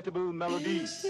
unforgettable melodies.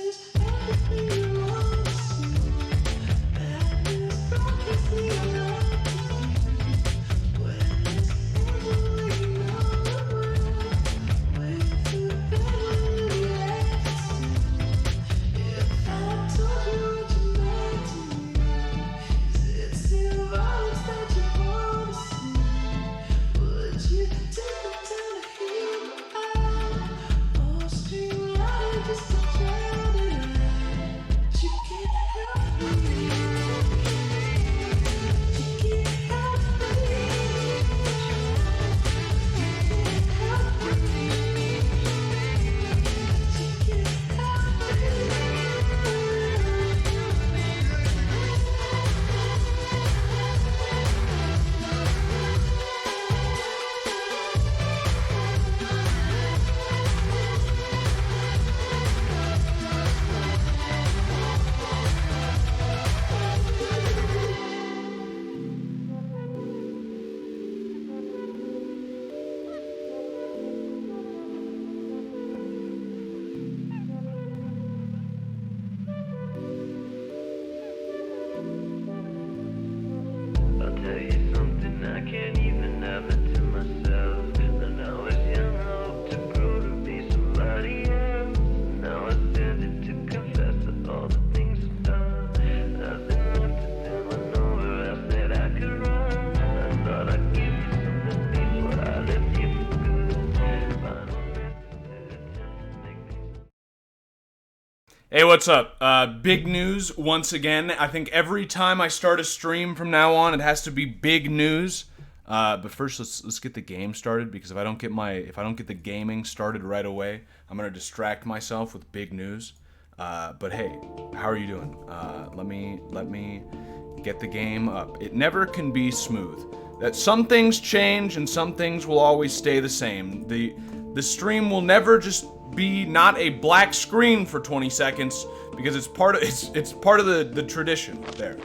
Hey, what's up? Big news once again. I think every time I start a stream from now on, it has to be big news. But first, let's get the game started, because if I don't get the gaming started right away, I'm gonna distract myself with big news. But hey, how are you doing? Let me get the game up. It never can be smooth. That some things change and some things will always stay the same. The stream will never just be not a black screen for 20 seconds, because it's part of the tradition there.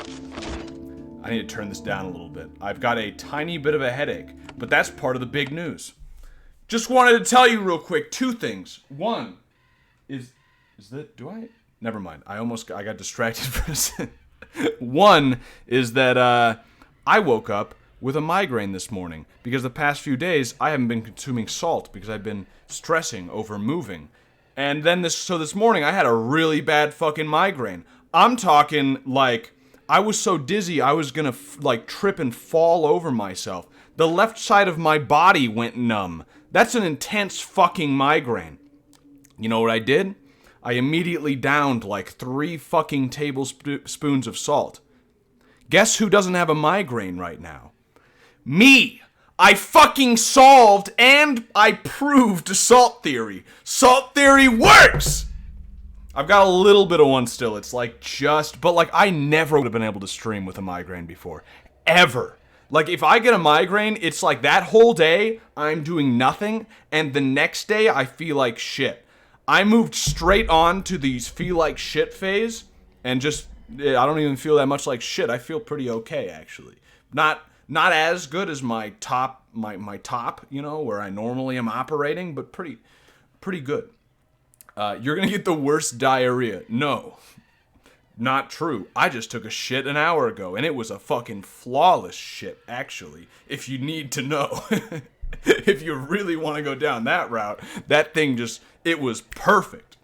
I need to turn this down a little bit. I've got a tiny bit of a headache, but that's part of the big news. Just wanted to tell you real quick two things. One is that never mind. I got distracted for a second. One is that I woke up with a migraine this morning, because the past few days I haven't been consuming salt because I've been stressing over moving. And then this morning I had a really bad fucking migraine. I'm talking like I was so dizzy I was gonna trip and fall over myself. The left side of my body went numb. That's an intense fucking migraine. You know what I did? I immediately downed like 3 fucking tablespoons of salt. Guess who doesn't have a migraine right now? Me! I fucking solved and I proved salt theory. Salt theory works! I've got a little bit of one still. It's but I never would have been able to stream with a migraine before. Ever. Like, if I get a migraine, it's like that whole day I'm doing nothing, and the next day I feel like shit. I moved straight on to these feel like shit phase, and I don't even feel that much like shit. I feel pretty okay, actually. Not as good as my top, where I normally am operating, but pretty good. You're gonna get the worst diarrhea. No, not true. I just took a shit an hour ago, and it was a fucking flawless shit, actually, if you need to know. If you really want to go down that route, that thing it was perfect.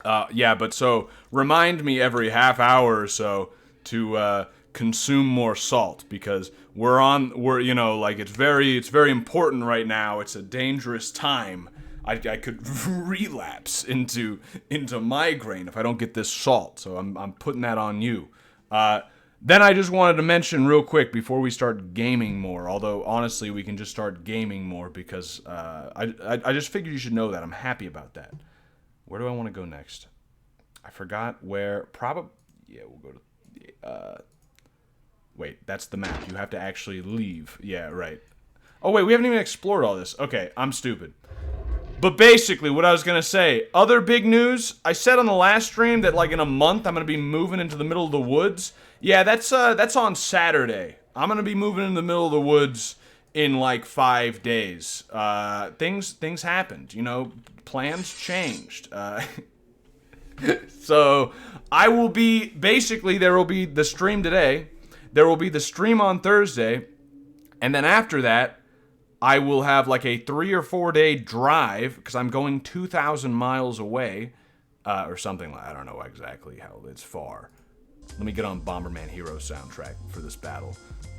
But so remind me every half hour or so to consume more salt, because it's very important right now. It's a dangerous time. I could relapse into migraine if I don't get this salt. So I'm putting that on you. Then I just wanted to mention real quick before we start gaming more, although honestly we can just start gaming more, because I just figured you should know that. I'm happy about that. Where do I want to go next? I forgot where. We'll go to wait, that's the map. You have to actually leave. Yeah, right. Oh, wait, we haven't even explored all this. Okay, I'm stupid. But basically, what I was going to say, other big news, I said on the last stream that, in a month, I'm going to be moving into the middle of the woods. Yeah, that's on Saturday. I'm going to be moving in the middle of the woods in, 5 days. Things happened, plans changed. So I will be, basically there will be the stream today, there will be the stream on Thursday, and then after that, I will have like a 3 or 4 day drive, because I'm going 2,000 miles away, or something like, I don't know exactly how it's far. Let me get on Bomberman Hero soundtrack for this battle.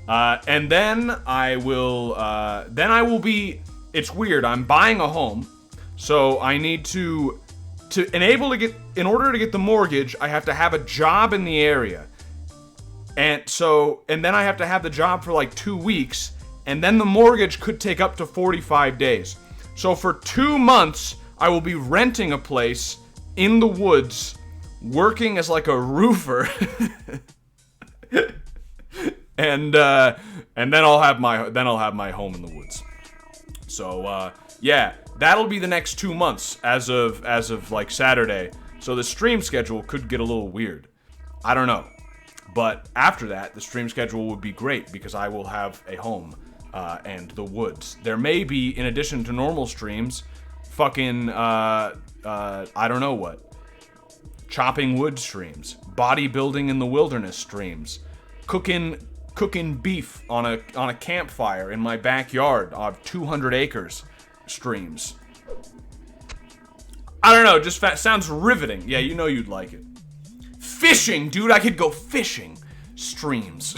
And then I will be, it's weird, I'm buying a home, so I need to in order to get the mortgage, I have to have a job in the area. And then I have to have the job for like 2 weeks, and then the mortgage could take up to 45 days. So for 2 months, I will be renting a place in the woods, working as like a roofer. and then I'll have my home in the woods. So yeah, that'll be the next 2 months as of like Saturday. So the stream schedule could get a little weird. I don't know. But after that, the stream schedule would be great because I will have a home and the woods. There may be, in addition to normal streams, fucking I don't know what, chopping wood streams, bodybuilding in the wilderness streams, cooking beef on a campfire in my backyard of 200 acres streams. I don't know, just sounds riveting. Yeah, you know you'd like it. Fishing, dude, I could go fishing. Streams.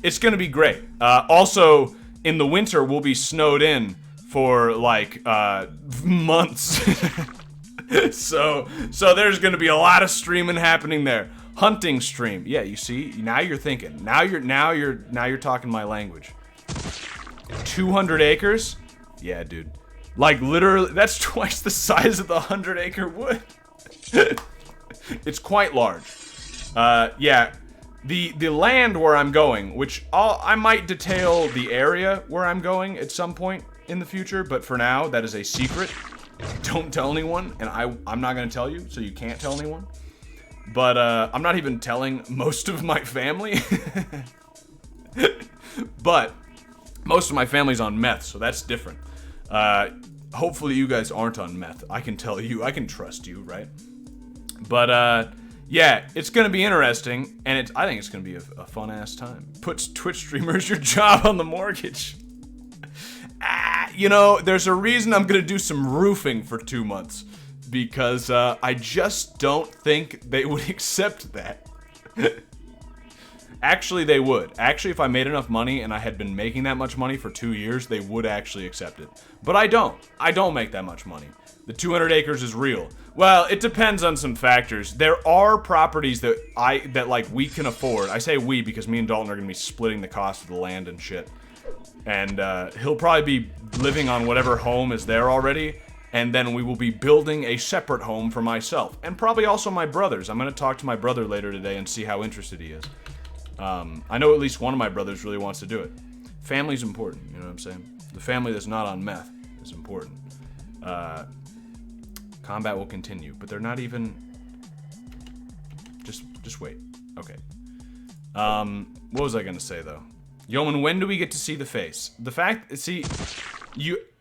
It's gonna be great. Also, in the winter, we'll be snowed in for like months. so there's gonna be a lot of streaming happening there. Hunting stream. Yeah, you see, now you're thinking. Now you're talking my language. 200 acres? Yeah, dude. Like literally, that's twice the size of the 100-acre wood. It's quite large. Yeah, the land where I'm going, which I might detail the area where I'm going at some point in the future, but for now, that is a secret. Don't tell anyone, and I'm not gonna tell you, so you can't tell anyone. But I'm not even telling most of my family. But most of my family's on meth, so that's different. Hopefully you guys aren't on meth. I can tell you, I can trust you, right? But yeah, it's gonna be interesting, and I think it's gonna be a fun-ass time. Puts Twitch streamers your job on the mortgage. You know, there's a reason I'm gonna do some roofing for 2 months. Because I just don't think they would accept that. Actually, they would. Actually, if I made enough money and I had been making that much money for 2 years, they would actually accept it. But I don't. I don't make that much money. The 200 acres is real. Well, it depends on some factors. There are properties that like we can afford. I say we because me and Dalton are gonna be splitting the cost of the land and shit. And he'll probably be living on whatever home is there already. And then we will be building a separate home for myself. And probably also my brothers. I'm going to talk to my brother later today and see how interested he is. I know at least one of my brothers really wants to do it. Family's important, you know what I'm saying? The family that's not on meth is important. Combat will continue, but they're not even... Just wait. Okay. What was I going to say, though? Yeoman, when do we get to see the face? The fact... See,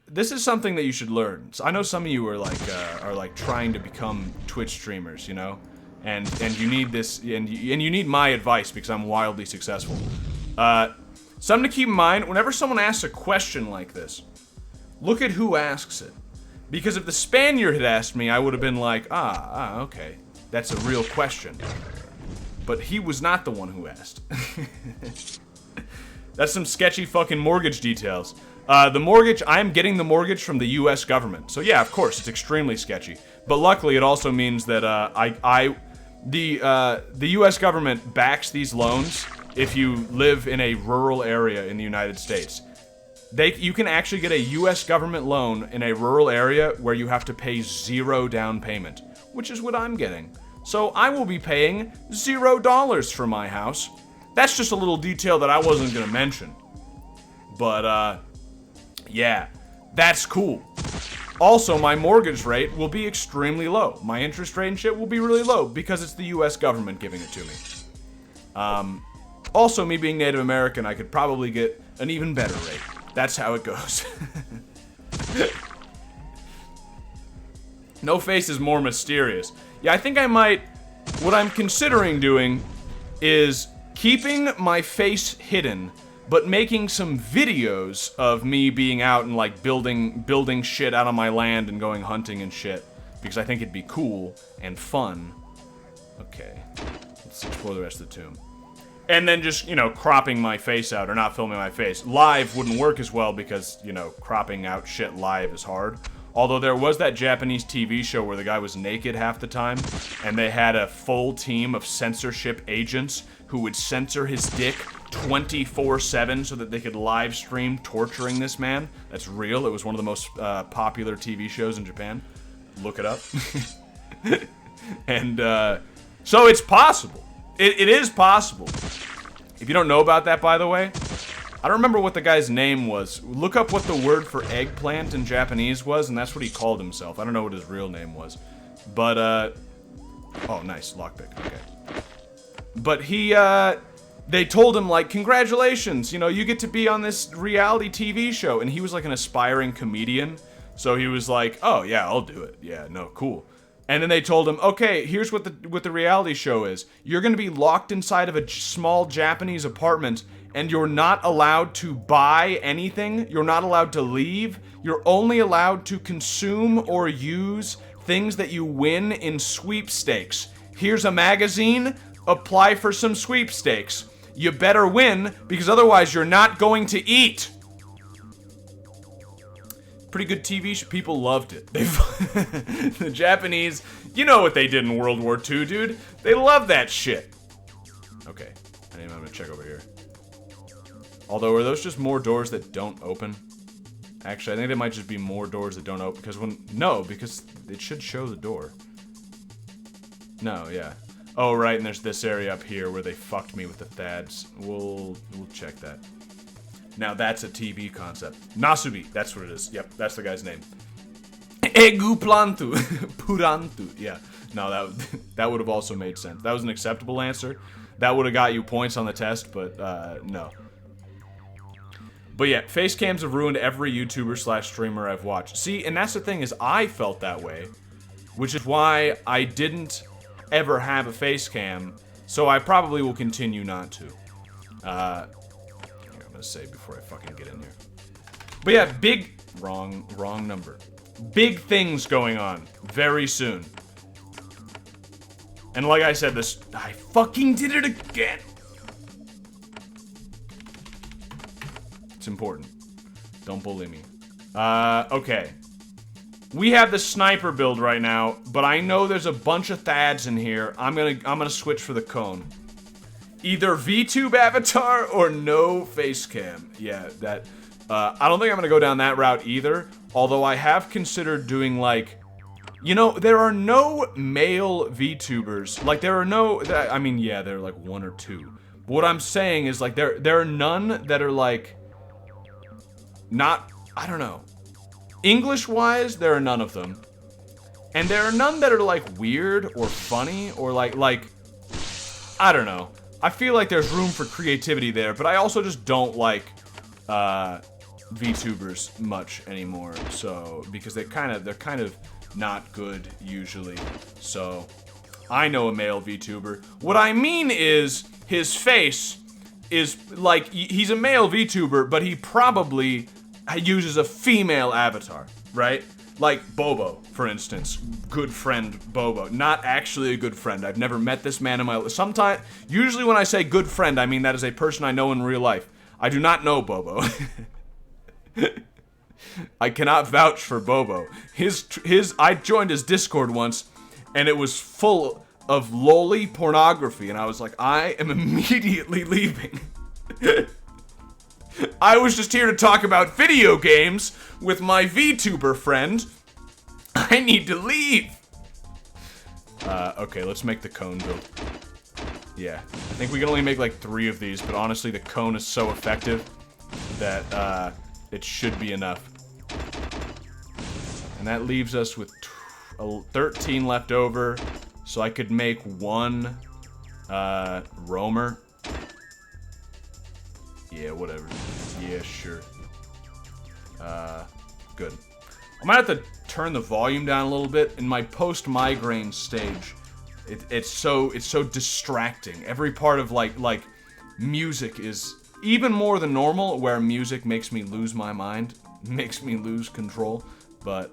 this is something that you should learn. So I know some of you are like trying to become Twitch streamers, you know, and you need this, and you need my advice because I'm wildly successful. Something to keep in mind: whenever someone asks a question like this, look at who asks it. Because if the Spaniard had asked me, I would have been like, okay, that's a real question. But he was not the one who asked. That's some sketchy fucking mortgage details. The mortgage, I'm getting the mortgage from the U.S. government. So yeah, of course, it's extremely sketchy. But luckily, it also means that the U.S. government backs these loans if you live in a rural area in the United States. You can actually get a U.S. government loan in a rural area where you have to pay 0 down payment, which is what I'm getting. So I will be paying $0 for my house. That's just a little detail that I wasn't gonna mention. But, yeah, that's cool. Also, my mortgage rate will be extremely low. My interest rate and shit will be really low because it's the US government giving it to me. Also, me being Native American, I could probably get an even better rate. That's how it goes. No face is more mysterious. Yeah, I think I might... What I'm considering doing is keeping my face hidden, but making some videos of me being out and, like, building shit out on my land and going hunting and shit. Because I think it'd be cool and fun. Okay. Let's explore the rest of the tomb. And then just, you know, cropping my face out or not filming my face. Live wouldn't work as well because, you know, cropping out shit live is hard. Although there was that Japanese TV show where the guy was naked half the time, and they had a full team of censorship agents who would censor his dick 24/7 so that they could live stream torturing this man. That's real. It was one of the most popular TV shows in Japan. Look it up. And so it's possible. It is possible. If you don't know about that, by the way, I don't remember what the guy's name was. Look up what the word for eggplant in Japanese was, and that's what he called himself. I don't know what his real name was. But, oh, nice. Lockpick. Okay. But he, they told him, like, congratulations, you know, you get to be on this reality TV show. And he was, like, an aspiring comedian. So he was like, oh, yeah, I'll do it. Yeah, no, cool. And then they told him, okay, here's what the reality show is. You're going to be locked inside of a small Japanese apartment, and you're not allowed to buy anything. You're not allowed to leave. You're only allowed to consume or use things that you win in sweepstakes. Here's a magazine. Apply for some sweepstakes. You better win, because otherwise you're not going to eat. Pretty good TV show. People loved it. The Japanese, you know what they did in World War II, dude. They love that shit. Okay, I'm gonna check over here. Although, are those just more doors that don't open? Actually, I think there might just be more doors that don't open, because because it should show the door. No, yeah. Oh, right, and there's this area up here where they fucked me with the Thads. We'll check that. Now that's a TV concept. Nasubi, that's what it is. Yep, that's the guy's name. Eguplantu. Purantu. Yeah. No, that would have also made sense. That was an acceptable answer. That would have got you points on the test, but no. But yeah, face cams have ruined every YouTuber/streamer I've watched. See, and that's the thing is I felt that way, which is why I didn't ever have a face cam, so I probably will continue not to. Say before I fucking get in here. But yeah, wrong number. Big things going on very soon. And like I said, I fucking did it again. It's important. Don't bully me. Okay. We have the sniper build right now, but I know there's a bunch of Thads in here. I'm gonna switch for the cone. Either VTube avatar or no face cam. Yeah, that, I don't think I'm gonna go down that route either. Although I have considered doing, like, you know, there are no male VTubers. Like, there are no, I mean, yeah, there are, like, one or two. But what I'm saying is, like, there are none that are, like, not, I don't know. English-wise, there are none of them. And there are none that are, like, weird or funny or, like, I don't know. I feel like there's room for creativity there, but I also just don't like VTubers much anymore. So because they're kind of not good usually. So I know a male VTuber. What I mean is his face is like he's a male VTuber, but he probably uses a female avatar, right? Like Bobo, for instance. Good friend Bobo. Not actually a good friend. I've never met this man in my life. Usually when I say good friend, I mean that is a person I know in real life. I do not know Bobo. I cannot vouch for Bobo. I joined his Discord once, and it was full of loli pornography, and I was like, I am immediately leaving. I was just here to talk about video games with my VTuber friend. I need to leave. Okay, let's make the cone build. Yeah, I think we can only make like 3 of these, but honestly, the cone is so effective that it should be enough. And that leaves us with 13 left over, so I could make 1 roamer. Yeah, whatever. Yeah, sure. Good. I might have to turn the volume down a little bit. In my post-migraine stage, it's so distracting. Every part of like music is even more than normal, where music makes me lose my mind, makes me lose control, but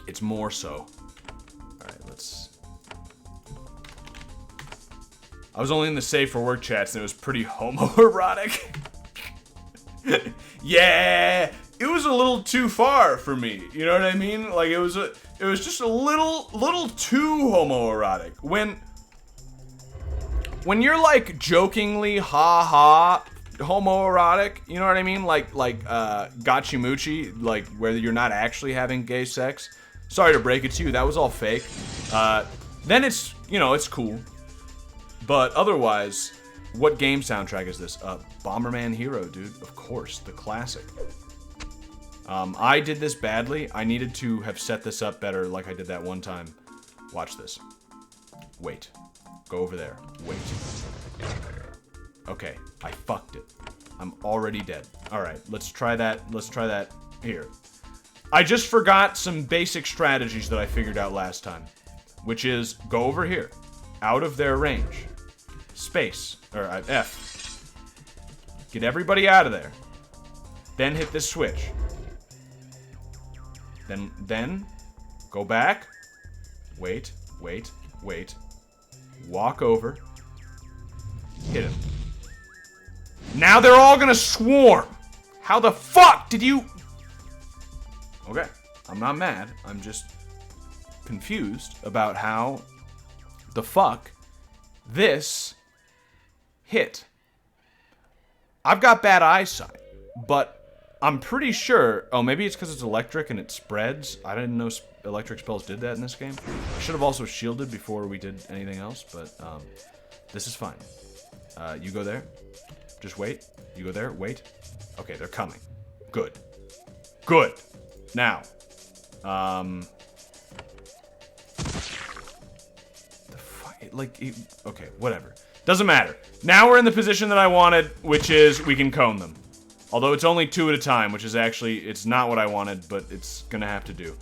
it's more so. Alright, let's... I was only in the Save for Work chats and it was pretty homoerotic. Yeah! It was a little too far for me, you know what I mean? Like, it was just a little too homoerotic. When you're like jokingly ha homoerotic, you know what I mean? Like gachimuchi, like where you're not actually having gay sex. Sorry to break it to you, that was all fake. Then it's, you know, it's cool. But otherwise, what game soundtrack is this? Bomberman Hero, dude. Of course, the classic. I did this badly. I needed to have set this up better like I did that one time. Watch this. Wait. Go over there. Wait. Okay, I fucked it. I'm already dead. Alright, let's try that. Let's try that here. I just forgot some basic strategies that I figured out last time. Which is, go over here. Out of their range. Space. Or F. Get everybody out of there. Then hit this switch. Then go back. Wait. Walk over. Hit him. Now they're all gonna swarm! How the fuck did you... Okay, I'm not mad. I'm just confused about how the fuck this hit. I've got bad eyesight, but I'm pretty sure... Oh, maybe it's because it's electric and it spreads. I didn't know electric spells did that in this game. I should have also shielded before we did anything else, but this is fine. You go there. Just wait. You go there. Wait. Okay, they're coming. Good. Good. Now. The fuck? Okay, whatever. Doesn't matter. Now we're in the position that I wanted, which is we can cone them. Although it's only 2 at a time, which is actually, it's not what I wanted, but it's gonna have to do.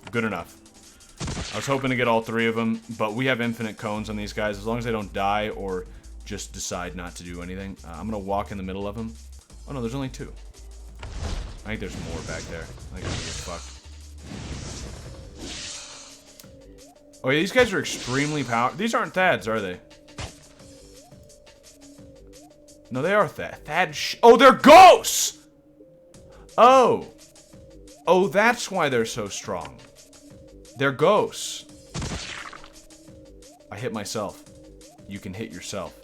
Good enough. I was hoping to get all 3 of them, but we have infinite cones on these guys. As long as they don't die or just decide not to do anything. I'm gonna walk in the middle of them. Oh no, there's only 2. I think there's more back there. I think I'm gonna get fucked. Oh yeah, these guys are extremely powerful. These aren't Thads, are they? No, they are Thad. Oh, they're ghosts! Oh. Oh, that's why they're so strong. They're ghosts. I hit myself. You can hit yourself.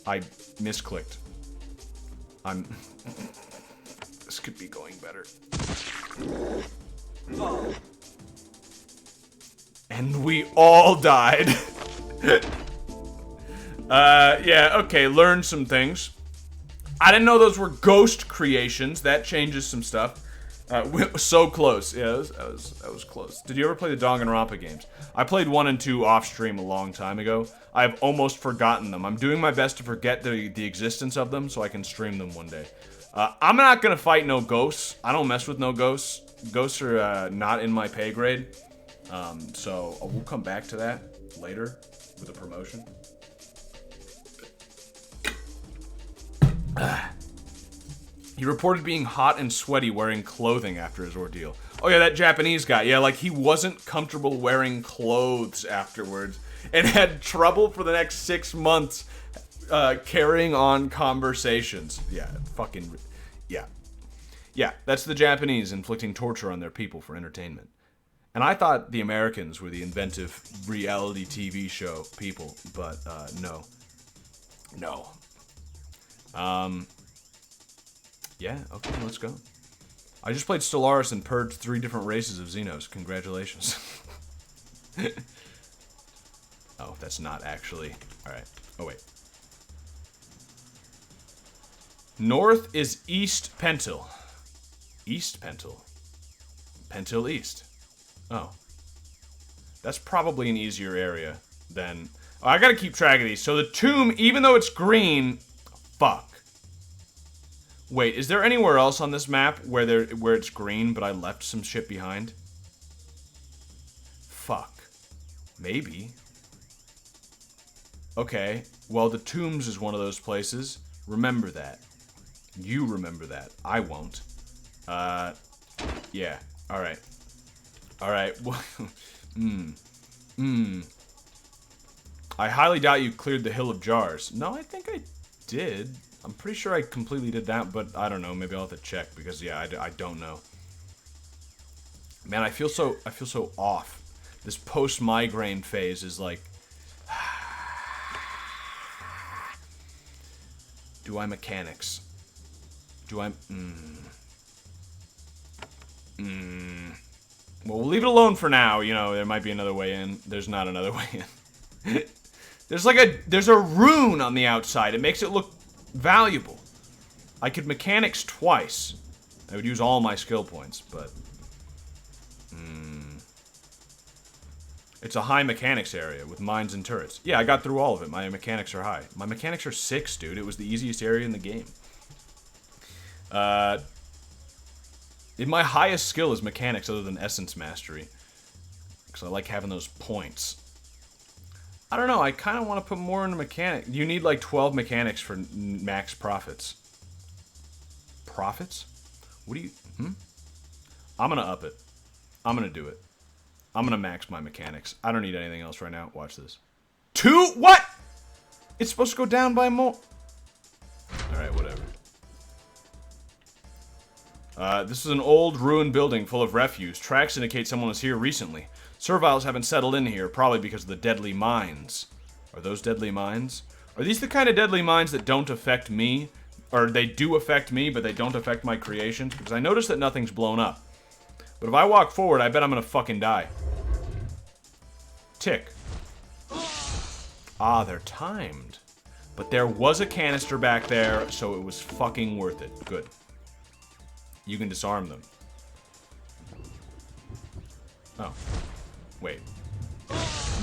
I misclicked. This could be going better. And we all died. Yeah, okay, learned some things. I didn't know those were ghost creations. That changes some stuff. So close. Yeah, that was close. Did you ever play the Danganronpa games? I played 1 and 2 off stream a long time ago. I've almost forgotten them. I'm doing my best to forget the existence of them so I can stream them one day. I'm not gonna fight no ghosts. I don't mess with no ghosts. Ghosts are not in my pay grade. So we'll come back to that later with a promotion. He reported being hot and sweaty wearing clothing after his ordeal. Oh yeah, that Japanese guy. Yeah, like he wasn't comfortable wearing clothes afterwards and had trouble for the next 6 months carrying on conversations. Yeah, fucking... Yeah. Yeah, that's the Japanese inflicting torture on their people for entertainment. And I thought the Americans were the inventive reality TV show people, but no. No. Yeah, okay, let's go. I just played Stellaris and purged 3 different races of Xenos. Congratulations. Oh, that's not actually... Alright. Oh, wait. North is East Pentil. East Pentil? Pentil East. Oh. That's probably an easier area than... Oh, I gotta keep track of these. So the tomb, even though it's green... Fuck. Wait, is there anywhere else on this map where it's green, but I left some shit behind? Fuck. Maybe. Okay. Well, the tombs is one of those places. Remember that. You remember that. I won't. Yeah. Alright. Alright. I highly doubt you cleared the Hill of Jars. No, I think I did. I'm pretty sure I completely did that, but I don't know. Maybe I'll have to check because, yeah, I don't know. Man, I feel so off. This post-migraine phase is like... Do I mechanics? Do I... Well, we'll leave it alone for now. You know, there might be another way in. There's not another way in. There's a rune on the outside. It makes it look valuable. I could mechanics twice. I would use all my skill points, but... It's a high mechanics area with mines and turrets. Yeah, I got through all of it. My mechanics are high. My mechanics are 6, dude. It was the easiest area in the game. My highest skill is mechanics other than essence mastery. Because I like having those points. I don't know, I kind of want to put more into mechanics. You need like 12 mechanics for max profits. Profits? What do you... I'm gonna up it. I'm gonna do it. I'm gonna max my mechanics. I don't need anything else right now. Watch this. 2? What? It's supposed to go down by more. Alright, whatever. This is an old ruined building full of refuse. Tracks indicate someone was here recently. Serviles haven't settled in here, probably because of the deadly mines. Are those deadly mines? Are these the kind of deadly mines that don't affect me? Or they do affect me, but they don't affect my creations? Because I noticed that nothing's blown up. But if I walk forward, I bet I'm gonna fucking die. Tick. Ah, they're timed. But there was a canister back there, so it was fucking worth it. Good. You can disarm them. Oh. Wait.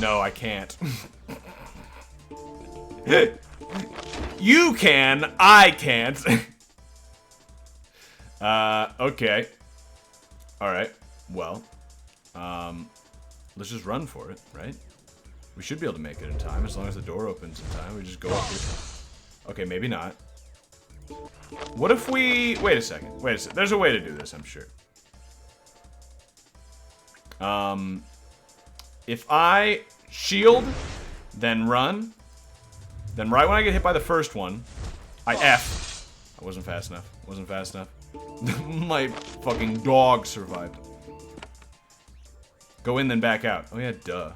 No, I can't. You can, I can't. Okay. Alright, well. Let's just run for it, right? We should be able to make it in time, as long as the door opens in time. We just go up here. Okay, maybe not. What if we... Wait a second. There's a way to do this, I'm sure. If I shield, then run, then right when I get hit by the first one, I F. I wasn't fast enough. My fucking dog survived. Go in, then back out. Oh yeah, duh.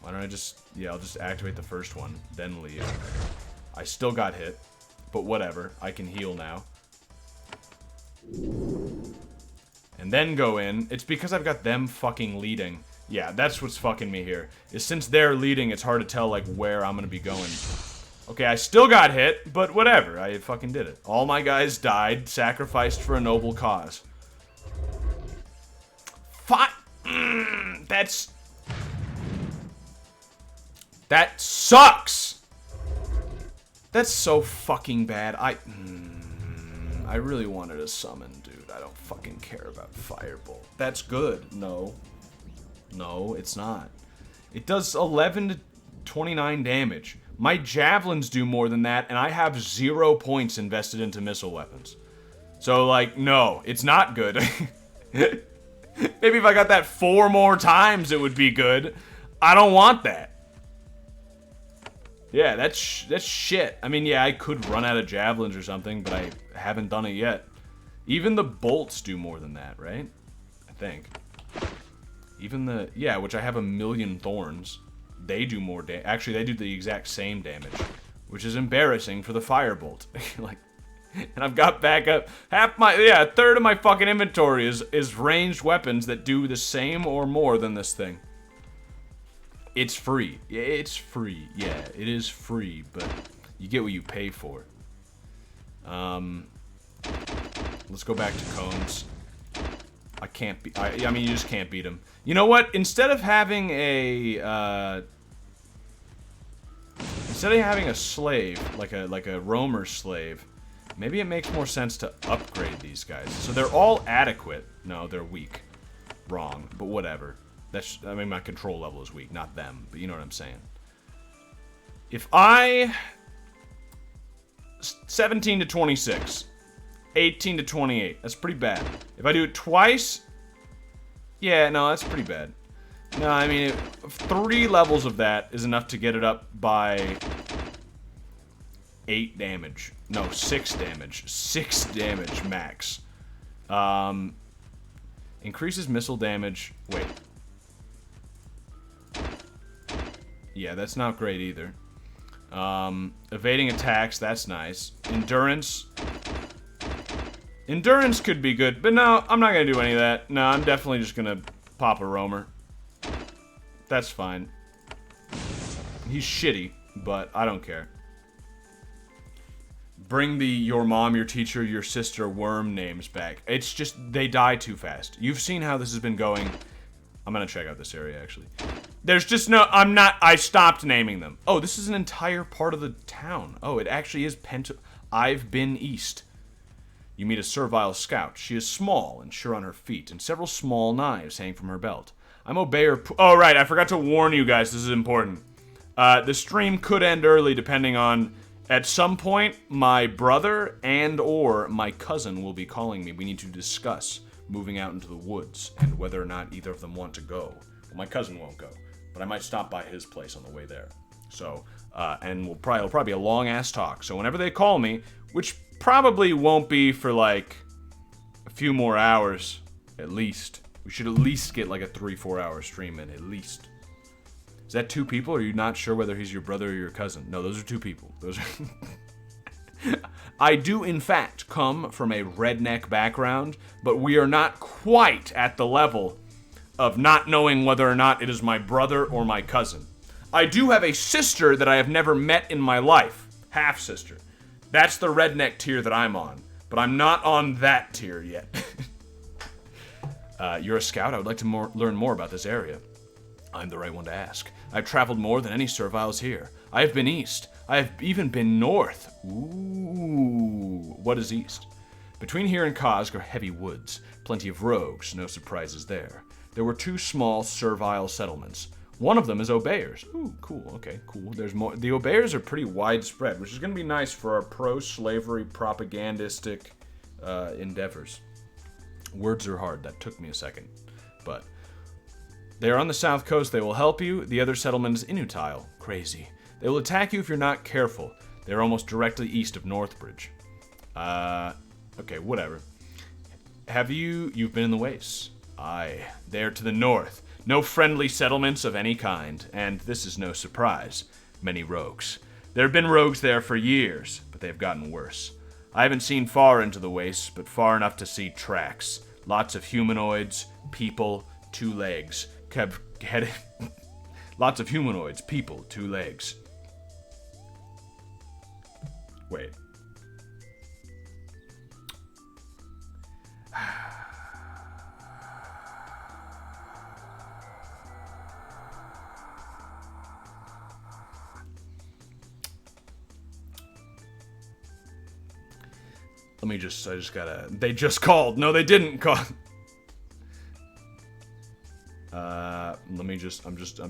Why don't I just... Yeah, I'll just activate the first one, then leave. I still got hit, but whatever. I can heal now. And then go in. It's because I've got them fucking leading. Yeah, that's what's fucking me here. Is since they're leading, it's hard to tell, like, where I'm gonna be going. Okay, I still got hit, but whatever. I fucking did it. All my guys died, sacrificed for a noble cause. That sucks! That's so fucking bad. I really wanted a summon, dude. I don't fucking care about Firebolt. That's good. No. No, it's not. It does 11 to 29 damage. My javelins do more than that, and I have 0 points invested into missile weapons. So, like, no, it's not good. Maybe if I got that 4 more times, it would be good. I don't want that. Yeah, that's shit. I mean, yeah, I could run out of javelins or something, but I haven't done it yet. Even the bolts do more than that, right? I think. Even the... Yeah, which I have 1,000,000 thorns. They do more damage. Actually, they do the exact same damage. Which is embarrassing for the firebolt. Like... And I've got backup. A third of my fucking inventory is ranged weapons that do the same or more than this thing. It's free. Yeah, it's free. Yeah, it is free, but you get what you pay for. Let's go back to cones. I can't be. I mean, you just can't beat him. You know what? Instead of having a slave, like a roamer slave, maybe it makes more sense to upgrade these guys. So they're all adequate. No, they're weak. Wrong, but whatever. That's, I mean, my control level is weak, not them, but you know what I'm saying. If 17 to 26, 18 to 28, that's pretty bad. If I do it twice, yeah, no, that's pretty bad. No, I mean, 3 levels of that is enough to get it up by 8 damage. No, 6 damage. 6 damage max. Increases missile damage. Wait. Yeah, that's not great either. Evading attacks, that's nice. Endurance. Endurance could be good, but no, I'm not going to do any of that. No, I'm definitely just going to pop a roamer. That's fine. He's shitty, but I don't care. Bring the your mom, your teacher, your sister worm names back. It's just, they die too fast. You've seen how this has been going. I'm gonna check out this area, actually. There's just no, I stopped naming them. Oh, this is an entire part of the town. Oh, it actually is I've been east. You meet a servile scout. She is small and sure on her feet, and several small knives hang from her belt. I'm Obeyer. Oh, right, I forgot to warn you guys. This is important. The stream could end early depending on... At some point, my brother and or my cousin will be calling me. We need to discuss moving out into the woods and whether or not either of them want to go. Well, my cousin won't go, but I might stop by his place on the way there. So, and it'll probably be a long-ass talk. So whenever they call me, which probably won't be for, like, a few more hours, at least. We should at least get, like, a 3-4 hour stream in, at least. Is that 2 people? Or are you not sure whether he's your brother or your cousin? No, those are 2 people. Those are... I do, in fact, come from a redneck background, but we are not quite at the level of not knowing whether or not it is my brother or my cousin. I do have a sister that I have never met in my life. Half-sister. That's the redneck tier that I'm on. But I'm not on that tier yet. You're a scout? I would like to learn more about this area. I'm the right one to ask. I've traveled more than any serviles here. I have been east. I have even been north. Ooh. What is east? Between here and Kozg are heavy woods. Plenty of rogues. No surprises there. There were 2 small servile settlements. One of them is Obeyers. Ooh, cool. Okay, cool. There's more. The Obeyers are pretty widespread, which is going to be nice for our pro-slavery propagandistic endeavors. Words are hard. That took me a second. But they are on the south coast. They will help you. The other settlement is Untitled. Crazy. They will attack you if you're not careful. They're almost directly east of Northbridge. Okay, whatever. You've been in the wastes? Aye. There to the north. No friendly settlements of any kind, and this is no surprise. Many rogues. There have been rogues there for years, but they have gotten worse. I haven't seen far into the wastes, but far enough to see tracks. Lots of humanoids, people, 2 legs. Lots of humanoids, people, 2 legs. Wait. They just called. No, they didn't call. I'm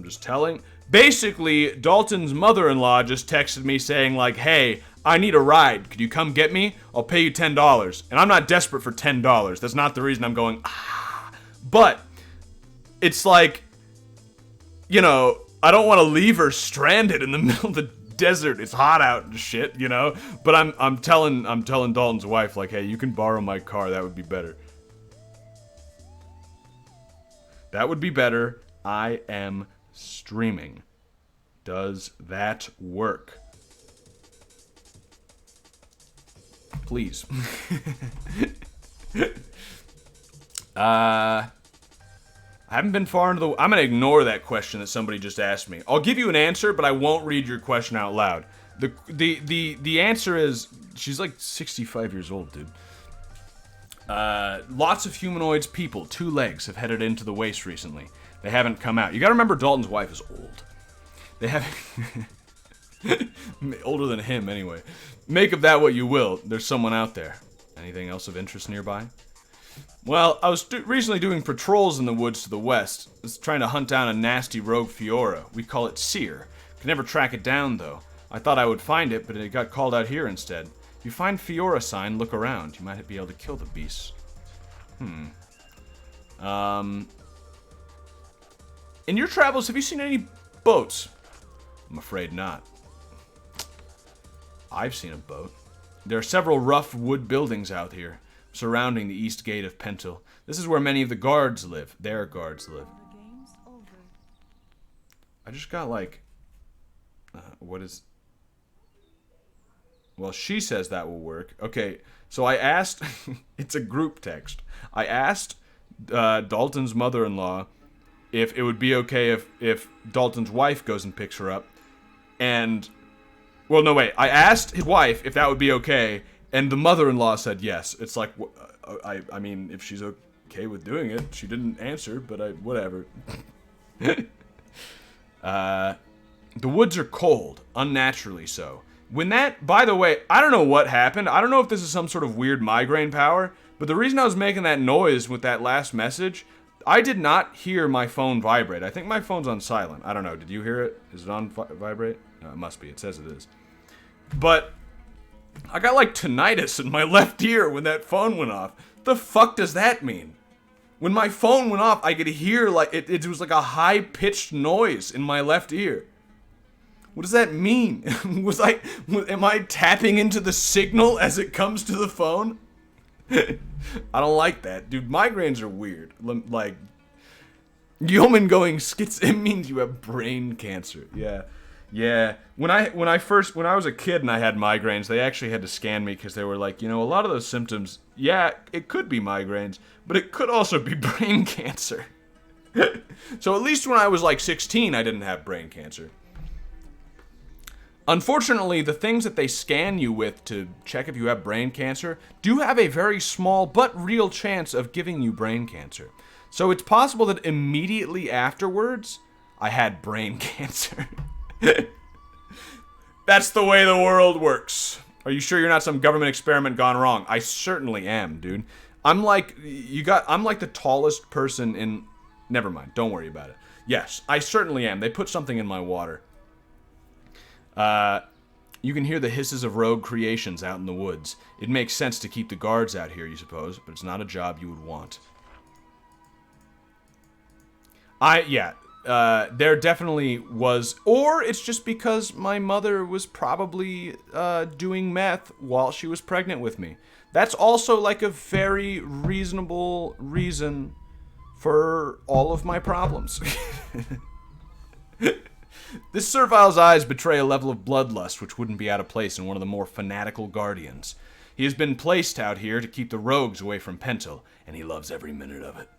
just telling. Basically, Dalton's mother-in-law just texted me saying, like, hey, I need a ride. Could you come get me? I'll pay you $10. And I'm not desperate for $10. That's not the reason I'm going, But, it's like, you know, I don't want to leave her stranded in the middle of the desert. It's hot out and shit, you know? But I'm telling Dalton's wife, like, hey, you can borrow my car. That would be better. That would be better. I am streaming. Does that work? Please. I haven't been far into the... I'm going to ignore that question that somebody just asked me. I'll give you an answer, but I won't read your question out loud. The answer is... She's like 65 years old, dude. Lots of humanoids people, 2 legs, have headed into the waste recently. They haven't come out. You gotta remember Dalton's wife is old. They haven't... Older than him, anyway. Make of that what you will. There's someone out there. Anything else of interest nearby? Well, I was recently doing patrols in the woods to the west. I was trying to hunt down a nasty rogue Fiora. We call it Seer. Could never track it down, though. I thought I would find it, but it got called out here instead. If you find Fiora sign, look around. You might be able to kill the beast. In your travels, have you seen any boats? I'm afraid not. I've seen a boat. There are several rough wood buildings out here, surrounding the east gate of Pentel. This is where many of the guards live. Their guards live. I just got like... what is... Well, she says that will work. Okay, so I asked... it's a group text. I asked Dalton's mother-in-law if it would be okay if Dalton's wife goes and picks her up. And... Well, no, wait. I asked his wife if that would be okay, and the mother-in-law said yes. It's like, I mean, if she's okay with doing it. She didn't answer, but whatever. The woods are cold, unnaturally so. When that, by the way, I don't know what happened. I don't know if this is some sort of weird migraine power, but the reason I was making that noise with that last message, I did not hear my phone vibrate. I think my phone's on silent. I don't know. Did you hear it? Is it on vibrate? No, it must be. It says it is. But I got like tinnitus in my left ear when that phone went off. The fuck does that mean? When my phone went off, I could hear like it was like a high-pitched noise in my left ear. What does that mean? Am I tapping into the signal as it comes to the phone? I don't like that, dude. Migraines are weird. Like, Yeoman going it means you have brain cancer. Yeah. Yeah. When I was a kid and I had migraines, they actually had to scan me because they were like, you know, a lot of those symptoms, yeah, it could be migraines, but it could also be brain cancer. So at least when I was like 16, I didn't have brain cancer. Unfortunately, the things that they scan you with to check if you have brain cancer do have a very small but real chance of giving you brain cancer. So it's possible that immediately afterwards, I had brain cancer. That's the way the world works. Are you sure you're not some government experiment gone wrong? I certainly am, dude. I'm like the tallest person in... Never mind, don't worry about it. Yes, I certainly am. They put something in my water. You can hear the hisses of rogue creations out in the woods. It makes sense to keep the guards out here, you suppose, but it's not a job you would want. There definitely was, or it's just because my mother was probably doing meth while she was pregnant with me. That's also like a very reasonable reason for all of my problems. This servile's eyes betray a level of bloodlust which wouldn't be out of place in one of the more fanatical guardians. He has been placed out here to keep the rogues away from Pentel, and he loves every minute of it.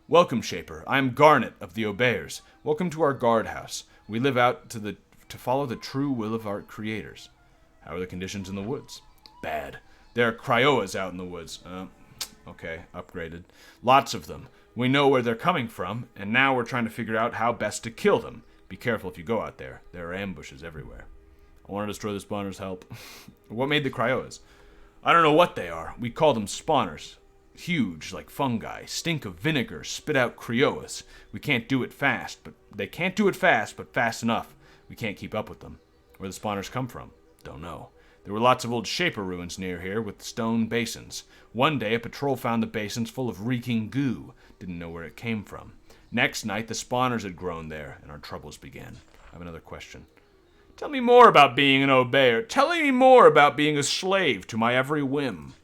Welcome, Shaper. I am Garnet of the Obeyers. Welcome to our guardhouse. We live out to follow the true will of our creators. How are the conditions in the woods? Bad. There are cryoas out in the woods. Okay, upgraded. Lots of them. We know where they're coming from, and now we're trying to figure out how best to kill them. Be careful if you go out there. There are ambushes everywhere. I want to destroy the spawners. Help. What made the cryoas? I don't know what they are. We call them spawners. Huge, like fungi, stink of vinegar, spit out cryoas. We can't do it fast, but they can't do it fast, but fast enough. We can't keep up with them. Where the spawners come from? Don't know. There were lots of old Shaper ruins near here with stone basins. One day a patrol found the basins full of reeking goo. Didn't know where it came from. Next night the spawners had grown there, and our troubles began. I have another question. Tell me more about being an obeyer. Tell me more about being a slave to my every whim.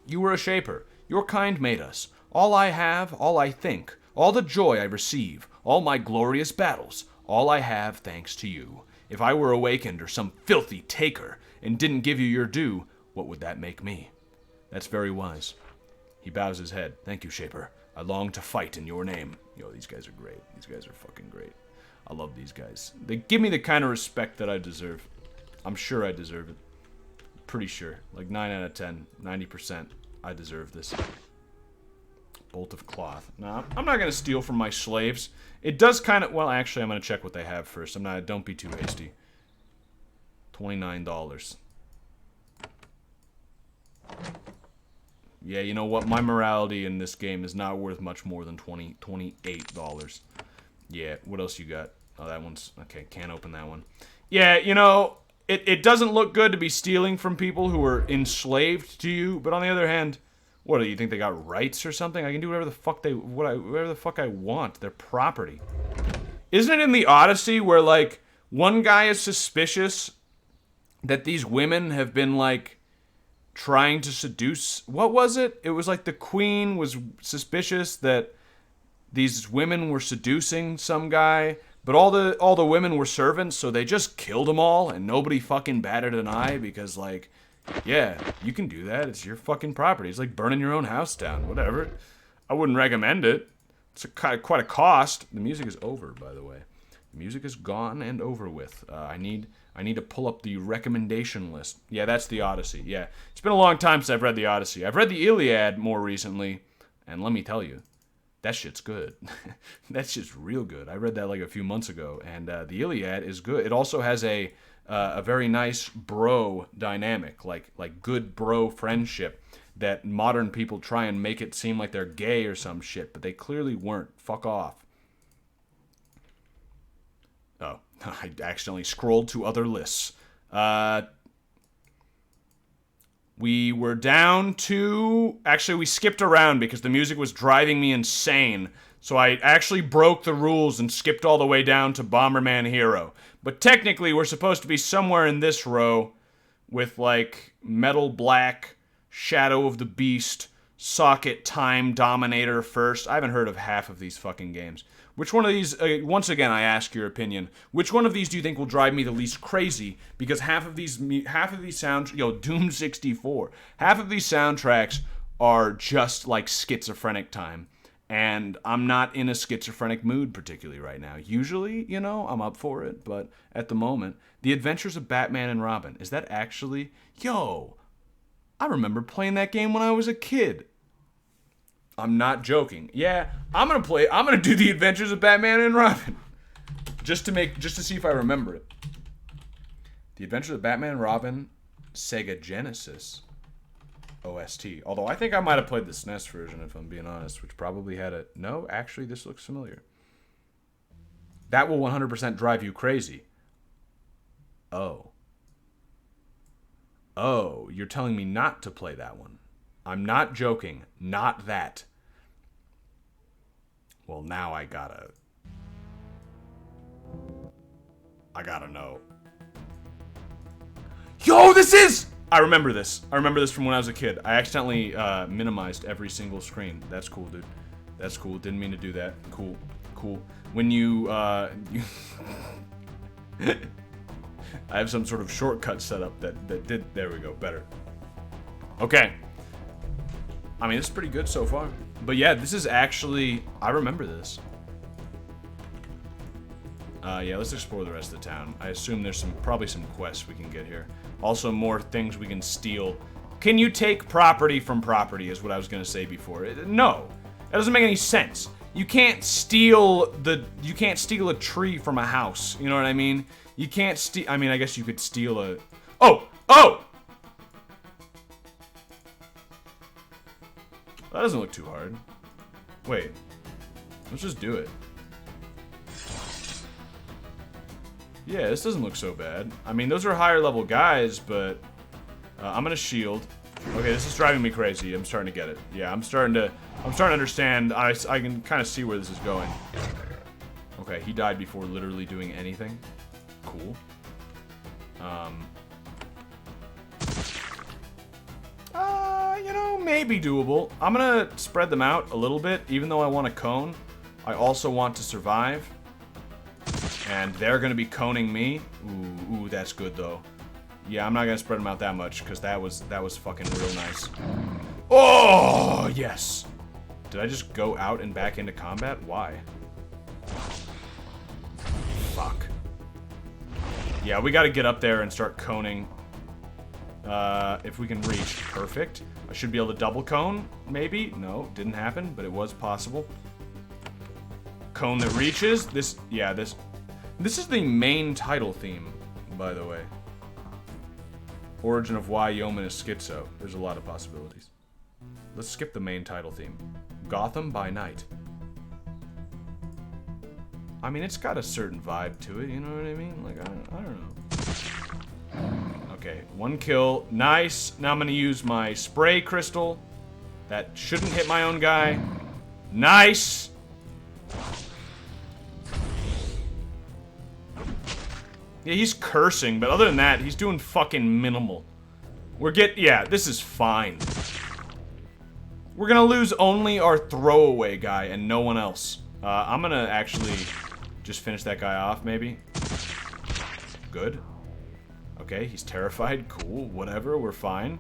You were a Shaper. Your kind made us. All I have, all I think, all the joy I receive, all my glorious battles, all I have thanks to you. If I were awakened or some filthy taker and didn't give you your due, what would that make me? That's very wise. He bows his head. Thank you, Shaper. I long to fight in your name. Yo, these guys are great. These guys are fucking great. I love these guys. They give me the kind of respect that I deserve. I'm sure I deserve it. Pretty sure. Like 9 out of 10. 90%. I deserve this. Bolt of cloth. Nah, I'm not going to steal from my slaves. It does kind of... Well, actually, I'm going to check what they have first. Don't be too hasty. $29. Yeah, you know what? My morality in this game is not worth much more than $28. Yeah, what else you got? Oh, that one's... Okay, can't open that one. Yeah, you know, it doesn't look good to be stealing from people who are enslaved to you, but on the other hand, what, do you think they got rights or something? I can do whatever the fuck whatever the fuck I want. They're property. Isn't it in the Odyssey where, like, one guy is suspicious that these women have been, like, trying to seduce... What was it? It was like the queen was suspicious that these women were seducing some guy, but all the women were servants, so they just killed them all, and nobody fucking batted an eye because, like, yeah, you can do that. It's your fucking property. It's like burning your own house down. Whatever. I wouldn't recommend it. It's quite a cost. The music is over, by the way. The music is gone and over with. I need to pull up the recommendation list. Yeah, that's the Odyssey. Yeah, it's been a long time since I've read the Odyssey. I've read the Iliad more recently, and let me tell you, that shit's good. That shit's real good. I read that like a few months ago, and the Iliad is good. It also has a very nice bro dynamic, like good bro friendship that modern people try and make it seem like they're gay or some shit, but they clearly weren't. Fuck off. Oh, I accidentally scrolled to other lists. We were down to... Actually, we skipped around because the music was driving me insane. So I actually broke the rules and skipped all the way down to Bomberman Hero. But technically, we're supposed to be somewhere in this row with, like, Metal Black, Shadow of the Beast, Socket Time Dominator first. I haven't heard of half of these fucking games. Which one of these, once again, I ask your opinion, which one of these do you think will drive me the least crazy? Because half of these sound, Doom 64, half of these soundtracks are just like schizophrenic time. And I'm not in a schizophrenic mood particularly right now. Usually, I'm up for it, but at the moment, The Adventures of Batman and Robin, is that actually, I remember playing that game when I was a kid. I'm not joking. Yeah, I'm gonna do The Adventures of Batman and Robin. Just to see if I remember it. The Adventures of Batman and Robin, Sega Genesis OST. Although I think I might have played the SNES version, if I'm being honest, which probably had a... No, actually, this looks familiar. That will 100% drive you crazy. Oh, you're telling me not to play that one. I'm not joking. Not that. Well, now I gotta know. This is... I remember this. I remember this from when I was a kid. I accidentally minimized every single screen. That's cool, dude. That's cool. Didn't mean to do that. Cool. When you I have some sort of shortcut set up that did... There we go. Better. Okay. I mean, it's pretty good so far. But yeah, this is actually... I remember this. Yeah, let's explore the rest of the town. I assume there's probably some quests we can get here. Also, more things we can steal. Can you take property from property, is what I was going to say before. No. That doesn't make any sense. You can't steal a tree from a house. You know what I mean? You can't steal... I mean, I guess you could steal a... Oh! That doesn't look too hard. Wait. Let's just do it. Yeah, this doesn't look so bad. I mean, those are higher level guys, but... I'm gonna shield. Okay, this is driving me crazy. I'm starting to get it. Yeah, I'm starting to understand. I can kind of see where this is going. Okay, he died before literally doing anything. Cool. Maybe doable. I'm gonna spread them out a little bit, even though I want a cone. I also want to survive. And they're gonna be coning me. Ooh, that's good though. Yeah, I'm not gonna spread them out that much, because that was fucking real nice. Oh, yes! Did I just go out and back into combat? Why? Fuck. Yeah, we gotta get up there and start coning. If we can reach. Perfect. I should be able to double cone, maybe? No, didn't happen, but it was possible. Cone that reaches. This is the main title theme, by the way. Origin of why Yeoman is schizo. There's a lot of possibilities. Let's skip the main title theme. Gotham by Night. I mean, it's got a certain vibe to it, you know what I mean? Like, I don't know. Okay, 1 kill. Nice. Now I'm gonna use my spray crystal. That shouldn't hit my own guy. Nice! Yeah, he's cursing, but other than that, he's doing fucking minimal. Yeah, this is fine. We're gonna lose only our throwaway guy and no one else. I'm gonna actually just finish that guy off, maybe. Good. Okay, he's terrified. Cool, whatever, we're fine.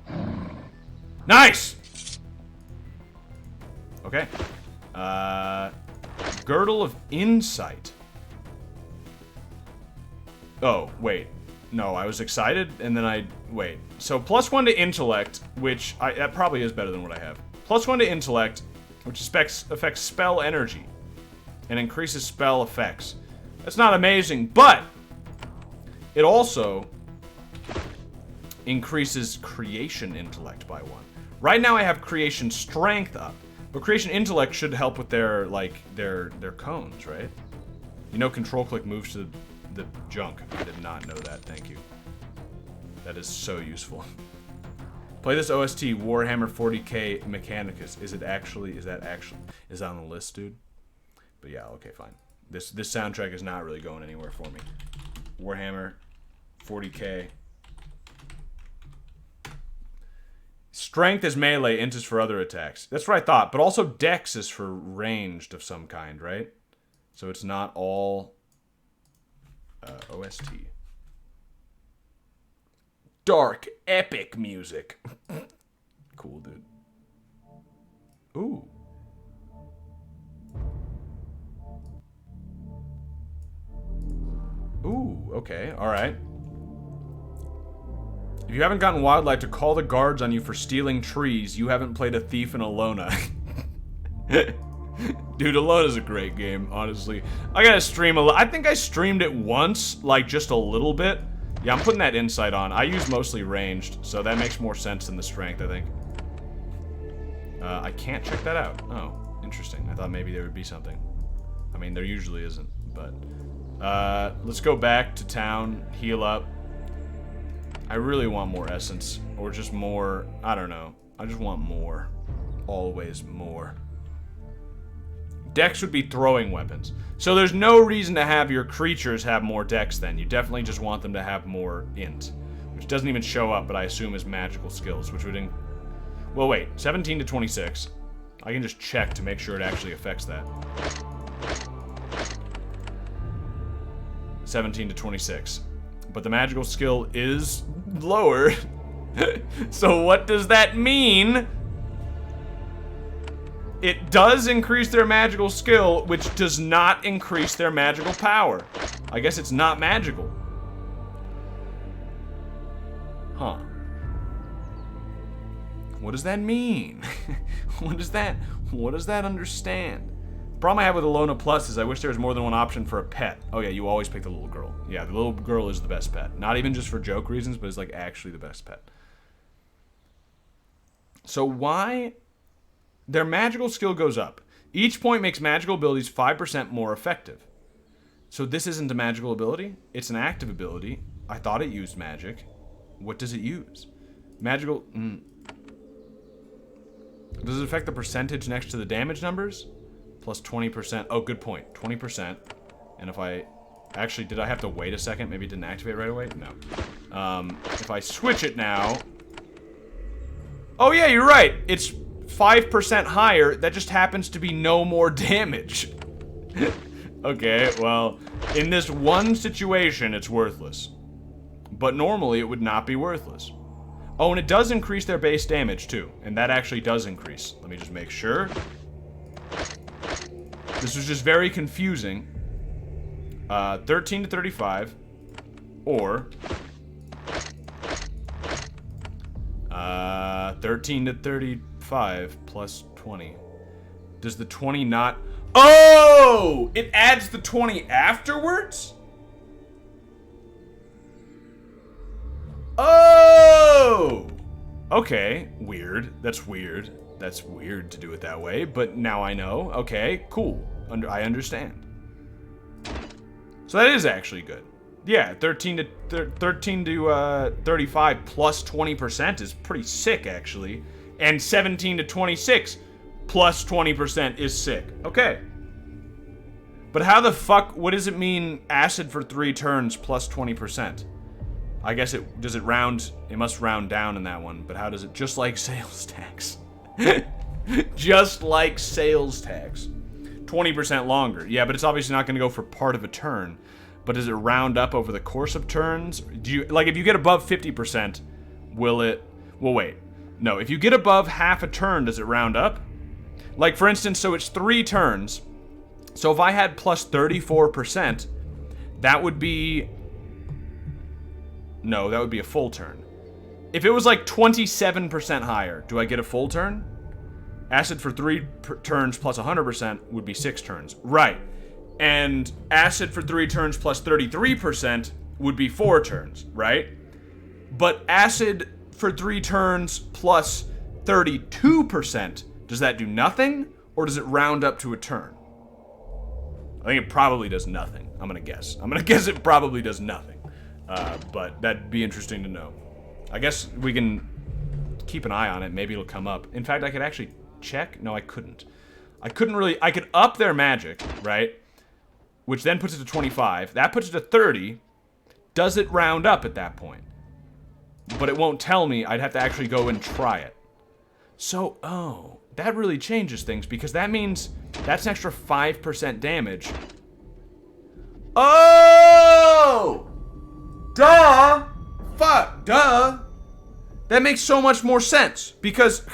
Nice! Okay. Girdle of Insight. Oh, wait. No, I was excited, and then wait. So, +1 to Intellect, which, that probably is better than what I have. +1 to Intellect, which affects spell energy, and increases spell effects. That's not amazing, but it also increases Creation Intellect by 1. Right now I have Creation Strength up, but Creation Intellect should help with their cones, right? You know, control click moves to the junk. I did not know that, thank you. That is so useful. Play this OST, Warhammer 40k Mechanicus. Is that actually on the list, dude? But yeah, okay, fine. This soundtrack is not really going anywhere for me. Warhammer 40k. Strength is melee, int is for other attacks. That's what I thought, but also dex is for ranged of some kind, right? So it's not all OST. Dark, epic music. Cool, dude. Ooh. Ooh, okay, alright. If you haven't gotten Wildlife to call the guards on you for stealing trees, you haven't played A Thief in Alona. Dude, Alona's a great game, honestly. I gotta stream I think I streamed it once, like just a little bit. Yeah, I'm putting that insight on. I use mostly ranged, so that makes more sense than the strength, I think. I can't check that out. Oh, interesting. I thought maybe there would be something. I mean, there usually isn't, but... let's go back to town, heal up. I really want more essence, or just more, I don't know. I just want more. Always more. Dex would be throwing weapons. So there's no reason to have your creatures have more dex then. You definitely just want them to have more int. Which doesn't even show up, but I assume is magical skills, which would... Well, wait. 17 to 26. I can just check to make sure it actually affects that. 17 to 26. But the magical skill is lower. So what does that mean? It does increase their magical skill, which does not increase their magical power. I guess it's not magical. Huh. What does that mean? What does that understand? The problem I have with Alona Plus is I wish there was more than one option for a pet. Oh yeah, you always pick the little girl. Yeah, the little girl is the best pet. Not even just for joke reasons, but it's like actually the best pet. So why... Their magical skill goes up. Each point makes magical abilities 5% more effective. So this isn't a magical ability? It's an active ability. I thought it used magic. What does it use? Magical... Does it affect the percentage next to the damage numbers? Plus 20%. Oh, good point. 20%. And if I... Actually, did I have to wait a second? Maybe it didn't activate right away? No. If I switch it now... Oh yeah, you're right. It's 5% higher. That just happens to be no more damage. Okay, well, in this one situation, it's worthless. But normally, it would not be worthless. Oh, and it does increase their base damage, too. And that actually does increase. Let me just make sure. This was just very confusing. 13 to 35. Or... 13 to 35 plus 20. Does the 20 not... Oh! It adds the 20 afterwards? Oh! Okay, weird. That's weird. That's weird to do it that way, but now I know. Okay, cool. I understand. So that is actually good. Yeah, 13 to 35 plus 20% is pretty sick, actually. And 17 to 26 plus 20% is sick. Okay. But how the fuck, what does it mean acid for 3 turns plus 20%? I guess it must round down in that one, but how does it, just like sales tax. Just like sales tax. 20% longer. Yeah, but it's obviously not going to go for part of a turn. But does it round up over the course of turns? Do you, like, if you get above 50%, will it, well, wait. No, if you get above half a turn, does it round up? Like, for instance, so it's 3 turns. So if I had plus 34%, that would be, no, that would be a full turn. If it was like 27% higher, do I get a full turn? Acid for 3 turns plus 100% would be 6 turns. Right. And acid for 3 turns plus 33% would be 4 turns, right? But acid for 3 turns plus 32%, does that do nothing? Or does it round up to a turn? I think it probably does nothing. I'm gonna guess. I'm gonna guess it probably does nothing. But that'd be interesting to know. I guess we can keep an eye on it. Maybe it'll come up. In fact, I could actually check. No, I couldn't. I could up their magic, right? Which then puts it to 25. That puts it to 30. Does it round up at that point? But it won't tell me. I'd have to actually go and try it. So, oh, that really changes things because that means that's an extra 5% damage. Oh! Duh! Fuck, duh! That makes so much more sense because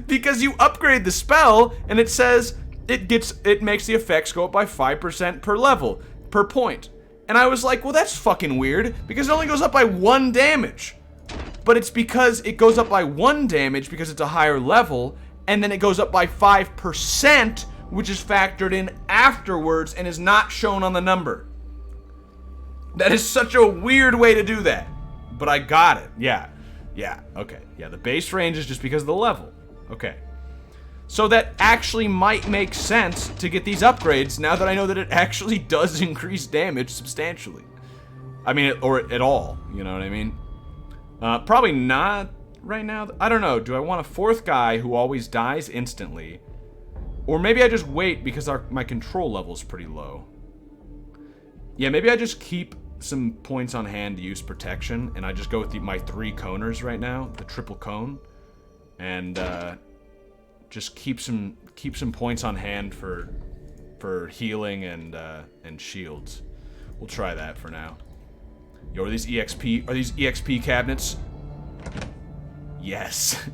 because you upgrade the spell and it says it makes the effects go up by 5% per level, per point. And I was like, well, that's fucking weird because it only goes up by 1 damage. But it's because it goes up by 1 damage because it's a higher level, and then it goes up by 5%, which is factored in afterwards and is not shown on the number. That is such a weird way to do that. But I got it. Yeah, okay. Yeah, the base range is just because of the level. Okay. So that actually might make sense to get these upgrades now that I know that it actually does increase damage substantially. I mean, or at all, you know what I mean? Probably not right now. I don't know. Do I want a 4th guy who always dies instantly? Or maybe I just wait because my control level is pretty low. Yeah, maybe I just keep some points on hand to use protection, and I just go with my 3 coners right now, the triple cone, and just keep some points on hand for healing and shields. We'll try that for now. Yo, are these EXP cabinets? Yes.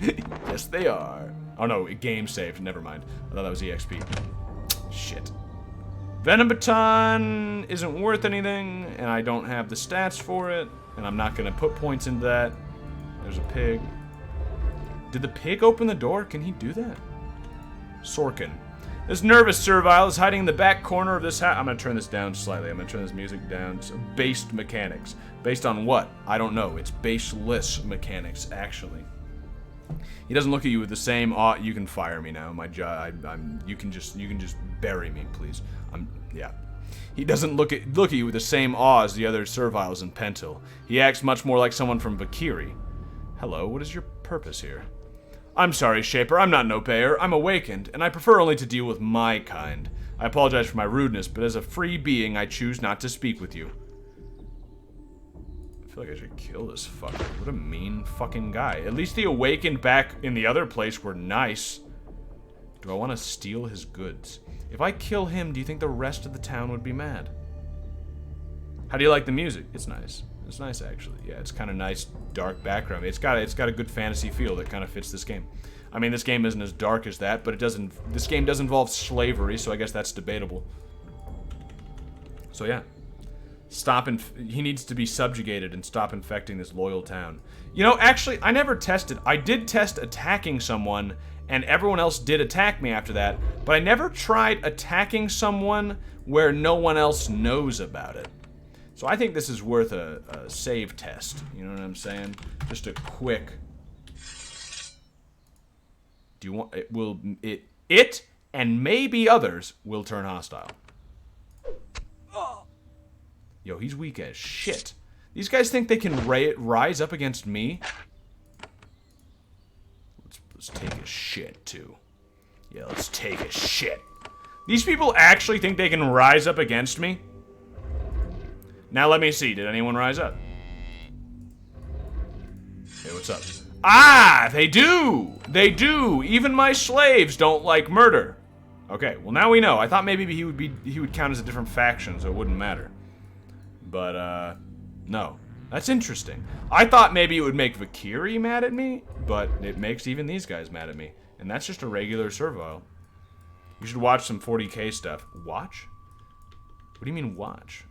Yes, they are. Oh no, game saved. Never mind. I thought that was EXP. Shit. Venom Baton isn't worth anything, and I don't have the stats for it, and I'm not gonna put points into that. There's a pig. Did the pig open the door? Can he do that? Sorkin. This nervous servile is hiding in the back corner of this house. I'm gonna turn this down slightly. I'm gonna turn this music down. So based mechanics. Based on what? I don't know. It's baseless mechanics, actually. He doesn't look at you with the same awe. You can fire me now. My job. You can just bury me, please. Yeah. He doesn't look at you with the same awe as the other serviles in Pentil. He acts much more like someone from Vakiri. Hello. What is your purpose here? I'm sorry, Shaper. I'm not no payer. I'm awakened, and I prefer only to deal with my kind. I apologize for my rudeness, but as a free being, I choose not to speak with you. I feel like I should kill this fucker. What a mean fucking guy. At least the awakened back in the other place were nice. Do I want to steal his goods? If I kill him, do you think the rest of the town would be mad? How do you like the music? It's nice. It's nice, actually. Yeah, it's kind of nice, dark background. It's got a good fantasy feel that kind of fits this game. I mean, this game isn't as dark as that, but this game does involve slavery, so I guess that's debatable. So yeah. He needs to be subjugated and stop infecting this loyal town. You know, actually, I never tested. I did test attacking someone, and everyone else did attack me after that, but I never tried attacking someone where no one else knows about it. So I think this is worth a save test. You know what I'm saying? Just a quick... Do you want... It and maybe others will turn hostile. Yo, he's weak as shit. These guys think they can rise up against me? Let's take his shit, too. Yeah, let's take his shit. These people actually think they can rise up against me? Now let me see. Did anyone rise up? Hey, what's up? Ah, they do! They do! Even my slaves don't like murder. Okay, well now we know. I thought maybe he would count as a different faction, so it wouldn't matter. But, no. That's interesting. I thought maybe it would make Valkyrie mad at me, but it makes even these guys mad at me. And that's just a regular servile. You should watch some 40k stuff. Watch? What do you mean watch?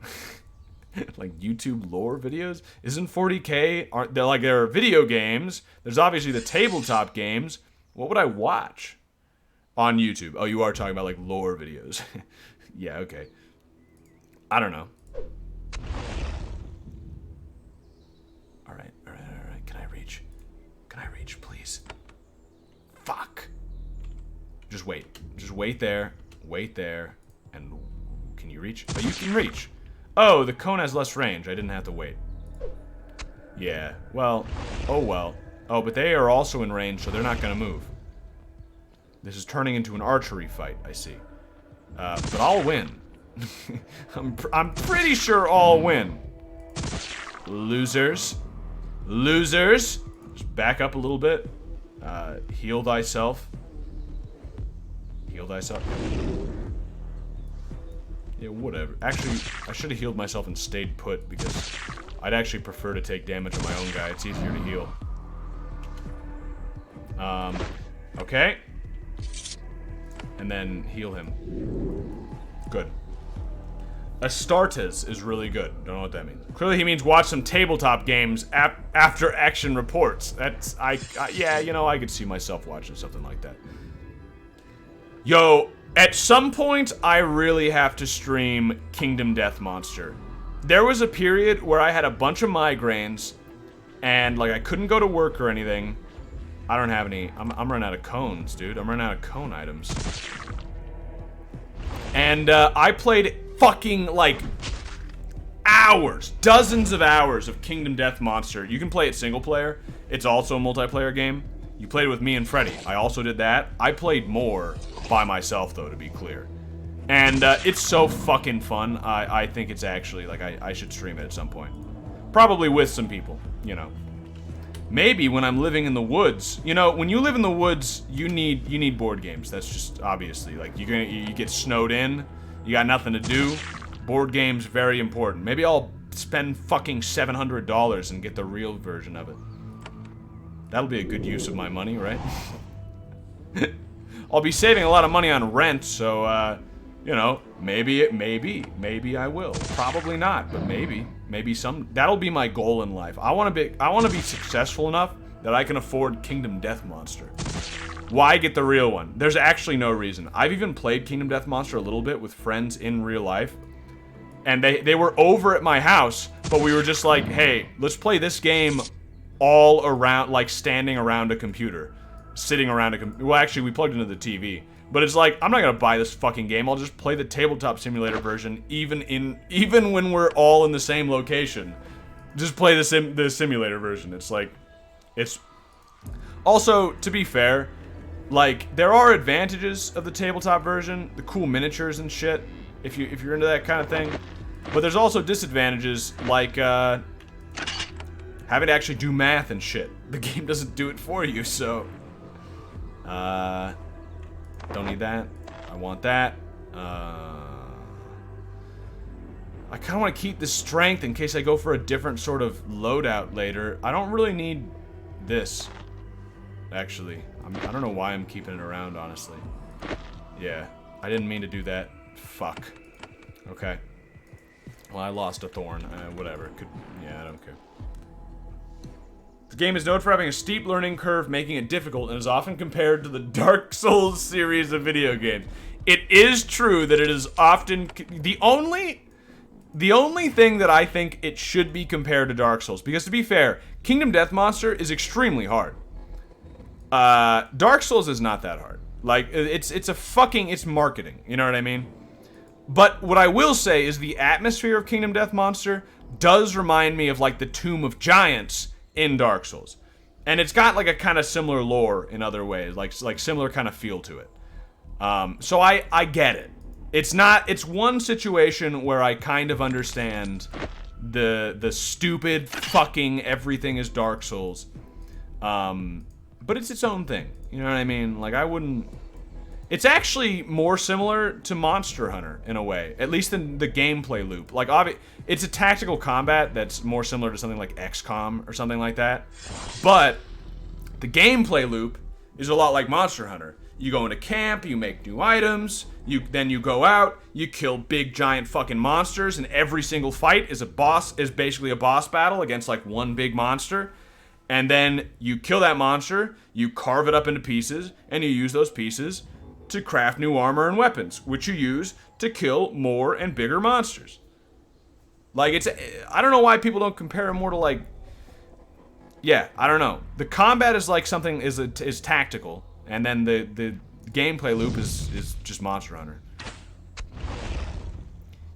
Like YouTube lore videos? Isn't 40k, aren't they like there are video games? There's obviously the tabletop games. What would I watch on YouTube? Oh, you are talking about like lore videos. Yeah, okay. I don't know. Alright. Can I reach? Can I reach, please? Fuck. Just wait. Just wait there. Wait there. And can you reach? Oh, you can reach. Oh, the cone has less range. I didn't have to wait. Yeah. Well. Oh, well. Oh, but they are also in range, so they're not going to move. This is turning into an archery fight, I see. But I'll win. I'm pretty sure I'll win. Losers. Losers. Just back up a little bit. Heal thyself. Heal thyself. Yeah, whatever. Actually, I should have healed myself and stayed put because I'd actually prefer to take damage on my own guy. It's easier to heal. Okay. And then heal him. Good. Astartes is really good. Don't know what that means. Clearly he means watch some tabletop games after action reports. That's, yeah, you know, I could see myself watching something like that. Yo, at some point, I really have to stream Kingdom Death Monster. There was a period where I had a bunch of migraines, and, like, I couldn't go to work or anything. I don't have any. I'm running out of cones, dude. I'm running out of cone items. And, I played fucking, like, hours, dozens of hours of Kingdom Death Monster. You can play it single player. It's also a multiplayer game. You played it with me and Freddy. I also did that. I played more by myself, though, to be clear. And it's so fucking fun. I think it's actually, like, I should stream it at some point. Probably with some people, you know. Maybe when I'm living in the woods. You know, when you live in the woods, you need board games. That's just, obviously. Like, you get snowed in. You got nothing to do. Board games, very important. Maybe I'll spend fucking $700 and get the real version of it. That'll be a good use of my money, right? I'll be saving a lot of money on rent, so, you know, maybe I will. Probably not, but maybe that'll be my goal in life. I want to be successful enough that I can afford Kingdom Death Monster. Why get the real one? There's actually no reason. I've even played Kingdom Death Monster a little bit with friends in real life, and they were over at my house, but we were just like, hey, let's play this game all around, like standing around a computer. Sitting around a computer. Well, actually, we plugged into the TV. But it's like, I'm not gonna buy this fucking game. I'll just play the tabletop simulator version, even when we're all in the same location. Just play the simulator version. It's like, it's... Also, to be fair, like, there are advantages of the tabletop version. The cool miniatures and shit, if you're into that kind of thing. But there's also disadvantages, like, having to actually do math and shit. The game doesn't do it for you, so... Don't need that. I want that. I kind of want to keep the strength in case I go for a different sort of loadout later. I don't really need this, actually. I don't know why I'm keeping it around, honestly. Yeah, I didn't mean to do that. Fuck. Okay. Well, I lost a thorn. Whatever. Yeah, I don't care. The game is known for having a steep learning curve, making it difficult, and is often compared to the Dark Souls series of video games. It is true that it is often... The only The only thing that I think it should be compared to Dark Souls, because to be fair, Kingdom Death Monster is extremely hard. Dark Souls is not that hard. Like, it's marketing, you know what I mean? But what I will say is the atmosphere of Kingdom Death Monster does remind me of, like, the Tomb of Giants in Dark Souls. And it's got, like, a kind of similar lore in other ways, like similar kind of feel to it. So I get it. It's one situation where I kind of understand the stupid fucking everything is Dark Souls. But it's its own thing. You know what I mean? Like, I wouldn't... It's actually more similar to Monster Hunter, in a way. At least in the gameplay loop. Like, it's a tactical combat that's more similar to something like XCOM or something like that. But the gameplay loop is a lot like Monster Hunter. You go into camp, you make new items, then you go out, you kill big giant fucking monsters, and every single fight is basically a boss battle against, like, one big monster. And then you kill that monster, you carve it up into pieces, and you use those pieces to craft new armor and weapons, which you use to kill more and bigger monsters. Like, I don't know why people don't compare it more to, like... Yeah, I don't know. The combat is like something is tactical, and then the gameplay loop is just Monster Hunter.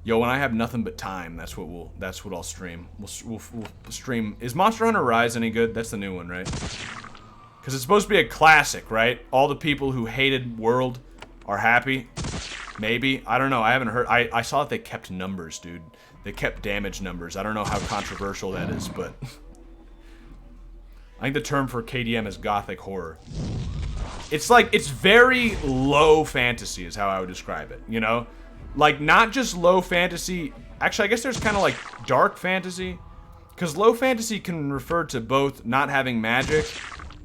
Yo, when I have nothing but time, that's what I'll stream. We'll stream. Is Monster Hunter Rise any good? That's the new one, right? Because it's supposed to be a classic, right? All the people who hated World are happy. Maybe. I don't know. I haven't heard. I saw that they kept numbers, dude. They kept damage numbers. I don't know how controversial that is, but... I think the term for KDM is gothic horror. It's like, it's very low fantasy is how I would describe it, you know? Like, not just low fantasy. Actually, I guess there's kind of like dark fantasy. Because low fantasy can refer to both not having magic,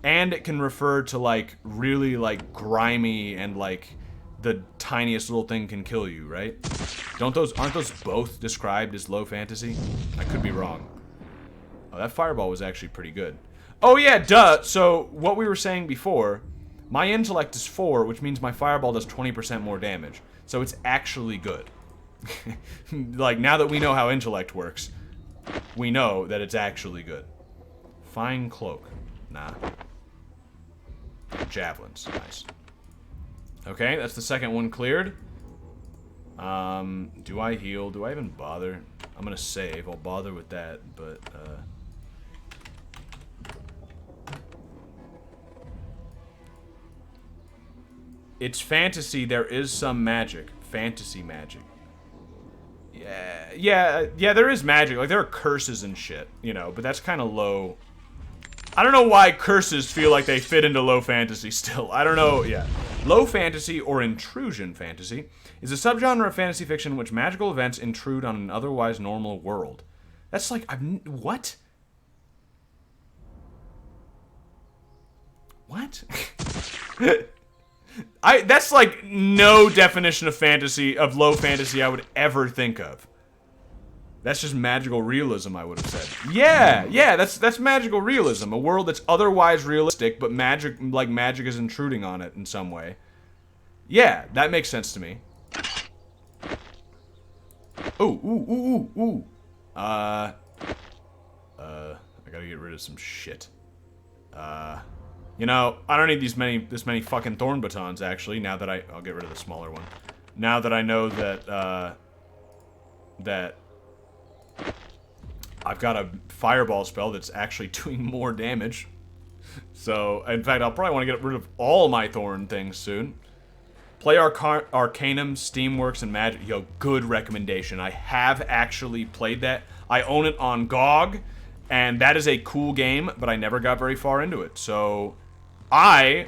and it can refer to, like, really, like, grimy and, like, the tiniest little thing can kill you, right? Aren't those both described as low fantasy? I could be wrong. Oh, that fireball was actually pretty good. Oh yeah, duh. So, what we were saying before, my intellect is 4, which means my fireball does 20% more damage. So it's actually good. Like, now that we know how intellect works, we know that it's actually good. Fine cloak. Nah. Javelins. Nice. Okay, that's the second one cleared. Do I heal? Do I even bother? I'm gonna save. I'll bother with that, but, it's fantasy, there is some magic. Fantasy magic. Yeah, there is magic. Like, there are curses and shit, you know, but that's kind of low. I don't know why curses feel like they fit into low fantasy still. I don't know, yeah. Low fantasy, or intrusion fantasy, is a subgenre of fantasy fiction in which magical events intrude on an otherwise normal world. That's like, what? What? That's like no definition of fantasy, of low fantasy I would ever think of. That's just magical realism, I would have said. Yeah, that's magical realism. A world that's otherwise realistic, but magic is intruding on it in some way. Yeah, that makes sense to me. Ooh. I gotta get rid of some shit. You know, I don't need this many fucking thorn batons, actually, now that I'll get rid of the smaller one. Now that I know that, that I've got a fireball spell that's actually doing more damage. So, in fact, I'll probably want to get rid of all my thorn things soon. Play Arcanum, Steamworks, and Magic. Yo, good recommendation. I have actually played that. I own it on GOG, and that is a cool game, but I never got very far into it. So, I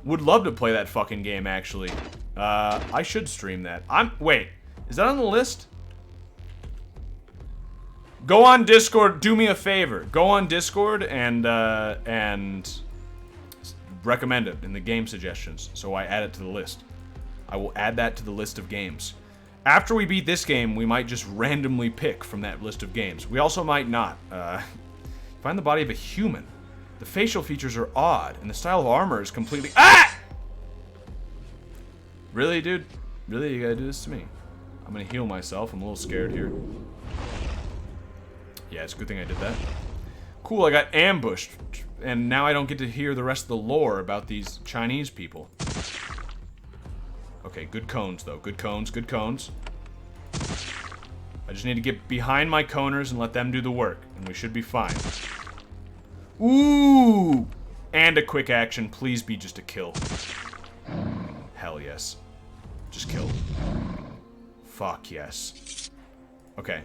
would love to play that fucking game, actually. I should stream that. Wait, is that on the list? Go on Discord, do me a favor. Go on Discord and recommend it in the game suggestions, so I add it to the list. I will add that to the list of games. After we beat this game, we might just randomly pick from that list of games. We also might not. Find the body of a human. The facial features are odd, and the style of armor is completely... Ah! Really, dude? Really, you gotta do this to me? I'm gonna heal myself. I'm a little scared here. Yeah, it's a good thing I did that. Cool, I got ambushed. And now I don't get to hear the rest of the lore about these Chinese people. Okay, good cones, though. Good cones, good cones. I just need to get behind my coners and let them do the work. And we should be fine. Ooh! And a quick action. Please be just a kill. Hell yes. Just kill. Fuck yes. Okay.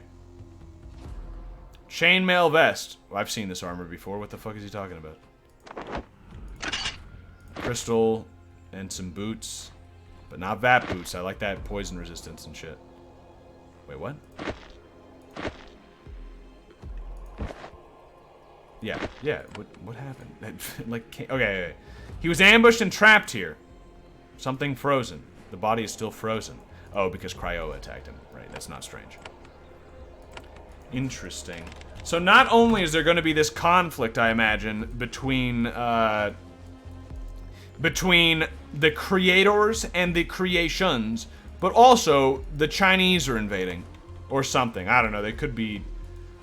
Chainmail Vest. Well, I've seen this armor before. What the fuck is he talking about? Crystal and some boots. But not VAT boots. I like that poison resistance and shit. Wait, what? Yeah. What happened? Like, okay. He was ambushed and trapped here. Something frozen. The body is still frozen. Oh, because Cryo attacked him. Right, that's not strange. Interesting. So not only is there going to be this conflict, I imagine, between the creators and the creations, but also the Chinese are invading. Or something. I don't know. They could be...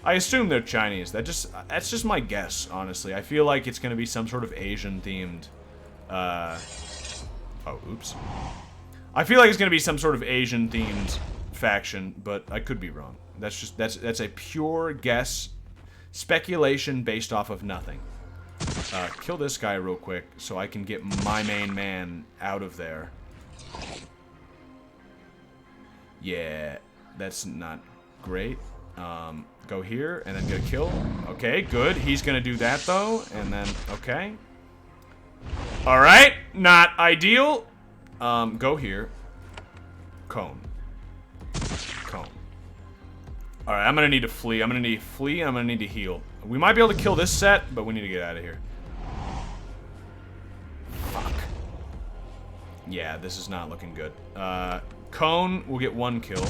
I assume they're Chinese. That's just my guess, honestly. I feel like it's going to be some sort of Asian-themed... Oh, oops. I feel like it's going to be some sort of Asian-themed faction, but I could be wrong. That's a pure guess, speculation based off of nothing. Kill this guy real quick so I can get my main man out of there. Yeah, that's not great. Go here and then get a kill. Okay, good. He's gonna do that though, and then okay. All right, not ideal. Go here. Cone. Alright, I'm gonna need to flee. I'm gonna need to flee, and I'm gonna need to heal. We might be able to kill this set, but we need to get out of here. Fuck. Yeah, this is not looking good. Cone will get one kill.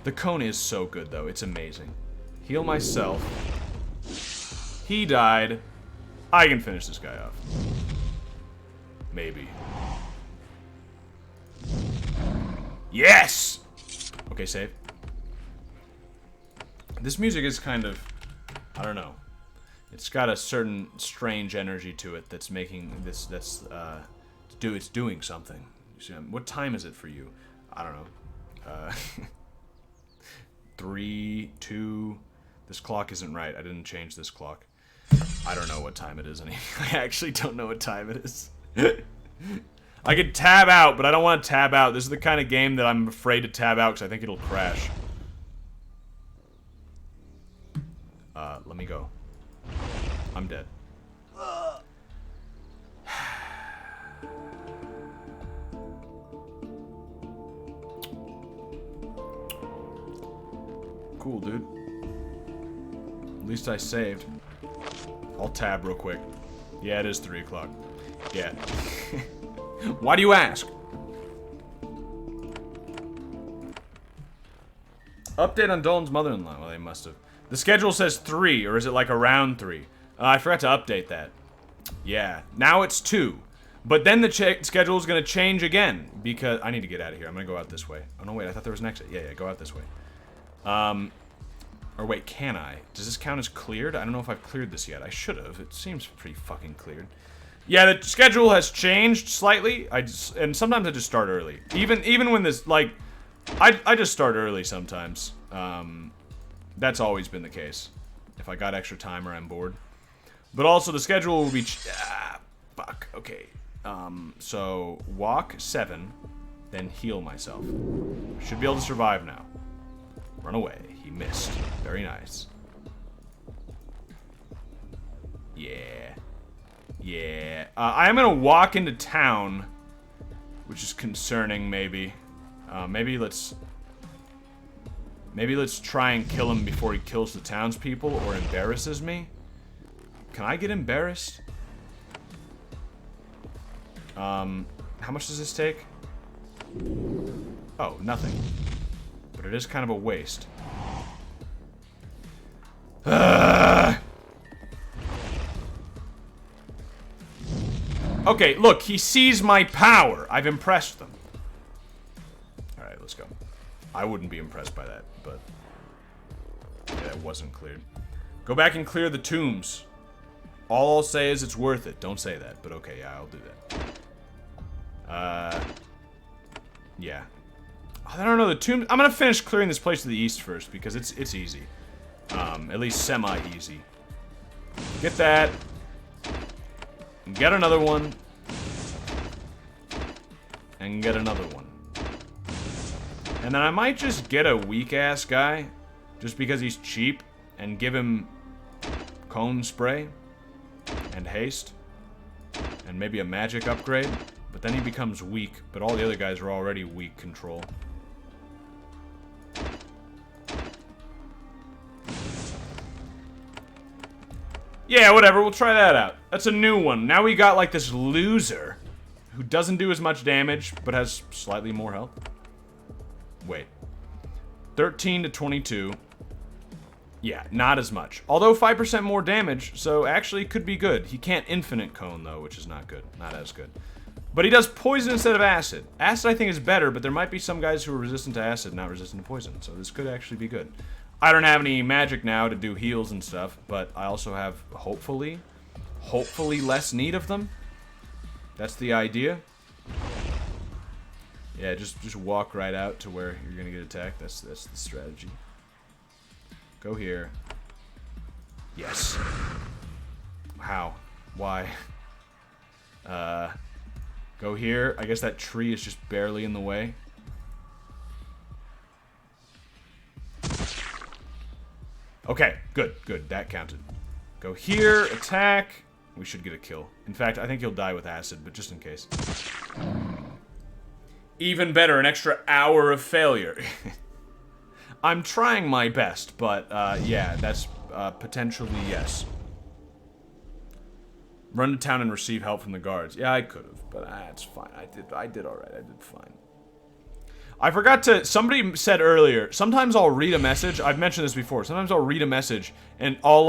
The cone is so good, though. It's amazing. Heal myself. He died. I can finish this guy off. Maybe. Yes! Okay, save. This music is kind of, I don't know. It's got a certain strange energy to it that's making this, it's doing something. What time is it for you? I don't know. 3, 2, this clock isn't right. I didn't change this clock. I don't know what time it is anymore. I actually don't know what time it is. I could tab out, but I don't want to tab out. This is the kind of game that I'm afraid to tab out because I think it'll crash. Let me go. I'm dead. Cool, dude. At least I saved. I'll tab real quick. Yeah, it is 3 o'clock. Yeah. Why do you ask? Update on Dolan's mother-in-law. Well, they must have. The schedule says 3, or is it like around 3? I forgot to update that. Yeah, now it's 2. But then the schedule is going to change again, because... I need to get out of here. I'm going to go out this way. Oh, no, wait, I thought there was an exit. Yeah, go out this way. Or wait, can I? Does this count as cleared? I don't know if I've cleared this yet. I should have. It seems pretty fucking cleared. Yeah, the schedule has changed slightly. And sometimes I just start early. Even when this, like... I just start early sometimes. That's always been the case. If I got extra time or I'm bored. But also the schedule will be... fuck. Okay. So, walk 7, then heal myself. Should be able to survive now. Run away. He missed. Very nice. Yeah. Yeah. I am gonna walk into town, which is concerning, maybe. Maybe let's try and kill him before he kills the townspeople or embarrasses me. Can I get embarrassed? How much does this take? Oh, nothing. But it is kind of a waste. Okay, look, he sees my power. I've impressed them. Alright, let's go. I wouldn't be impressed by that, but... Yeah, that wasn't cleared. Go back and clear the tombs. All I'll say is it's worth it. Don't say that, but okay, yeah, I'll do that. Yeah. I don't know, the tombs... I'm gonna finish clearing this place to the east first, because it's easy. At least semi-easy. Get that. And get another one. And get another one. And then I might just get a weak-ass guy, just because he's cheap, and give him cone spray, and haste, and maybe a magic upgrade, but then he becomes weak, but all the other guys are already weak control. Yeah, whatever, we'll try that out. That's a new one. Now we got, like, this loser who doesn't do as much damage, but has slightly more health. Wait. 13 to 22. Yeah, not as much. Although 5% more damage, so actually it could be good. He can't infinite cone, though, which is not good. Not as good. But he does poison instead of acid. Acid, I think, is better, but there might be some guys who are resistant to acid, not resistant to poison. So this could actually be good. I don't have any magic now to do heals and stuff, but I also have, hopefully less need of them. That's the idea. Yeah, just walk right out to where you're gonna get attacked. That's the strategy. Go here. Yes. How? Why? Go here. I guess that tree is just barely in the way. Okay, good. That counted. Go here, attack. We should get a kill. In fact, I think he'll die with acid, but just in case. Even better, an extra hour of failure. I'm trying my best, but, yeah, that's, potentially yes. Run to town and receive help from the guards. Yeah, I could've, but, it's fine. I did alright. I did fine. I forgot to... Somebody said earlier, sometimes I'll read a message. I've mentioned this before. Sometimes I'll read a message, and I'll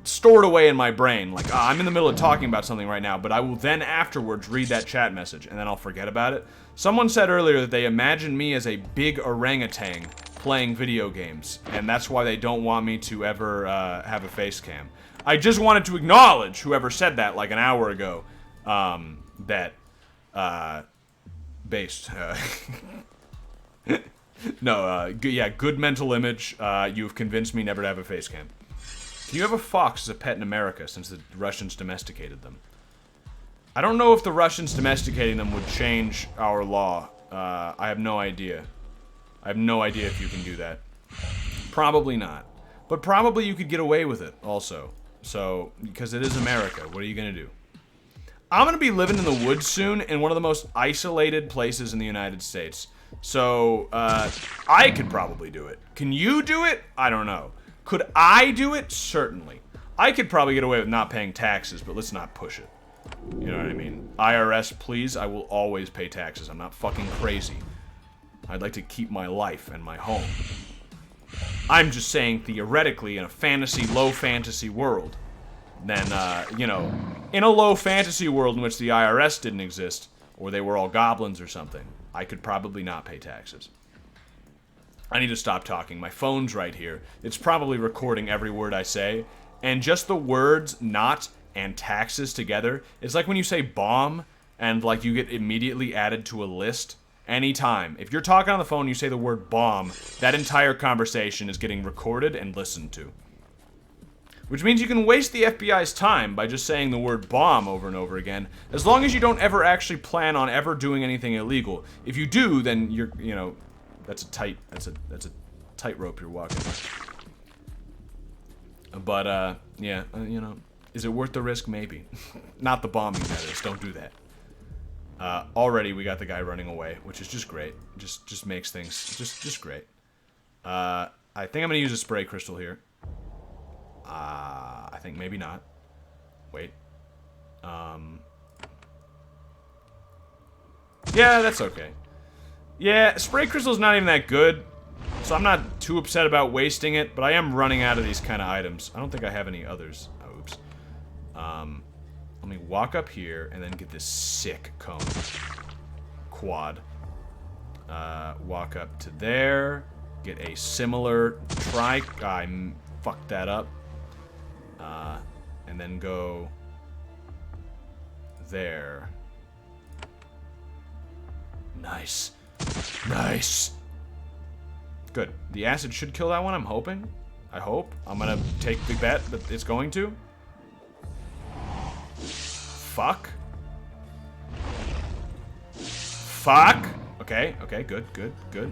store it away in my brain. Like, I'm in the middle of talking about something right now, but I will then afterwards read that chat message, and then I'll forget about it. Someone said earlier that they imagine me as a big orangutan playing video games, and that's why they don't want me to ever have a face cam. I just wanted to acknowledge whoever said that like an hour ago, based. No, yeah, good mental image. You've convinced me never to have a face cam. Do you have a fox as a pet in America since the Russians domesticated them? I don't know if the Russians domesticating them would change our law. I have no idea. I have no idea if you can do that. Probably not. But probably you could get away with it also. So, because it is America, what are you gonna do? I'm gonna be living in the woods soon in one of the most isolated places in the United States. So, I could probably do it. Can you do it? I don't know. Could I do it? Certainly. I could probably get away with not paying taxes, but let's not push it. You know what I mean? IRS, please, I will always pay taxes. I'm not fucking crazy. I'd like to keep my life and my home. I'm just saying, theoretically, in a fantasy, low fantasy world, then, you know, in a low fantasy world in which the IRS didn't exist, or they were all goblins or something, I could probably not pay taxes. I need to stop talking. My phone's right here. It's probably recording every word I say. And just the words not and taxes together, it's like when you say bomb and like you get immediately added to a list. Anytime. If you're talking on the phone and you say the word bomb, that entire conversation is getting recorded and listened to. Which means you can waste the FBI's time by just saying the word bomb over and over again, as long as you don't ever actually plan on ever doing anything illegal. If you do, then you're, you know, that's a tightrope you're walking. But, yeah, you know, is it worth the risk? Maybe. Not the bombing, that is. Don't do that. Already we got the guy running away, which is just great. Just makes things just great. I think I'm gonna use a spray crystal here. I think maybe not. Wait. Yeah, that's okay. Yeah, spray crystal's not even that good, so I'm not too upset about wasting it, but I am running out of these kind of items. I don't think I have any others. Oh, oops. Let me walk up here and then get this sick cone. Quad. Walk up to there. get a similar trike. I fucked that up. And then go there. Nice. Nice. Good. The acid should kill that one, I'm hoping. I hope. I'm gonna take the bet that it's going to. Fuck. Fuck. Okay, okay, good, good, good.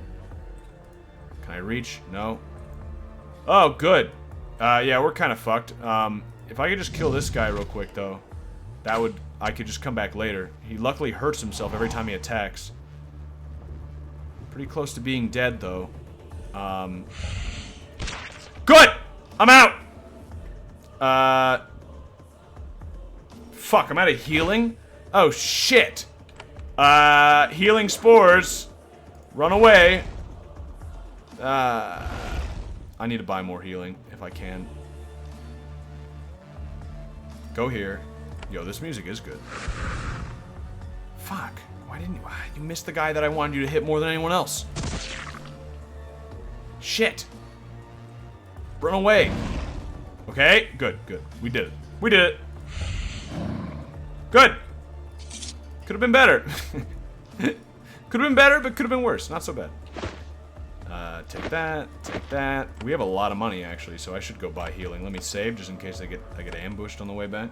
Can I reach? No. Oh, good. Yeah, we're kind of fucked. If I could just kill this guy real quick, though, that would... I could just come back later. He luckily hurts himself every time he attacks. Pretty close to being dead, though. Good! I'm out! Fuck, I'm out of healing? Oh, shit. Healing spores. Run away. I need to buy more healing, if I can. Go here. Yo, this music is good. Fuck. Why didn't you... You missed the guy that I wanted you to hit more than anyone else. Shit. Run away. Okay, good, good. We did it. We did it. Good. Could have been better. Could have been better, but could have been worse. Not so bad. Take that. Take that. We have a lot of money, actually, so I should go buy healing. Let me save, just in case I get ambushed on the way back.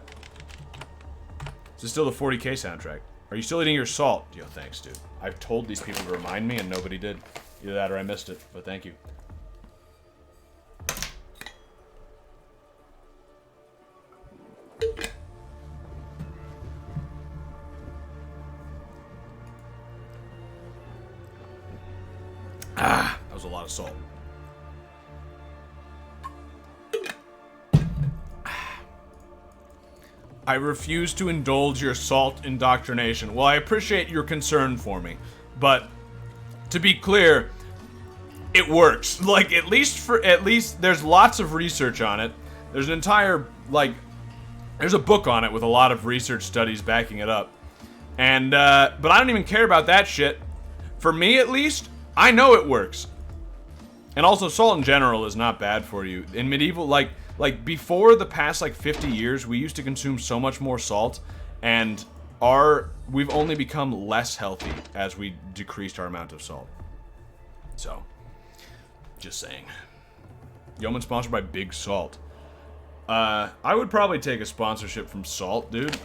This is still the 40K soundtrack. Are you still eating your salt? Yo, thanks, dude. I've told these people to remind me, and nobody did. Either that or I missed it, but thank you. Ah, that was a lot of salt. I refuse to indulge your salt indoctrination. Well, I appreciate your concern for me, but to be clear, it works. Like, at least there's lots of research on it. There's an entire, like, there's a book on it with a lot of research studies backing it up. And, but I don't even care about that shit. For me, at least, I know it works. And also, salt in general is not bad for you. In medieval, like before the past, 50 years, we used to consume so much more salt, and we've only become less healthy as we decreased our amount of salt. So, just saying. Yeoman sponsored by Big Salt. I would probably take a sponsorship from Salt, dude.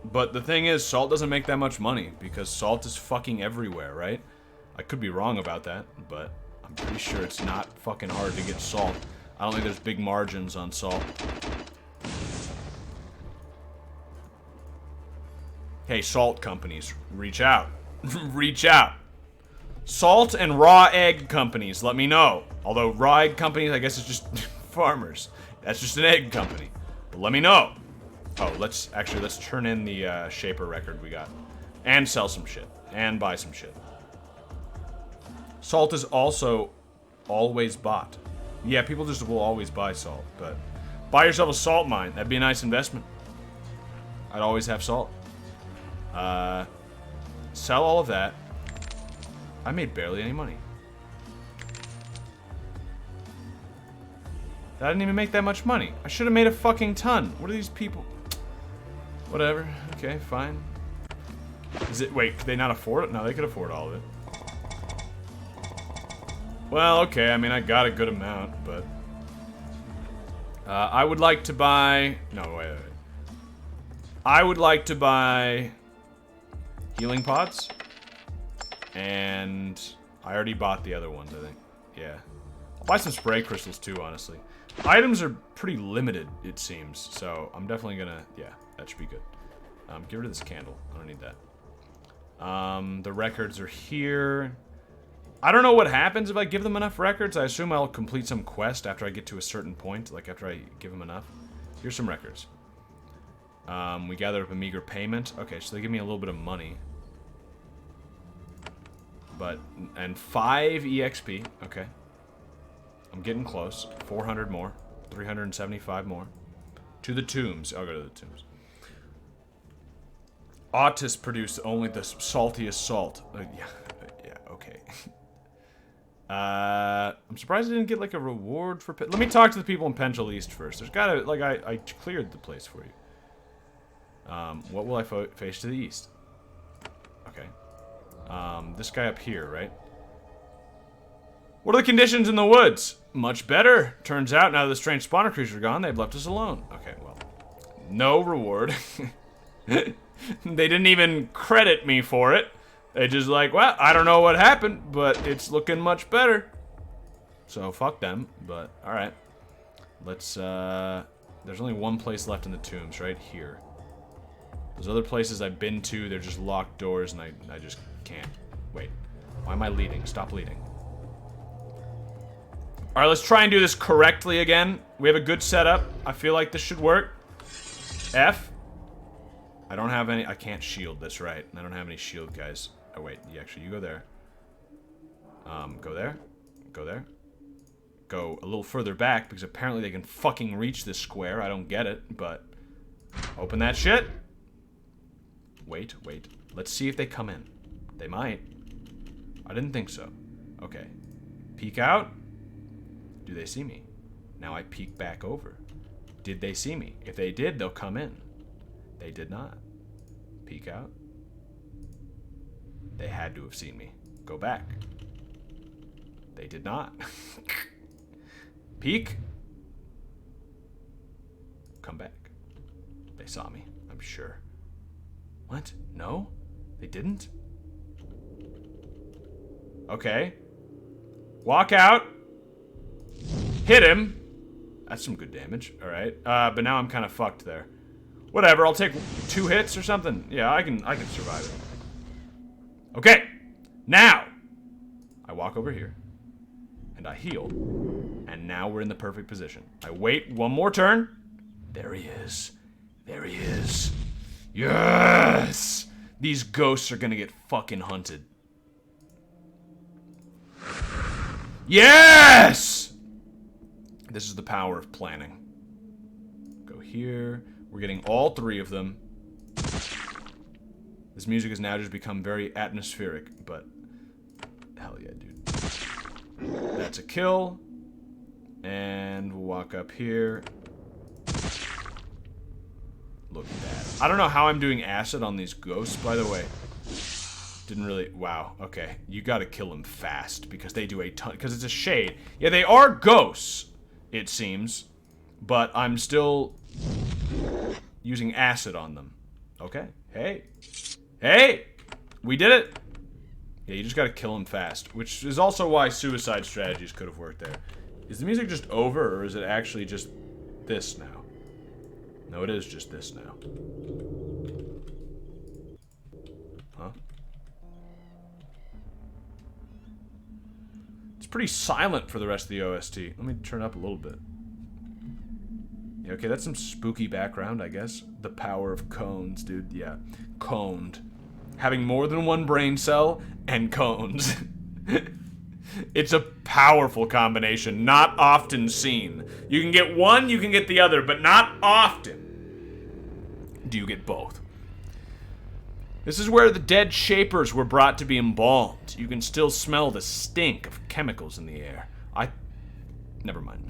But the thing is, Salt doesn't make that much money, because salt is fucking everywhere, right? I could be wrong about that, but I'm pretty sure it's not fucking hard to get salt. I don't think there's big margins on salt. Hey, salt companies, reach out. Reach out. Salt and raw egg companies, let me know. Although raw egg companies, I guess it's just farmers. That's just an egg company. But let me know. Oh, let's turn in the Shaper record we got. And sell some shit. And buy some shit. Salt is also always bought. Yeah, people just will always buy salt, but buy yourself a salt mine. That'd be a nice investment. I'd always have salt. Sell all of that. I made barely any money. That didn't even make that much money. I should have made a fucking ton. What are these people? Whatever. Okay, fine. Is it... Wait, could they not afford it? No, they could afford all of it. Well, okay, I mean, I got a good amount, but... I would like to buy... No, wait. I would like to buy... healing pots. And... I already bought the other ones, I think. Yeah. I'll buy some spray crystals, too, honestly. Items are pretty limited, it seems. So, I'm definitely gonna... Yeah, that should be good. Get rid of this candle. I don't need that. The records are here... I don't know what happens if I give them enough records. I assume I'll complete some quest after I get to a certain point, like after I give them enough. Here's some records. We gathered up a meager payment. Okay, so they give me a little bit of money. And 5 EXP. Okay. I'm getting close. 400 more. 375 more. To the tombs. I'll go to the tombs. Autists produce only the saltiest salt. Yeah, okay. I'm surprised I didn't get like a reward for. Let me talk to the people in Penchel East first. There's gotta like I cleared the place for you. What will I face to the east? Okay. This guy up here, right? What are the conditions in the woods? Much better. Turns out now the strange spawner creatures are gone, they've left us alone. Okay, well, no reward. They didn't even credit me for it. They just like, well, I don't know what happened, but it's looking much better. So fuck them, but alright. Let's, there's only one place left in the tombs, right here. Those other places I've been to, they're just locked doors and I just can't. Wait, why am I leading? Stop leading. Alright, let's try and do this correctly again. We have a good setup. I feel like this should work. F. I don't have any, I can't shield, that's right. I don't have any shield, guys. Oh wait, actually, you go there. Go there. Go there. Go a little further back, because apparently they can fucking reach this square. I don't get it, but... Open that shit. Wait. Let's see if they come in. They might. I didn't think so. Okay. Peek out. Do they see me? Now I peek back over. Did they see me? If they did, they'll come in. They did not. Peek out. They had to have seen me. Go back. They did not. Peek. Come back. They saw me, I'm sure. What? No? They didn't? Okay. Walk out. Hit him. That's some good damage. Alright. But now I'm kind of fucked there. Whatever, I'll take 2 hits or something. Yeah, I can survive it. Okay. Now, I walk over here. And I heal. And now we're in the perfect position. I wait one more turn. There he is. There he is. Yes! These ghosts are gonna get fucking hunted. Yes! This is the power of planning. Go here. We're getting all 3 of them. This music has now just become very atmospheric, but hell yeah, dude. That's a kill. And we'll walk up here. Look at that. I don't know how I'm doing acid on these ghosts, by the way. Didn't really... Wow, okay. You gotta kill them fast, because they do a ton... Because it's a shade. Yeah, they are ghosts, it seems. But I'm still... using acid on them. Okay. Hey. Hey! We did it! Yeah, you just gotta kill them fast. Which is also why suicide strategies could have worked there. Is the music just over, or is it actually just this now? No, it is just this now. Huh? It's pretty silent for the rest of the OST. Let me turn it up a little bit. Yeah, okay, that's some spooky background, I guess. The power of cones, dude. Yeah. Coned. Having more than one brain cell and cones. It's a powerful combination, not often seen. You can get one, you can get the other, but not often do you get both. This is where the dead shapers were brought to be embalmed. You can still smell the stink of chemicals in the air. Never mind.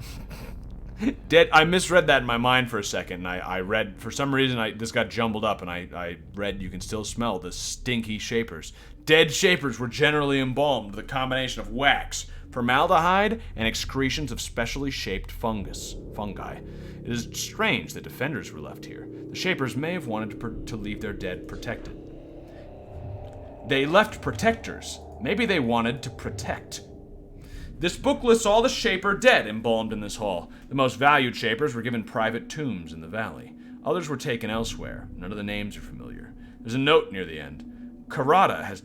I misread that in my mind for a second. I read, for some reason, this got jumbled up, and I read you can still smell the stinky shapers. Dead shapers were generally embalmed with a combination of wax, formaldehyde, and excretions of specially shaped fungi. It is strange that defenders were left here. The shapers may have wanted to leave their dead protected. They left protectors. Maybe they wanted to protect. This book lists all the shaper dead embalmed in this hall. The most valued shapers were given private tombs in the valley. Others were taken elsewhere. None of the names are familiar. There's a note near the end. Karada has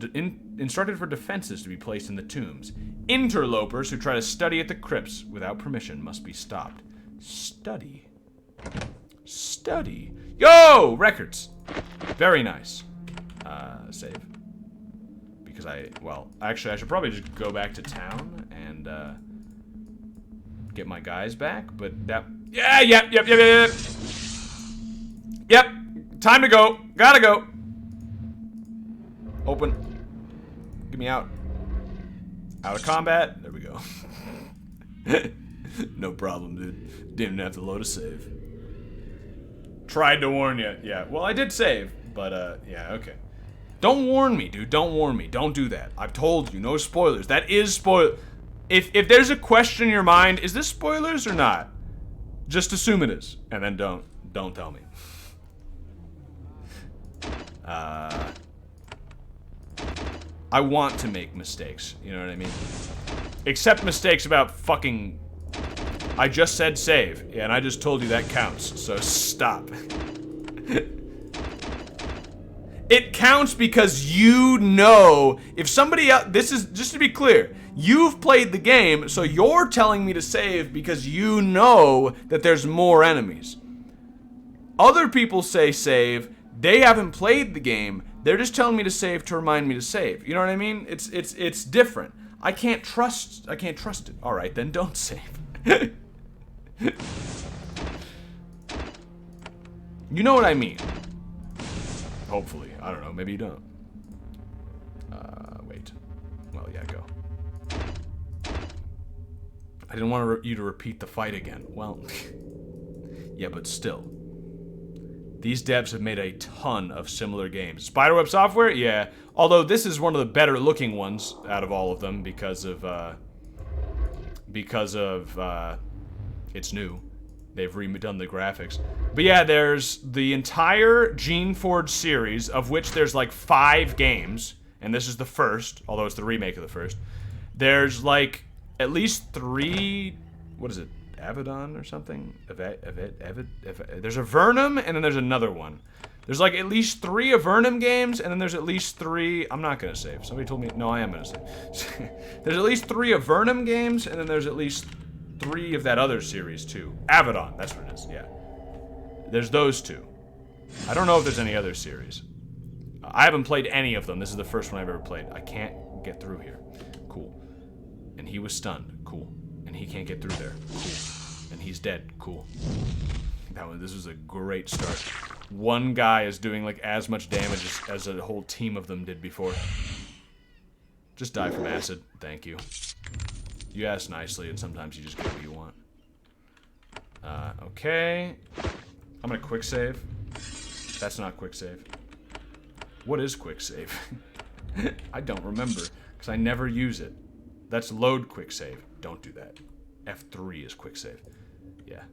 instructed for defenses to be placed in the tombs. Interlopers who try to study at the crypts without permission must be stopped. Study. Study. Yo! Records. Very nice. Save. Because actually I should probably just go back to town and, get my guys back, but that... Yeah, yep. Yep, time to go. Gotta go. Open. Get me out. Out of combat. There we go. No problem, dude. Didn't have to load a save. Tried to warn you. Yeah, well, I did save, but, yeah, okay. Don't warn me, dude. Don't warn me. Don't do that. I've told you, no spoilers. That is spoil. If there's a question in your mind, is this spoilers or not? Just assume it is, and then don't tell me. I want to make mistakes, you know what I mean? Except mistakes about fucking... I just said save, and I just told you that counts, so stop. It counts because you know, if somebody else... This is, just to be clear, you've played the game, so you're telling me to save because you know that there's more enemies. Other people say save, they haven't played the game, they're just telling me to save to remind me to save. You know what I mean? It's different. I can't trust it. All right, then don't save. You know what I mean? Hopefully. I don't know. Maybe you don't. Wait. Well, yeah, go. I didn't want you to repeat the fight again. Well, yeah, but still. These devs have made a ton of similar games. Spiderweb Software? Yeah. Although this is one of the better looking ones out of all of them because of it's new. They've redone the graphics. But yeah, there's the entire Geneforge series, of which there's like 5 games, and this is the first, although it's the remake of the first. There's like at least 3, what is it, Avedon or something? There's a Vernum, and then there's another one. There's like at least 3 Avernum games, and then there's at least 3... I'm not gonna save. Somebody told me... No, I am gonna save. There's at least 3 Avernum games, and then there's at least 3 of that other series, too. Avedon, that's what it is, yeah. There's those 2. I don't know if there's any other series. I haven't played any of them. This is the first one I've ever played. I can't get through here. Cool. And he was stunned. Cool. And he can't get through there. Cool. And he's dead. Cool. This was a great start. One guy is doing like as much damage as a whole team of them did before. Just die from acid. Thank you. You ask nicely, and sometimes you just get what you want. Okay. I'm gonna quick save. That's not quick save. What is quick save? I don't remember, because I never use it. That's load quick save. Don't do that. F3 is quick save. Yeah.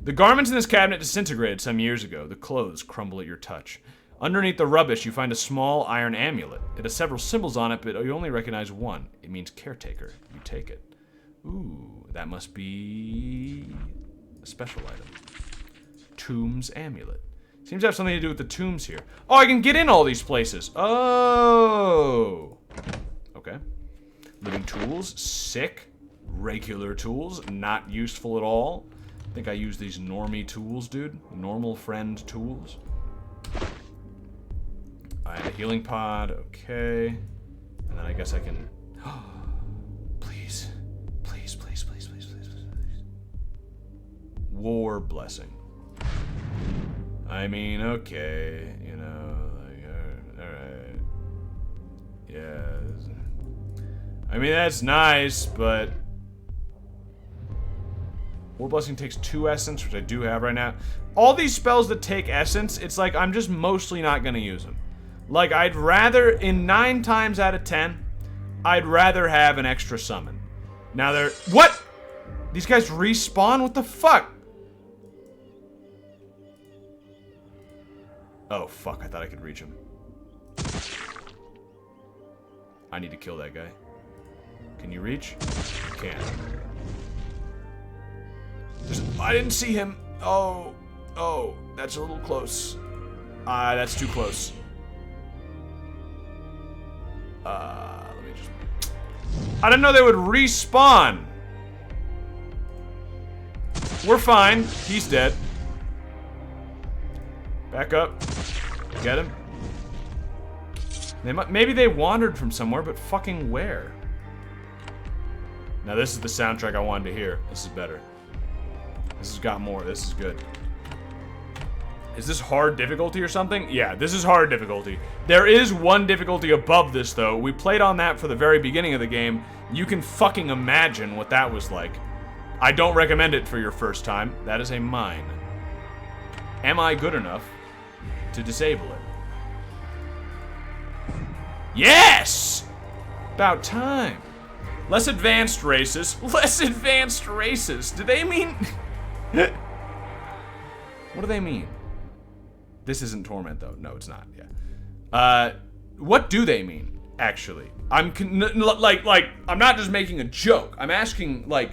The garments in this cabinet disintegrated some years ago. The clothes crumble at your touch. Underneath the rubbish, you find a small iron amulet. It has several symbols on it, but you only recognize one. It means caretaker. You take it. Ooh, that must be a special item. Tombs amulet. Seems to have something to do with the tombs here. Oh, I can get in all these places. Oh. Okay. Living tools. Sick. Regular tools. Not useful at all. I think I use these normie tools, dude. Normal friend tools. I have a healing pod. Okay. And then I guess I can... Please. Please, please, please, please, please, please, please. War blessing. I mean, okay. You know, like, alright. Yeah. I mean, that's nice, but... War Blessing takes 2 essence, which I do have right now. All these spells that take essence, it's like I'm just mostly not gonna use them. Like, I'd rather, in 9 times out of 10, I'd rather have an extra summon. Now they're... What?! These guys respawn? What the fuck? Oh, fuck. I thought I could reach him. I need to kill that guy. Can you reach? You can. I didn't see him. Oh. Oh. That's a little close. That's too close. Let me just... I didn't know they would respawn. We're fine. He's dead. Back up. Get him. Maybe they wandered from somewhere, but fucking where? Now this is the soundtrack I wanted to hear. This is better. This has got more. This is good. Is this hard difficulty or something? Yeah, this is hard difficulty. There is one difficulty above this, though. We played on that for the very beginning of the game. You can fucking imagine what that was like. I don't recommend it for your first time. That is a mine. Am I good enough to disable it? Yes! About time. Less advanced races. Less advanced races. Do they mean... What do they mean? This isn't Torment, though. No, it's not. Yeah. What do they mean, actually? I'm not just making a joke. I'm asking, like,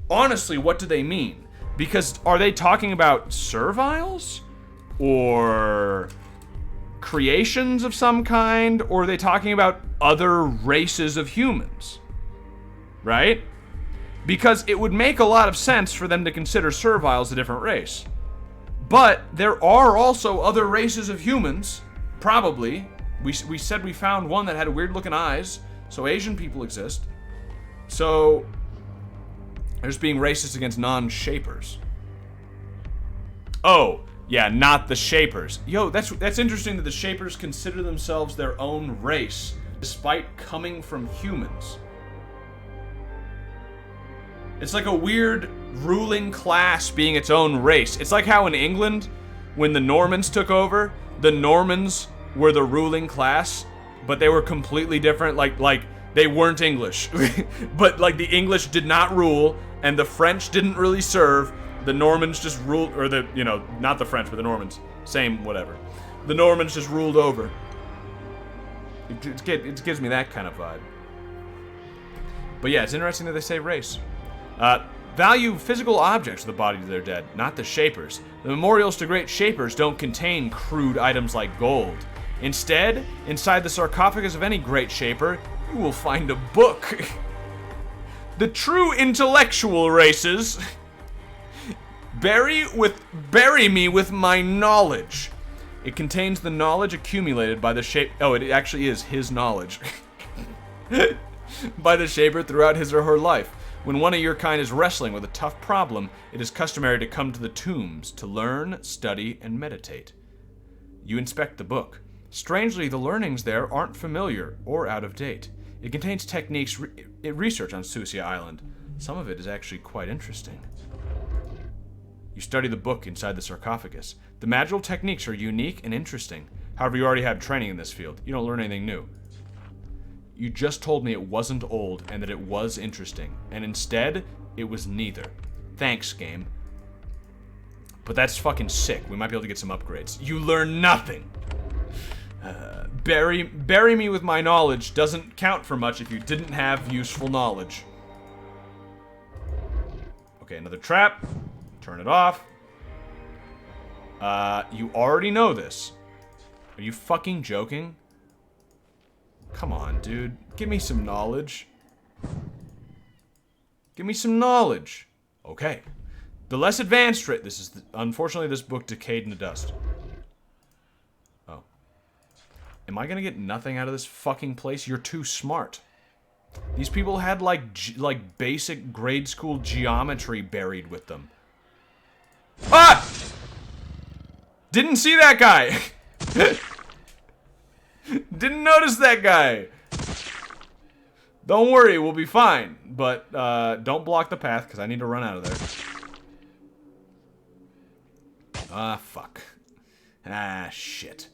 honestly, what do they mean? Because are they talking about serviles? Or creations of some kind? Or are they talking about other races of humans? Right? Because it would make a lot of sense for them to consider serviles a different race. But there are also other races of humans, probably. We said we found one that had weird looking eyes, so Asian people exist. So they're just being racist against non-shapers. Oh, yeah, not the shapers. Yo, that's interesting that the shapers consider themselves their own race, despite coming from humans. It's like a weird ruling class being its own race. It's like how in England, when the Normans took over, the Normans were the ruling class, but they were completely different. Like they weren't English, but like the English did not rule, and the French didn't really serve. The Normans just ruled, or not the French, but the Normans. Same, whatever. The Normans just ruled over. It gives me that kind of vibe. But yeah, it's interesting that they say race. Value physical objects of the bodies of their dead, not the shapers. The memorials to great shapers don't contain crude items like gold. Instead, inside the sarcophagus of any great shaper, you will find a book. The true intellectual races bury me with my knowledge. It contains the knowledge accumulated by the shape. Oh, it actually is his knowledge. By the shaper throughout his or her life. When one of your kind is wrestling with a tough problem, it is customary to come to the tombs to learn, study, and meditate. You inspect the book. Strangely, the learnings there aren't familiar or out of date. It contains techniques research on Susia Island. Some of it is actually quite interesting. You study the book inside the sarcophagus. The magical techniques are unique and interesting. However, you already have training in this field. You don't learn anything new. You just told me it wasn't old and that it was interesting, and instead, it was neither. Thanks, game. But that's fucking sick. We might be able to get some upgrades. You learn nothing! Bury me with my knowledge doesn't count for much if you didn't have useful knowledge. Okay, another trap. Turn it off. You already know this. Are you fucking joking? Come on, dude. Give me some knowledge. Give me some knowledge. Okay. The less advanced rate. Unfortunately, this book decayed into dust. Oh. Am I gonna get nothing out of this fucking place? You're too smart. These people had like basic grade school geometry buried with them. Ah! Didn't see that guy. Didn't notice that guy. Don't worry, we'll be fine. But don't block the path because I need to run out of there. Ah, fuck. Ah, shit.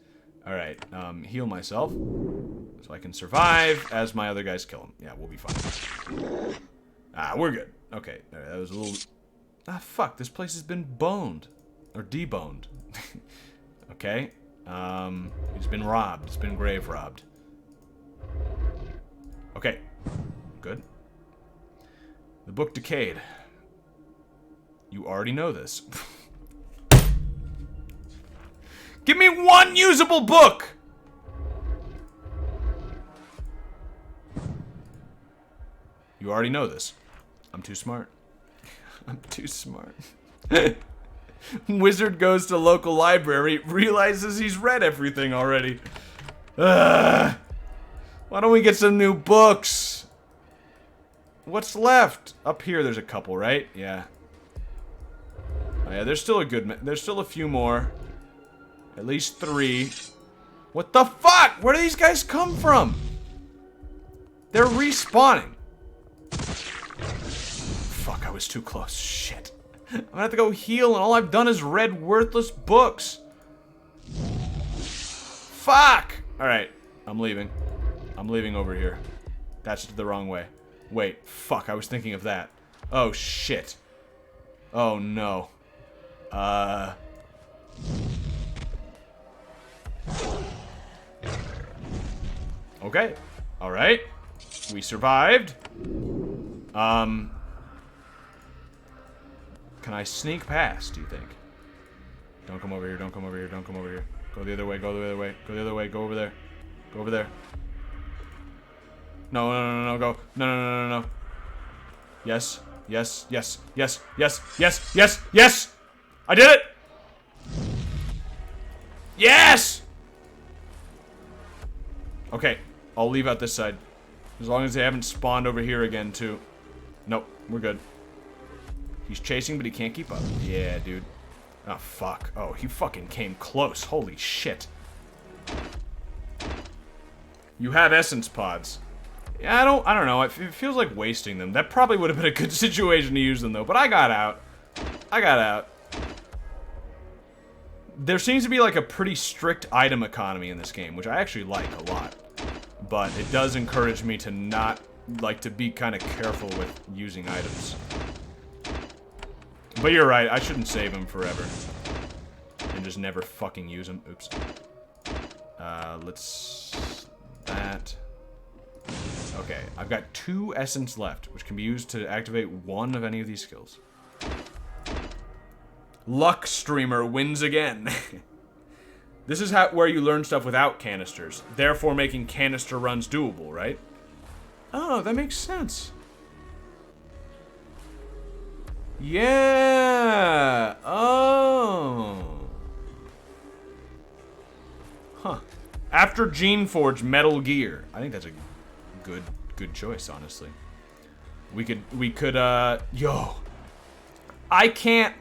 Alright, heal myself so I can survive as my other guys kill him. Yeah, we'll be fine. Ah, we're good. Okay, that was a little... Ah, fuck, this place has been boned. Or deboned. Okay. It's been robbed. It's been grave robbed. Okay. Good. The book decayed. You already know this. Give me one usable book! You already know this. I'm too smart. I'm too smart. Wizard goes to local library, realizes he's read everything already. Why don't we get some new books? What's left? Up here there's a couple, right? Yeah. Oh yeah, there's still a few more. At least 3. What the fuck? Where do these guys come from? They're respawning. Fuck, I was too close. Shit. I'm gonna have to go heal, and all I've done is read worthless books. Fuck! Alright, I'm leaving. I'm leaving over here. That's the wrong way. Wait, fuck, I was thinking of that. Oh, shit. Oh, no. Okay. Alright. We survived. Can I sneak past, do you think? Don't come over here, don't come over here, don't come over here. Go the other way, go the other way, go the other way, go over there. Go over there. No, no, no, no, no, go. No, no, no, no, no. Yes, yes, yes, yes, yes, yes, yes, yes! I did it! Yes! Okay, I'll leave out this side. As long as they haven't spawned over here again, too. Nope, we're good. He's chasing, but he can't keep up. Yeah, dude. Oh, fuck. Oh, he fucking came close. Holy shit. You have essence pods. Yeah, I don't know. It feels like wasting them. That probably would have been a good situation to use them, though. But I got out. I got out. There seems to be, like, a pretty strict item economy in this game, which I actually like a lot. But it does encourage me to not, like, to be kind of careful with using items. But you're right, I shouldn't save him forever. And just never fucking use him. Oops. Let's... that... Okay, I've got 2 essence left, which can be used to activate one of any of these skills. Luck Streamer wins again. This is where you learn stuff without canisters, therefore making canister runs doable, right? Oh, that makes sense. Yeah! Oh! Huh. After Geneforge, Metal Gear. I think that's a good choice, honestly. We could, yo. I can't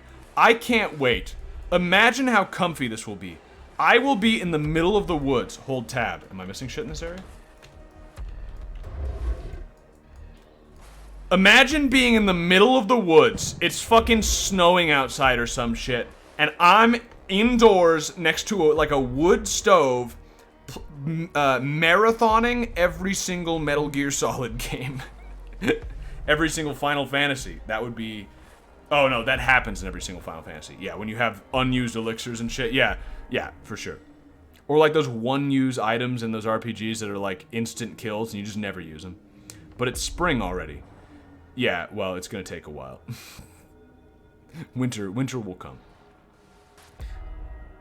wait. Imagine how comfy this will be. I will be in the middle of the woods. Hold tab. Am I missing shit in this area? Imagine being in the middle of the woods. It's fucking snowing outside or some shit. And I'm indoors next to like a wood stove marathoning every single Metal Gear Solid game. Every single Final Fantasy. That would be... Oh no, that happens in every single Final Fantasy. Yeah, when you have unused elixirs and shit. Yeah, for sure. Or like those one-use items in those RPGs that are like instant kills and you just never use them. But it's spring already. Yeah, well, it's gonna take a while. Winter will come.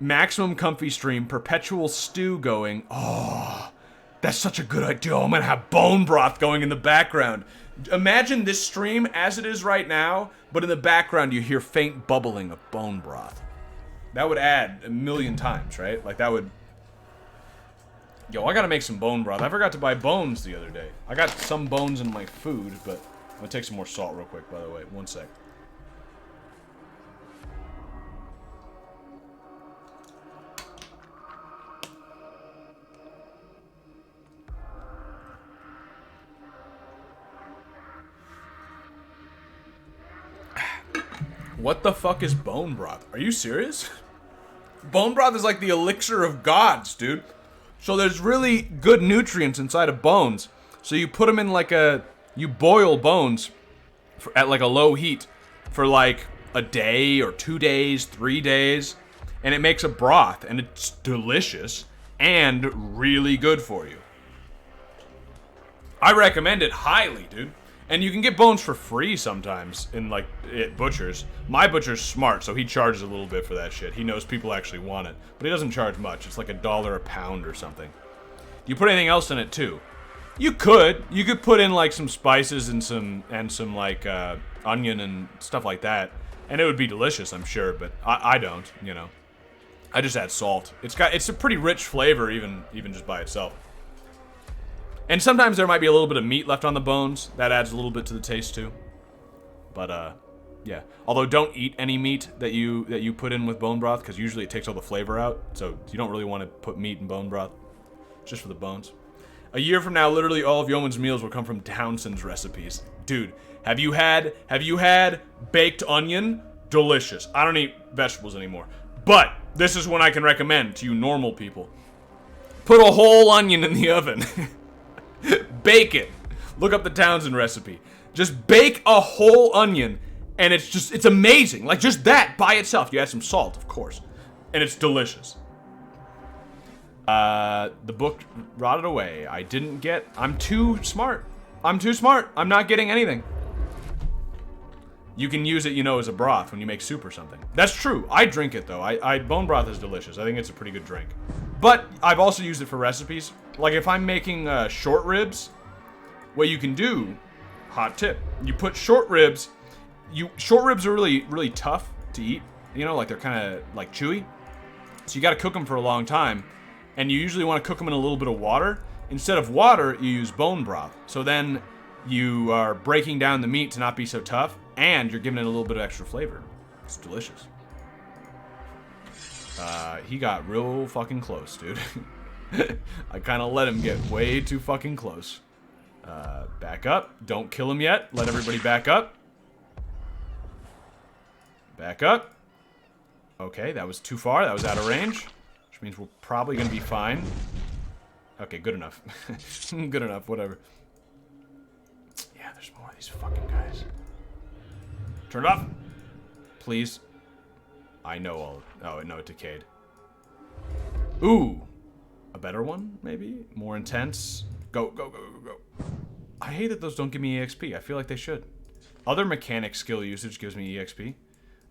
Maximum comfy stream, perpetual stew going. Oh, that's such a good idea. I'm gonna have bone broth going in the background. Imagine this stream as it is right now, but in the background you hear faint bubbling of bone broth. That would add a million times, right? Like that would... Yo, I gotta make some bone broth. I forgot to buy bones the other day. I got some bones in my food, but... I'm gonna take some more salt real quick, by the way. One sec. What the fuck is bone broth? Are you serious? Bone broth is like the elixir of gods, dude. So there's really good nutrients inside of bones. So you put them in like a... You boil bones at like a low heat for like a day or 2 days, 3 days, and it makes a broth, and it's delicious and really good for you. I recommend it highly, dude. And you can get bones for free sometimes in like at butchers. My butcher's smart, so he charges a little bit for that shit. He knows people actually want it, but he doesn't charge much. It's like $1 a pound or something. You put anything else in it too. You could put in like some spices and some like onion and stuff like that, and it would be delicious, I'm sure. But I don't, you know. I just add salt. It's a pretty rich flavor, even just by itself. And sometimes there might be a little bit of meat left on the bones. That adds a little bit to the taste too. But Yeah. Although don't eat any meat that you put in with bone broth, because usually it takes all the flavor out. So you don't really want to put meat in bone broth, just for the bones. A year from now, literally all of Yeoman's meals will come from Townsend's recipes. Dude, have you had baked onion? Delicious. I don't eat vegetables anymore. But this is one I can recommend to you normal people. Put a whole onion in the oven. Bake it. Look up the Townsend recipe. Just bake a whole onion, and it's amazing. Like, just that by itself. You add some salt, of course. And it's delicious. The book rotted away. I'm too smart. I'm not getting anything. You can use it, as a broth when you make soup or something. That's true. I drink it, though. Bone broth is delicious. I think it's a pretty good drink. But I've also used it for recipes. Like, if I'm making short ribs, what you can do, hot tip, you put short ribs. Short ribs are really, really tough to eat. Like they're kind of like chewy. So you got to cook them for a long time. And you usually want to cook them in a little bit of water. Instead of water, you use bone broth. So then you are breaking down the meat to not be so tough, and you're giving it a little bit of extra flavor. It's delicious. He got real fucking close, dude. I kind of let him get way too fucking close. Back up. Don't kill him yet. Let everybody back up. Back up. Okay, that was too far. That was out of range. Which means we're probably going to be fine. Okay, good enough. Good enough, whatever. Yeah, there's more of these fucking guys. Turn it off. Please. I know all... Oh, no, it decayed. Ooh. A better one, maybe? More intense. Go, go, go, go, go. I hate that those don't give me EXP. I feel like they should. Other mechanic skill usage gives me EXP.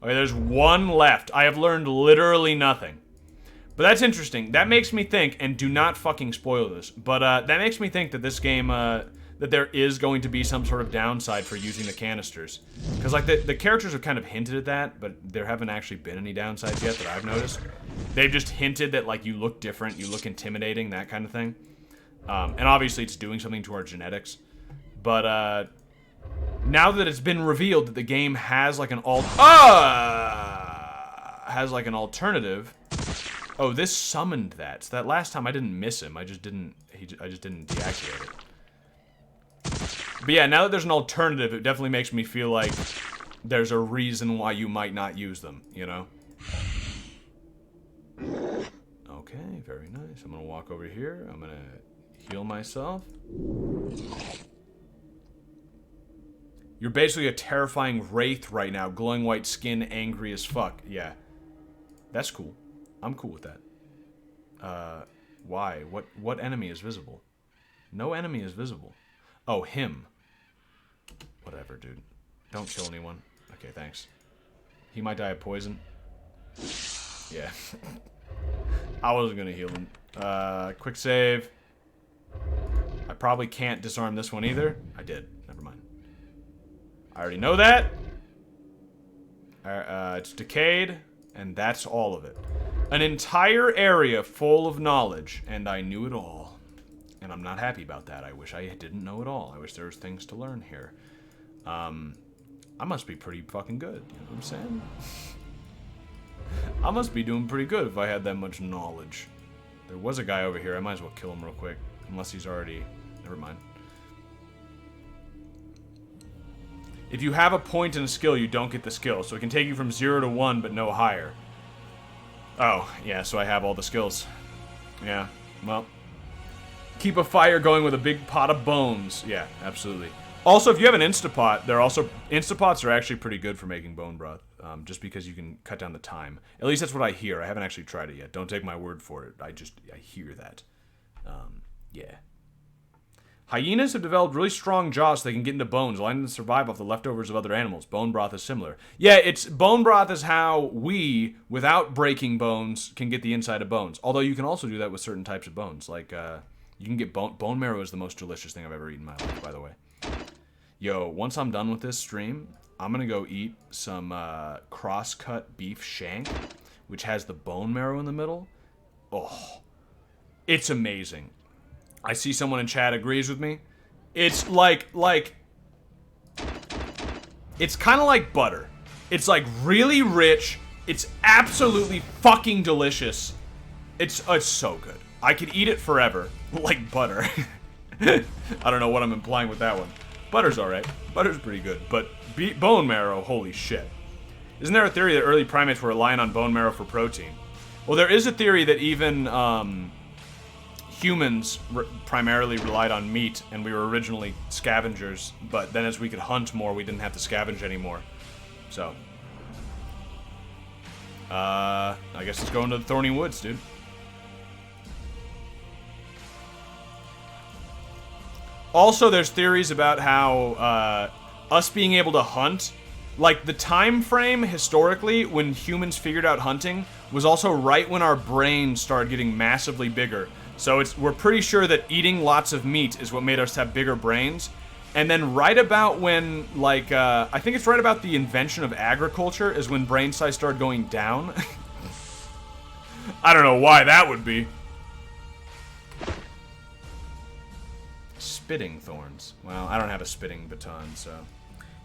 Okay, there's one left. I have learned literally nothing. But that's interesting. That makes me think, and do not fucking spoil this, but that makes me think that this game, that there is going to be some sort of downside for using the canisters. Because, like, the characters have kind of hinted at that, but there haven't actually been any downsides yet that I've noticed. They've just hinted that, like, you look different, you look intimidating, that kind of thing. And obviously it's doing something to our genetics. But, now that it's been revealed that the game has, like, an alternative... Oh, this summoned that. So that last time I didn't miss him. I just didn't deactivate it. But yeah, now that there's an alternative, it definitely makes me feel like there's a reason why you might not use them, Okay, very nice. I'm gonna walk over here. I'm gonna heal myself. You're basically a terrifying wraith right now. Glowing white skin, angry as fuck. Yeah. That's cool. I'm cool with that. Why? What enemy is visible? No enemy is visible. Oh, him. Whatever, dude. Don't kill anyone. Okay, thanks. He might die of poison. Yeah. I wasn't gonna heal him. Quick save. I probably can't disarm this one either. I did. Never mind. I already know that. It's decayed, and that's all of it. An entire area full of knowledge, and I knew it all. And I'm not happy about that. I wish I didn't know it all. I wish there was things to learn here. I must be pretty fucking good, you know what I'm saying? I must be doing pretty good if I had that much knowledge. There was a guy over here. I might as well kill him real quick. Unless he's already... Never mind. If you have a point in a skill, you don't get the skill. So it can take you from 0 to 1, but no higher. Oh, yeah, so I have all the skills. Yeah, well. Keep a fire going with a big pot of bones. Yeah, absolutely. Also, if you have an Instapot, Instapots are actually pretty good for making bone broth. Just because you can cut down the time. At least that's what I hear. I haven't actually tried it yet. Don't take my word for it. I hear that. Yeah. Hyenas have developed really strong jaws so they can get into bones, allowing them to survive off the leftovers of other animals. Bone broth is similar. Yeah, bone broth is how we, without breaking bones, can get the inside of bones. Although you can also do that with certain types of bones. Like, you can get bone marrow is the most delicious thing I've ever eaten in my life, by the way. Yo, once I'm done with this stream, I'm gonna go eat some cross-cut beef shank, which has the bone marrow in the middle. Oh, it's amazing. I see someone in chat agrees with me. It's it's kind of like butter. It's like really rich. It's absolutely fucking delicious. It's so good. I could eat it forever. Like butter. I don't know what I'm implying with that one. Butter's alright. Butter's pretty good. But bone marrow, holy shit. Isn't there a theory that early primates were relying on bone marrow for protein? Well, there is a theory that even humans primarily relied on meat, and we were originally scavengers, but then as we could hunt more, we didn't have to scavenge anymore. So, I guess let's go into the thorny woods, dude. Also, there's theories about how us being able to hunt, like the time frame historically when humans figured out hunting was also right when our brains started getting massively bigger. So we're pretty sure that eating lots of meat is what made us have bigger brains. And then right about when, like, I think it's right about the invention of agriculture is when brain size started going down. I don't know why that would be. Spitting thorns. Well, I don't have a spitting baton, so...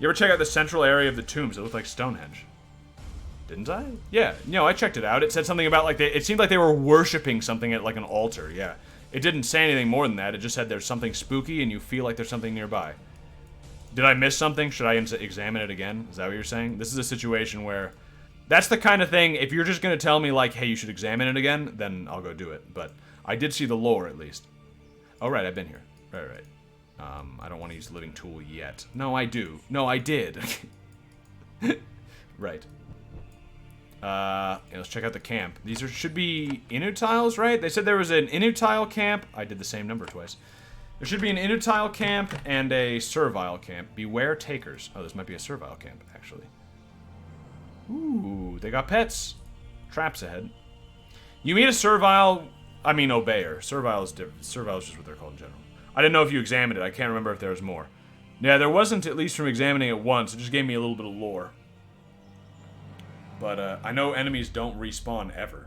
You ever check out the central area of the tombs? It looked like Stonehenge. Didn't I? Yeah. No, I checked it out. It said something about, like, it seemed like they were worshipping something at, like, an altar. Yeah. It didn't say anything more than that. It just said there's something spooky and you feel like there's something nearby. Did I miss something? Should I examine it again? Is that what you're saying? This is a situation where... That's the kind of thing, if you're just going to tell me, like, hey, you should examine it again, then I'll go do it. But I did see the lore, at least. Oh, right, I've been here. Right. I don't want to use the living tool yet. No, I do. No, I did. Right. Yeah, let's check out the camp. These should be Inutiles, right? They said there was an Inutile camp. I did the same number twice. There should be an Inutile camp and a Servile camp. Beware takers. Oh, this might be a Servile camp, actually. Ooh, they got pets. Traps ahead. You meet a Servile... I mean, Obeyer. Servile is different. Servile is just what they're called in general. I didn't know if you examined it. I can't remember if there was more. Yeah, there wasn't, at least from examining it once. It just gave me a little bit of lore. But, I know enemies don't respawn ever.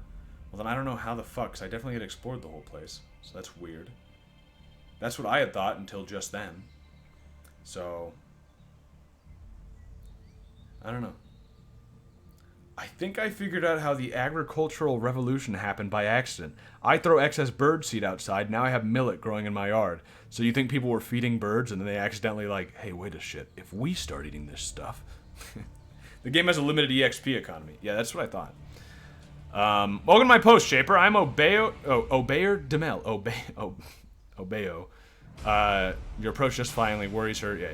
Well, then I don't know how the fuck, 'cause I definitely had explored the whole place. So that's weird. That's what I had thought until just then. So... I don't know. I think I figured out how the agricultural revolution happened by accident. I throw excess bird seed outside, now I have millet growing in my yard. So you think people were feeding birds and then they accidentally like, hey, wait a shit, if we start eating this stuff... The game has a limited EXP economy. Yeah, that's what I thought. Welcome to my post, Shaper. I'm Obeyer Demel. Obeo. Your approach just finally worries her. Yeah.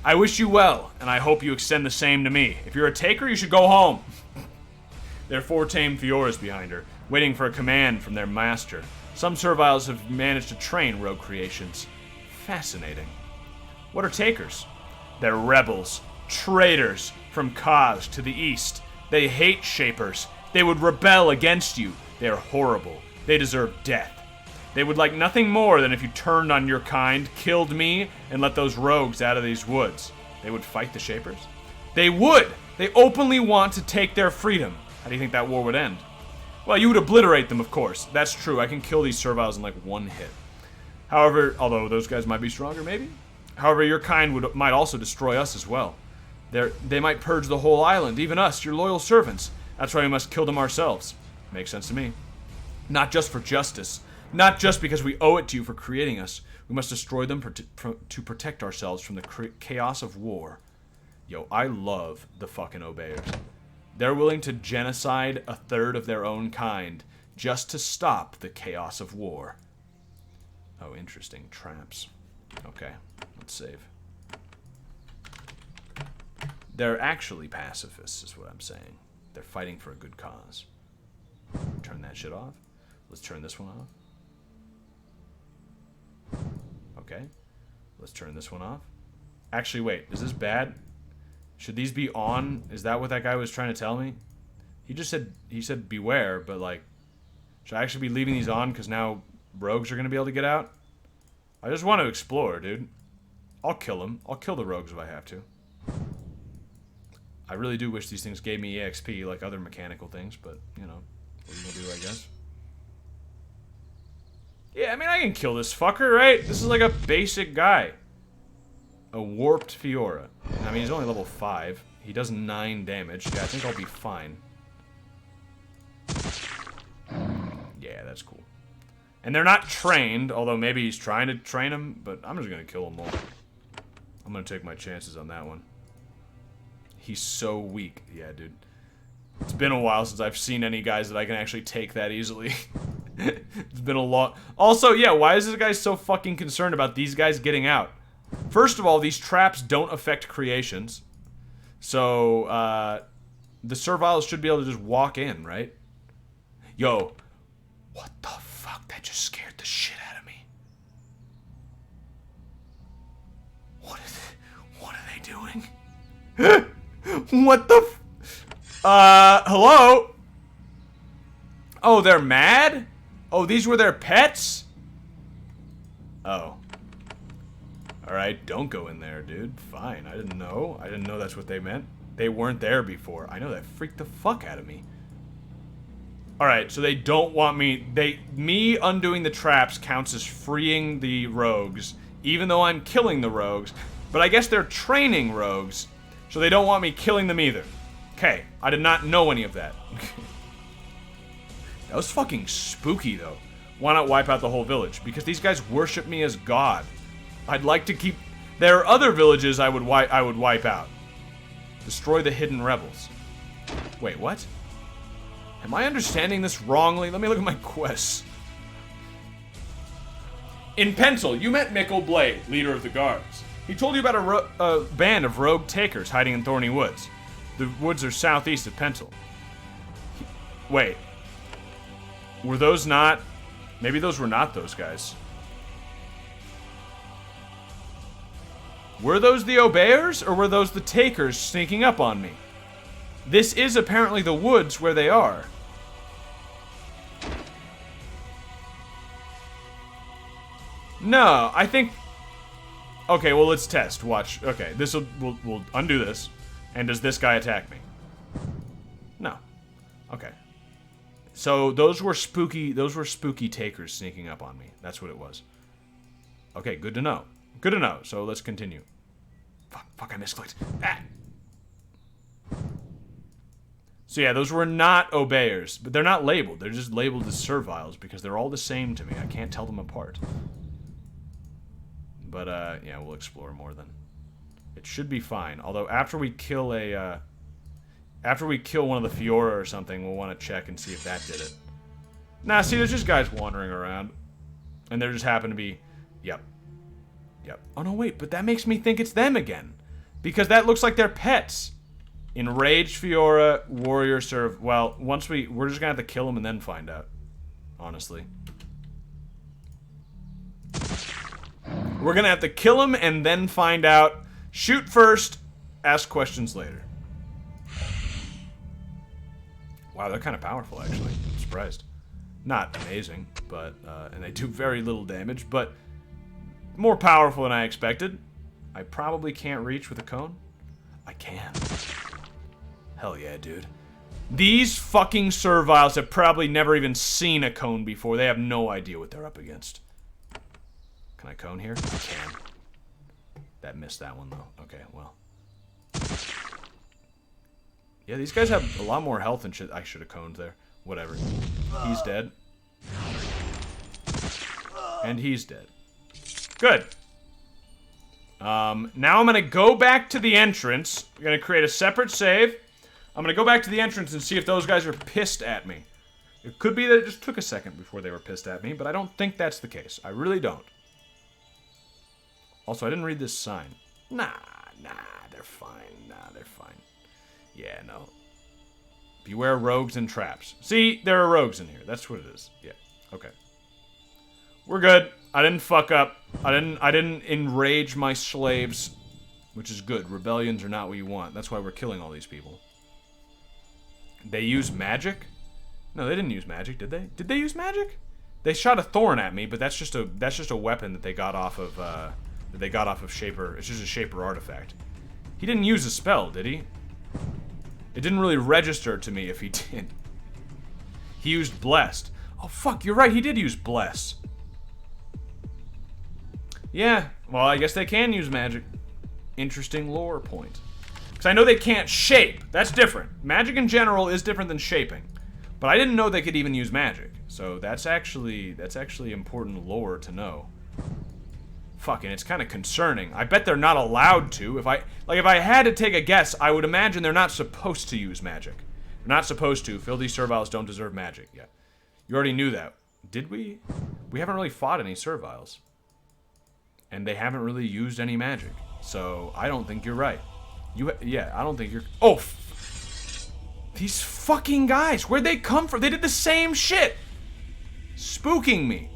I wish you well, and I hope you extend the same to me. If you're a taker, you should go home. There are 4 tame Fioras behind her, waiting for a command from their master. Some Serviles have managed to train rogue creations. Fascinating. What are takers? They're rebels. Traitors from Kaz to the east. They hate Shapers. They would rebel against you. They are horrible. They deserve death. They would like nothing more than if you turned on your kind, killed me, and let those rogues out of these woods. They would fight the Shapers? They would! They openly want to take their freedom. How do you think that war would end? Well, you would obliterate them, of course. That's true. I can kill these Serviles in like one hit. However, although those guys might be stronger, maybe? However, your kind might also destroy us as well. They might purge the whole island, even us, your loyal servants. That's why we must kill them ourselves. Makes sense to me. Not just for justice. Not just because we owe it to you for creating us. We must destroy them to protect ourselves from the chaos of war. Yo, I love the fucking Obeyers. They're willing to genocide a third of their own kind just to stop the chaos of war. Oh, interesting. Traps. Okay, let's save. They're actually pacifists, is what I'm saying. They're fighting for a good cause. Turn that shit off. Let's turn this one off. Okay. Let's turn this one off. Actually, wait. Is this bad? Should these be on? Is that what that guy was trying to tell me? He said beware, but like, should I actually be leaving these on because now rogues are going to be able to get out? I just want to explore, dude. I'll kill them. I'll kill the rogues if I have to. I really do wish these things gave me EXP like other mechanical things, but, you know, what are you gonna do, I guess? Yeah, I mean, I can kill this fucker, right? This is like a basic guy. A warped Fiora. I mean, he's only level 5. He does 9 damage. Yeah, I think I'll be fine. Yeah, that's cool. And they're not trained, although maybe he's trying to train them, but I'm just gonna kill them all. I'm gonna take my chances on that one. He's so weak. Yeah, dude. It's been a while since I've seen any guys that I can actually take that easily. It's been a lot. Also, yeah, why is this guy so fucking concerned about these guys getting out? First of all, these traps don't affect creations. So, the serviles should be able to just walk in, right? Yo. What the fuck? That just scared the shit out of me. What are they doing? What the hello? Oh, they're mad? Oh, these were their pets? Oh. Alright, don't go in there, dude. Fine, I didn't know. I didn't know that's what they meant. They weren't there before. I know, that freaked the fuck out of me. Alright, so they don't want me... Me undoing the traps counts as freeing the rogues, even though I'm killing the rogues. But I guess they're training rogues, so they don't want me killing them either. Okay, I did not know any of that. That was fucking spooky, though. Why not wipe out the whole village? Because these guys worship me as God. I'd like to keep... There are other villages I would wipe out. Destroy the hidden rebels. Wait, what? Am I understanding this wrongly? Let me look at my quests. In Pencil, you met Mickle Blade, leader of the guards. He told you about a band of rogue takers hiding in Thorny Woods. The woods are southeast of Pencil. Wait. Were those not... Maybe those were not those guys. Were those the Obeyers, or were those the Takers sneaking up on me? This is apparently the woods where they are. No, I think... Okay, well, let's test. Watch. Okay, we'll undo this. And does this guy attack me? No. Okay. So those were spooky takers sneaking up on me. That's what it was. Okay, good to know. Good to know. So let's continue. Fuck, I misclicked. Ah! So yeah, those were not Obeyers, but they're not labeled. They're just labeled as serviles because they're all the same to me. I can't tell them apart. But yeah, we'll explore more then. It should be fine. Although after we kill one of the Fiora or something, we'll want to check and see if that did it. Nah, see, there's just guys wandering around, and there just happen to be, yep. Oh no, wait, but that makes me think it's them again, because that looks like they're pets. Enraged Fiora, warrior serve. Well, we're just gonna have to kill them and then find out. Honestly, we're gonna have to kill them and then find out. Shoot first, ask questions later. Wow, they're kind of powerful, actually. I'm surprised. Not amazing, but and they do very little damage, but more powerful than I expected. I probably can't reach with a cone. I can. Hell yeah, dude. These fucking serviles have probably never even seen a cone before. They have no idea what they're up against. Can I cone here? I can. That missed that one, though. Okay, well. Yeah, these guys have a lot more health and shit. I should have coned there. Whatever. He's dead. And he's dead. Good. Now I'm gonna go back to the entrance. We're gonna create a separate save. I'm gonna go back to the entrance and see if those guys are pissed at me. It could be that it just took a second before they were pissed at me, but I don't think that's the case. I really don't. Also, I didn't read this sign. Nah, they're fine. They're fine. Yeah, no. Beware rogues and traps. See, there are rogues in here. That's what it is. Yeah, okay. We're good. I didn't fuck up. I didn't enrage my slaves, which is good. Rebellions are not what you want. That's why we're killing all these people. They use magic? No, they didn't use magic, did they? Did they use magic? They shot a thorn at me, but that's just a weapon that they got off of Shaper. It's just a Shaper artifact. He didn't use a spell, did he? It didn't really register to me if he did. He used Blessed. Oh fuck, you're right, he did use Bless. Yeah, well, I guess they can use magic. Interesting lore point. Because I know they can't shape. That's different. Magic in general is different than shaping. But I didn't know they could even use magic. So that's actually important lore to know. Fucking, it's kind of concerning. I bet they're not allowed to. If I had to take a guess, I would imagine they're not supposed to use magic. They're not supposed to. Filthy serviles don't deserve magic yet. You already knew that. Did we? We haven't really fought any serviles. And they haven't really used any magic. So, I don't think you're right. Yeah, I don't think you're... Oh! These fucking guys! Where'd they come from? They did the same shit! Spooking me.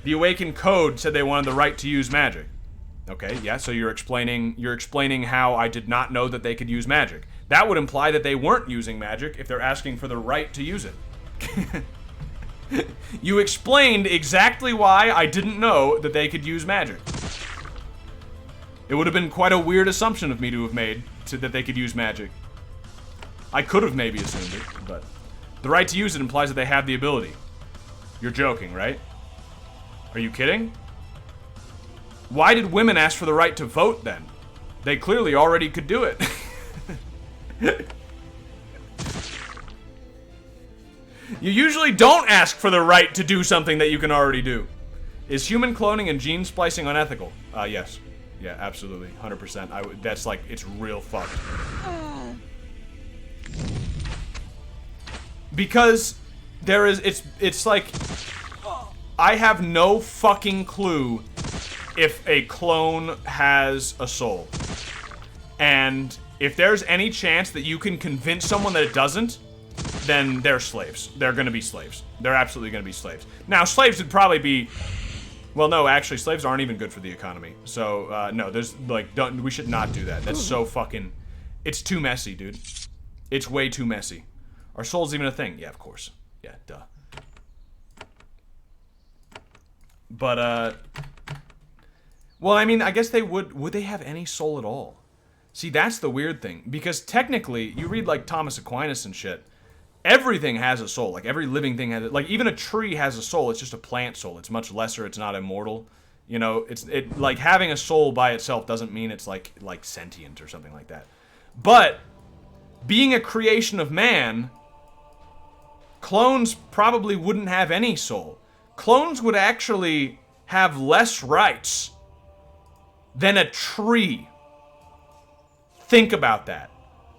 The Awakened Code said they wanted the right to use magic. Okay, yeah, so you're explaining how I did not know that they could use magic. That would imply that they weren't using magic if they're asking for the right to use it. You explained exactly why I didn't know that they could use magic. It would have been quite a weird assumption of me to have made that they could use magic. I could have maybe assumed it, but the right to use it implies that they have the ability. You're joking, right? Are you kidding? Why did women ask for the right to vote then? They clearly already could do it. You usually don't ask for the right to do something that you can already do. Is human cloning and gene splicing unethical? Yes. Yeah, absolutely. 100%. That's like, it's real fucked. Because there is, it's like, I have no fucking clue if a clone has a soul. And if there's any chance that you can convince someone that it doesn't, then they're slaves. They're gonna be slaves. They're absolutely gonna be slaves. Now, slaves would probably be... Well, no, actually, slaves aren't even good for the economy. So, no, there's, like, we should not do that. That's so fucking... It's too messy, dude. It's way too messy. Are souls even a thing? Yeah, of course. Yeah, duh. But, well, I mean, I guess they would they have any soul at all? See, that's the weird thing. Because technically, you read, like, Thomas Aquinas and shit, everything has a soul. Like, every living thing has it. Like, even a tree has a soul. It's just a plant soul. It's much lesser. It's not immortal. You know, like, having a soul by itself doesn't mean it's, like sentient or something like that. But, being a creation of man, clones probably wouldn't have any soul. Clones would actually have less rights than a tree. Think about that.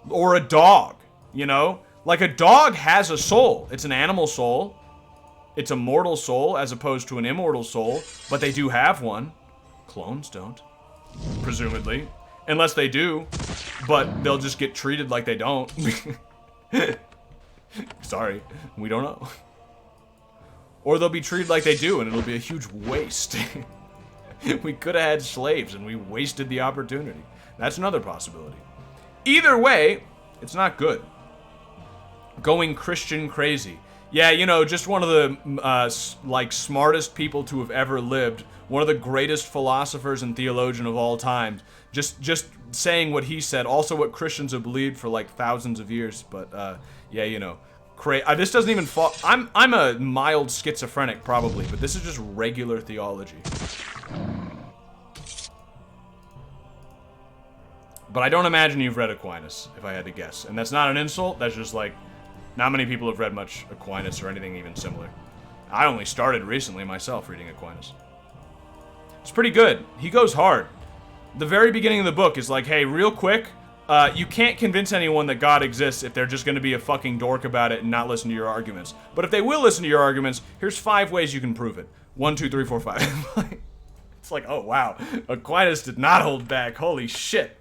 Or a dog, you know? Like, a dog has a soul. It's an animal soul. It's a mortal soul as opposed to an immortal soul, but they do have one. Clones don't, presumably. Unless they do, but they'll just get treated like they don't. Sorry, we don't know. Or they'll be treated like they do, and it'll be a huge waste. We could have had slaves, and we wasted the opportunity. That's another possibility. Either way, it's not good. Going Christian crazy. Yeah, you know, just one of the, like, smartest people to have ever lived. One of the greatest philosophers and theologian of all time. Just saying what he said. Also what Christians have believed for, like, thousands of years. But, yeah, you know. This doesn't even fall... I'm a mild schizophrenic, probably. But this is just regular theology. But I don't imagine you've read Aquinas, if I had to guess. And that's not an insult. That's just, like... Not many people have read much Aquinas or anything even similar. I only started recently myself reading Aquinas. It's pretty good. He goes hard. The very beginning of the book is like, hey, real quick, you can't convince anyone that God exists if they're just going to be a fucking dork about it and not listen to your arguments. But if they will listen to your arguments, here's 5 ways you can prove it. 1, 2, 3, 4, 5. It's like, oh, wow. Aquinas did not hold back. Holy shit.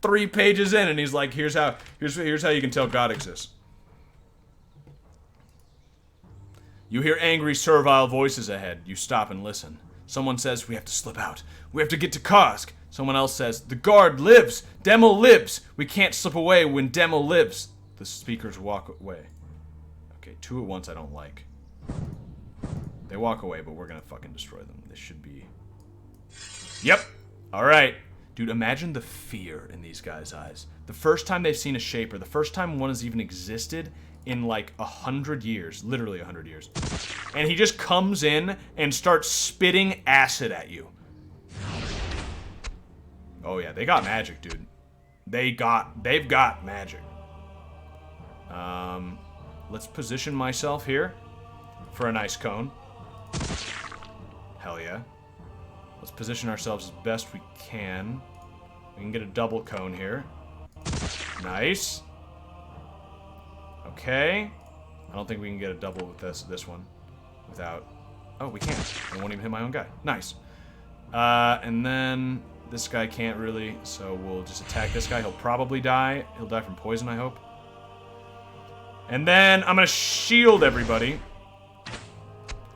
3 pages in, and he's like, here's how you can tell God exists. You hear angry, servile voices ahead. You stop and listen. Someone says, we have to slip out. We have to get to Karsk. Someone else says, the guard lives. Demo lives. We can't slip away when Demo lives. The speakers walk away. Okay, 2 at once I don't like. They walk away, but we're gonna fucking destroy them. This should be... Yep. Alright. Dude, imagine the fear in these guys' eyes. The first time they've seen a Shaper, the first time one has even existed in like 100 years, literally 100 years. And he just comes in and starts spitting acid at you. Oh yeah, they got magic, dude. They've got magic. Let's position myself here for a nice cone. Hell yeah. Let's position ourselves as best we can. We can get a double cone here. Nice. Okay. I don't think we can get a double with this one without... Oh, we can. I won't even hit my own guy. Nice. And then this guy can't really, so we'll just attack this guy. He'll probably die. He'll die from poison, I hope. And then I'm gonna shield everybody.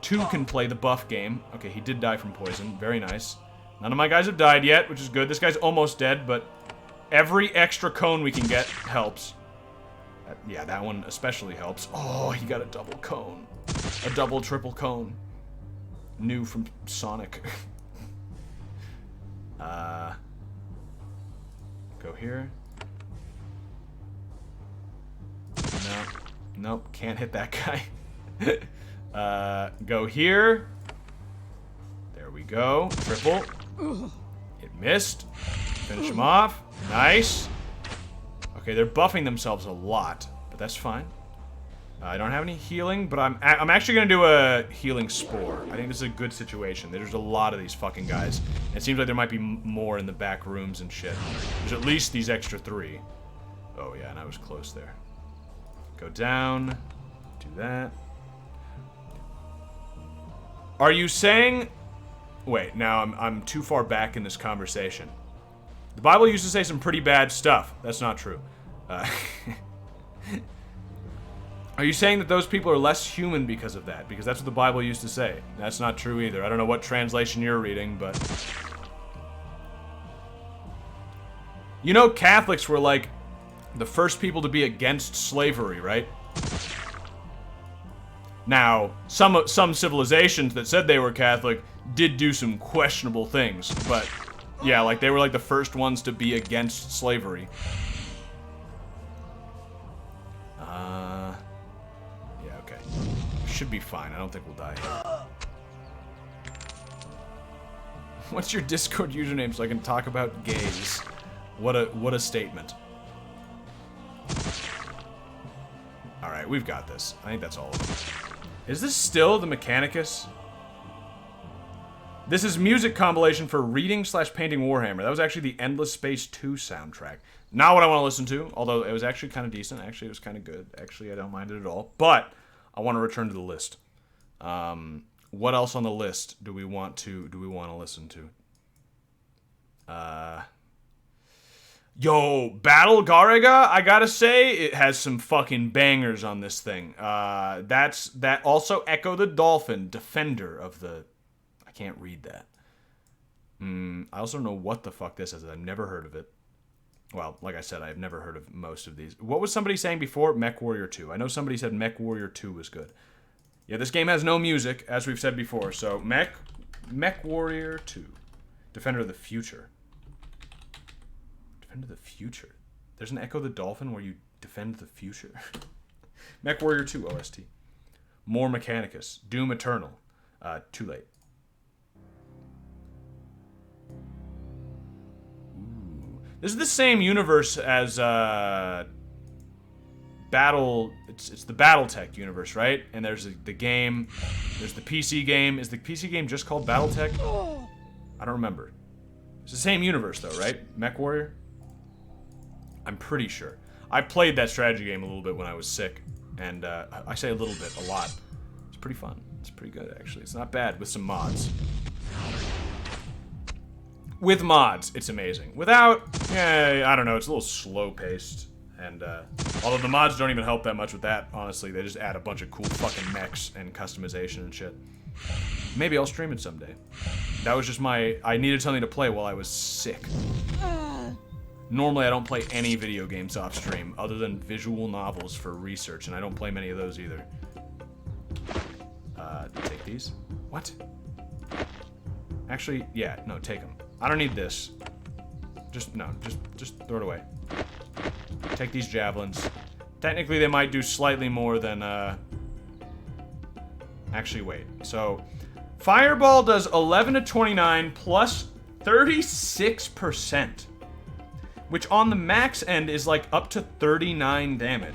2 can play the buff game. Okay, he did die from poison. Very nice. None of my guys have died yet, which is good. This guy's almost dead, but every extra cone we can get helps. Yeah, that one especially helps. Oh, he got a double cone. A double, triple cone. New from Sonic. Go here. No. Nope, can't hit that guy. Go here. There we go. Triple. It missed. Finish him off. Nice. Okay, they're buffing themselves a lot, but that's fine. I don't have any healing, but I'm actually gonna do a healing spore. I think this is a good situation. There's a lot of these fucking guys. And it seems like there might be more in the back rooms and shit. There's at least these extra 3. Oh yeah, and I was close there. Go down. Do that. Are you saying... Wait, now I'm too far back in this conversation. The Bible used to say some pretty bad stuff. That's not true. Are you saying that those people are less human because of that? Because that's what the Bible used to say. That's not true either. I don't know what translation you're reading, but... You know, Catholics were like the first people to be against slavery, right? Now, some civilizations that said they were Catholic did do some questionable things, but yeah, like they were like the first ones to be against slavery. Yeah, okay. Should be fine. I don't think we'll die here. What's your Discord username so I can talk about gays? What a statement. Alright, we've got this. I think that's all of them. Is this still the Mechanicus? This is music compilation for reading/painting Warhammer. That was actually the Endless Space 2 soundtrack. Not what I want to listen to, although it was actually kind of decent. Actually, it was kind of good. Actually, I don't mind it at all. But I want to return to the list. What else on the list do we want to listen to? Yo, Battle Garaga, I gotta say, it has some fucking bangers on this thing. That also Echo the Dolphin, defender of the... I can't read that. I also don't know what the fuck this is. I've never heard of it. Well, like I said, I've never heard of most of these. What was somebody saying before? Mech Warrior 2. I know somebody said Mech Warrior 2 was good. Yeah, this game has no music, as we've said before, so Mech Warrior 2. Defender of the Future. Defend the future. There's an Echo the Dolphin where you defend the future. Mech Warrior 2 OST. More Mechanicus. Doom Eternal. Too late. Ooh. This is the same universe as Battle... It's the Battletech universe, right? And there's the game. There's the PC game. Is the PC game just called Battletech? I don't remember. It's the same universe though, right? Mech Warrior? I'm pretty sure. I played that strategy game a little bit when I was sick, and I say a little bit, a lot. It's pretty fun. It's pretty good, actually. It's not bad with some mods. With mods, it's amazing. Without, I don't know, it's a little slow-paced, and although the mods don't even help that much with that, honestly, they just add a bunch of cool fucking mechs and customization and shit. Maybe I'll stream it someday. That was just I needed something to play while I was sick. Normally, I don't play any video games off stream, other than visual novels for research, and I don't play many of those either. Take these? What? Actually, yeah, no, take them. I don't need this. Just throw it away. Take these javelins. Technically, they might do slightly more than, Actually, wait. So, Fireball does 11 to 29 plus 36%. Which on the max end is like up to 39 damage.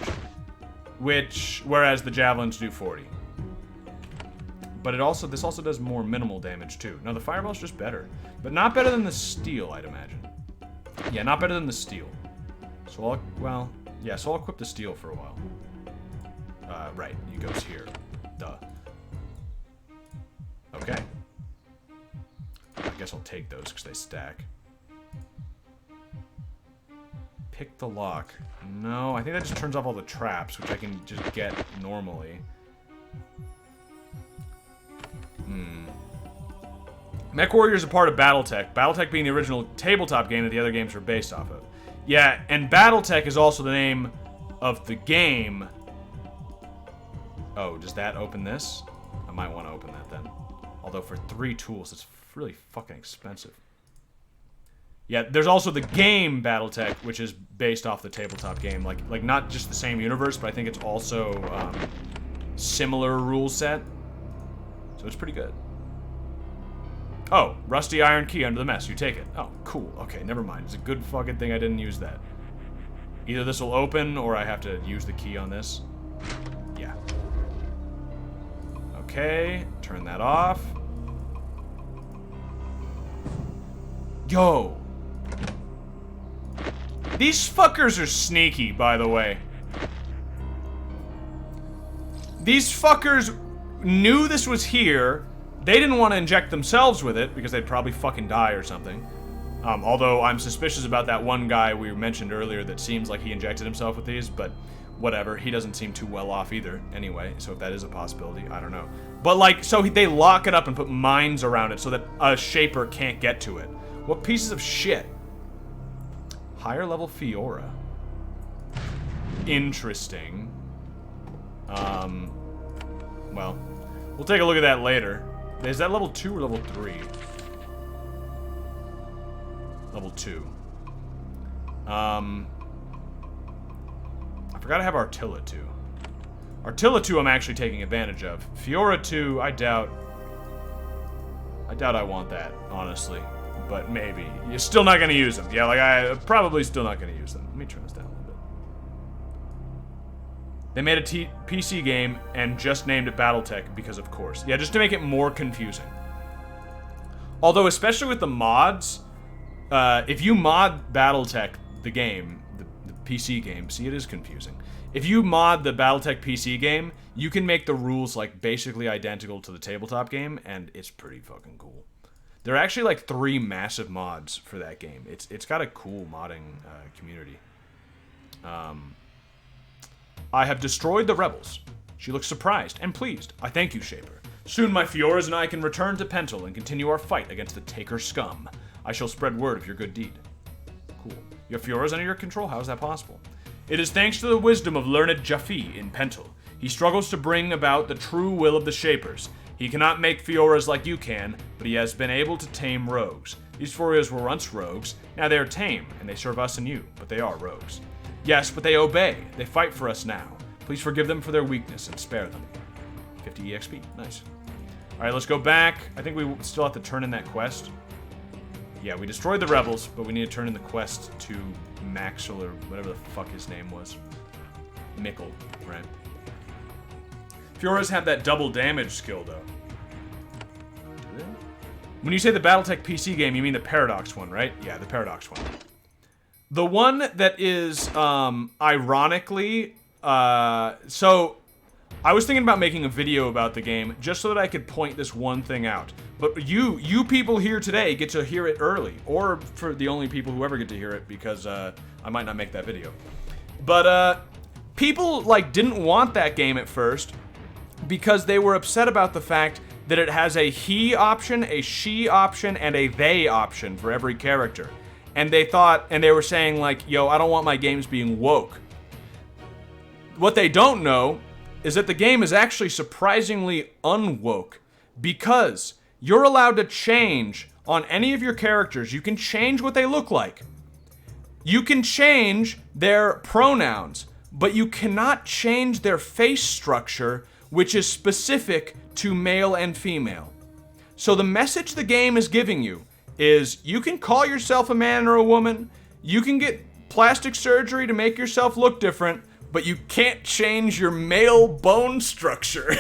Whereas the javelins do 40. But this also does more minimal damage too. No, the fireball's just better. But not better than the steel, I'd imagine. Yeah, not better than the steel. So I'll equip the steel for a while. Right, he goes here. Duh. Okay. I guess I'll take those because they stack. Pick the lock. No, I think that just turns off all the traps, which I can just get normally. MechWarrior is a part of BattleTech. BattleTech being the original tabletop game that the other games were based off of. Yeah, and BattleTech is also the name of the game. Oh, does that open this? I might want to open that then. Although for 3 tools, it's really fucking expensive. Yeah, there's also the game BattleTech, which is based off the tabletop game. Like not just the same universe, but I think it's also similar rule set. So it's pretty good. Oh, rusty iron key under the mess. You take it. Oh, cool. Okay, never mind. It's a good fucking thing I didn't use that. Either this will open, or I have to use the key on this. Yeah. Okay, turn that off. Yo! These fuckers are sneaky, by the way. These fuckers knew this was here. They didn't want to inject themselves with it, because they'd probably fucking die or something. Although I'm suspicious about that one guy we mentioned earlier that seems like he injected himself with these, but whatever. He doesn't seem too well off either, anyway, so if that is a possibility, I don't know. But, like, so they lock it up and put mines around it so that a shaper can't get to it. What pieces of shit? Higher level Fiora. Interesting. Well, we'll take a look at that later. Is that level 2 or level 3? Level 2. I forgot I have Artilla 2. Artilla 2 I'm actually taking advantage of. Fiora 2, I doubt I want that, honestly. But maybe. You're still not gonna use them. Yeah, like, I'm probably still not gonna use them. Let me turn this down a little bit. They made a PC game and just named it BattleTech because of course. Yeah, just to make it more confusing. Although, especially with the mods, if you mod BattleTech, the game, the PC game, see, it is confusing. If you mod the BattleTech PC game, you can make the rules, like, basically identical to the tabletop game, and it's pretty fucking cool. There are actually, like, 3 massive mods for that game. It's got a cool modding community. I have destroyed the rebels. She looks surprised and pleased. I thank you, Shaper. Soon my Fioras and I can return to Pentel and continue our fight against the Taker scum. I shall spread word of your good deed. Cool. You have Fioras under your control? How is that possible? It is thanks to the wisdom of learned Jaffe in Pentel. He struggles to bring about the true will of the Shapers. He cannot make Fioras like you can, but he has been able to tame rogues. These Fioras were once rogues, now they are tame, and they serve us and you, but they are rogues. Yes, but they obey. They fight for us now. Please forgive them for their weakness and spare them. 50 EXP. Nice. Alright, let's go back. I think we still have to turn in that quest. Yeah, we destroyed the rebels, but we need to turn in the quest to Maxwell, or whatever the fuck his name was. Mickle, right? Fioras have that double damage skill, though. Do they? When you say the BattleTech PC game, you mean the Paradox one, right? Yeah, the Paradox one. The one that is, ironically, so I was thinking about making a video about the game just so that I could point this one thing out. But you people here today get to hear it early, or for the only people who ever get to hear it, because I might not make that video. But people like didn't want that game at first because they were upset about the fact that it has a he option, a she option, and a they option for every character. And they thought, and they were saying like, yo, I don't want my games being woke. What they don't know is that the game is actually surprisingly unwoke, because you're allowed to change on any of your characters. You can change what they look like. You can change their pronouns, but you cannot change their face structure, which is specific to male and female. So the message the game is giving you is you can call yourself a man or a woman, you can get plastic surgery to make yourself look different, but you can't change your male bone structure.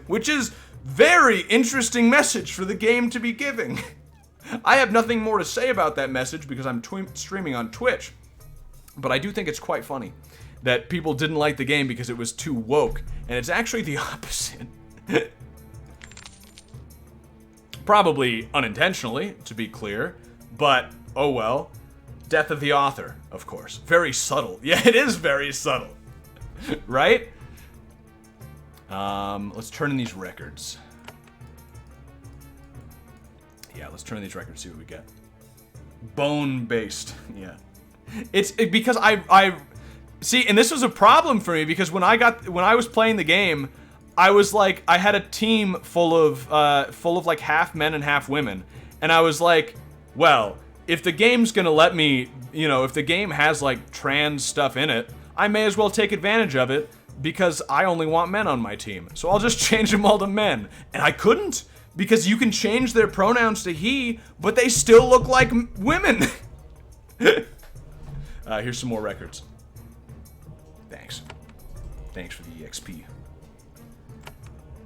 Which is very interesting message for the game to be giving. I have nothing more to say about that message because I'm streaming on Twitch, but I do think it's quite funny that people didn't like the game because it was too woke, and it's actually the opposite. Probably unintentionally, to be clear, but oh well. Death of the author, of course. Very subtle. Yeah, it is very subtle. Right? Let's turn in these records. Yeah, let's turn in these records, see what we get. Bone-based. Yeah. It's because I see, and this was a problem for me because when I was playing the game, I was like, I had a team full of like half men and half women, and I was like, well, if the game's gonna let me, you know, if the game has like trans stuff in it, I may as well take advantage of it because I only want men on my team. So I'll just change them all to men. And I couldn't because you can change their pronouns to he, but they still look like women. Here's some more records. Thanks. Thanks for the EXP.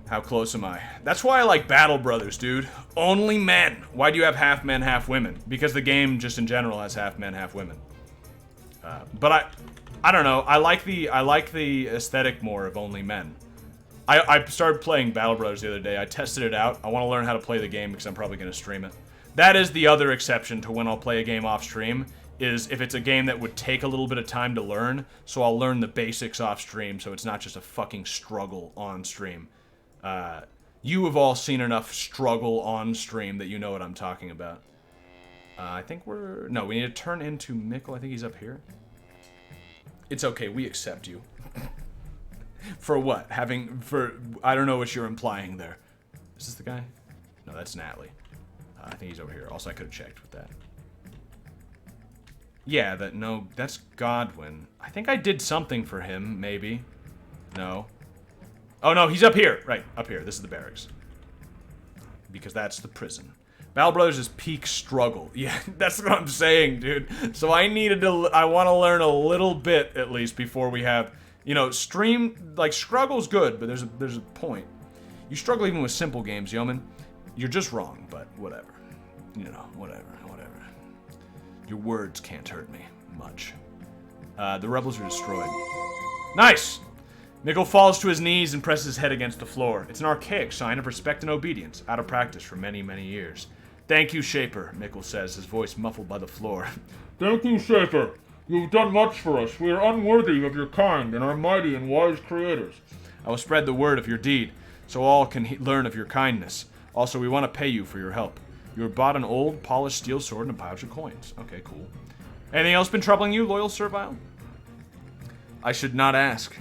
How close am I? That's why I like Battle Brothers, dude. Only men. Why do you have half men, half women? Because the game just in general has half men, half women. But I don't know. I like the aesthetic more of only men. I started playing Battle Brothers the other day. I tested it out. I want to learn how to play the game because I'm probably going to stream it. That is the other exception to when I'll play a game off stream, is if it's a game that would take a little bit of time to learn, so I'll learn the basics off stream so it's not just a fucking struggle on stream. You have all seen enough struggle on stream that you know what I'm talking about. I think no, we need to turn into Mikkel. I think he's up here. It's okay, we accept you. For what? I don't know what you're implying there. Is this the guy? No, that's Natalie. I think he's over here. Also, I could have checked with that. Yeah, that's Godwin. I think I did something for him, maybe. No. Oh no, he's up here. Right, up here. This is the barracks. Because that's the prison. Battle Brothers is peak struggle. Yeah, that's what I'm saying, dude. So I want to learn a little bit, at least, before we have, you know, stream, like, struggle's good, but there's a point. You struggle even with simple games, yeoman. You're just wrong, but whatever. You know, whatever. Your words can't hurt me much. The rebels are destroyed. Nice! Mikkel falls to his knees and presses his head against the floor. It's an archaic sign of respect and obedience, out of practice for many, many years. Thank you, Shaper, Mikkel says, his voice muffled by the floor. Thank you, Shaper. You've done much for us. We are unworthy of your kind and our mighty and wise creators. I will spread the word of your deed, so all can learn of your kindness. Also, we want to pay you for your help. You were bought an old, polished steel sword and a pouch of coins. Okay, cool. Anything else been troubling you, loyal servile? I should not ask.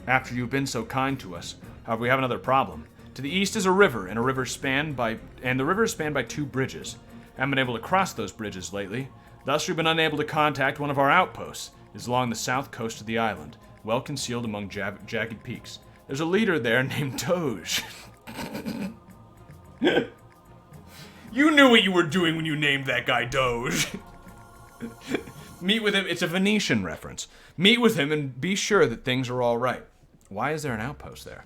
After you've been so kind to us. However, we have another problem. To the east is a river, and the river is spanned by 2 bridges. I haven't been able to cross those bridges lately. Thus, we've been unable to contact one of our outposts. It is along the south coast of the island, well concealed among jagged peaks. There's a leader there named Doge. You knew what you were doing when you named that guy Doge. Meet with him. It's a Venetian reference. Meet with him and be sure that things are all right. Why is there an outpost there?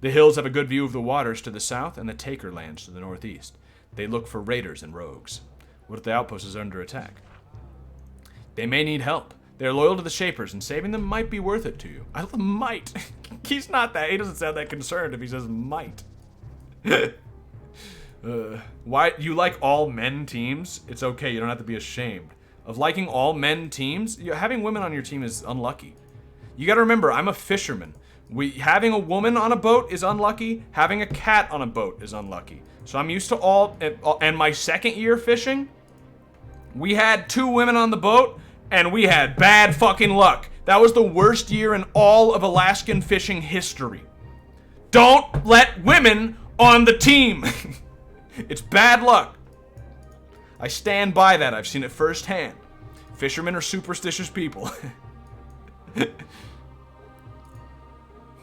The hills have a good view of the waters to the south and the Taker lands to the northeast. They look for raiders and rogues. What if the outpost is under attack? They may need help. They're loyal to the Shapers, and saving them might be worth it to you. I love might. He doesn't sound that concerned if he says might. Why you like all men teams? It's okay, you don't have to be ashamed. Of liking all men teams, having women on your team is unlucky. You gotta remember, I'm a fisherman. Having a woman on a boat is unlucky. Having a cat on a boat is unlucky. So I'm used to all, and my second year fishing, we had 2 women on the boat, and we had bad fucking luck. That was the worst year in all of Alaskan fishing history. Don't let women on the team. It's bad luck. I stand by that. I've seen it firsthand. Fishermen are superstitious people.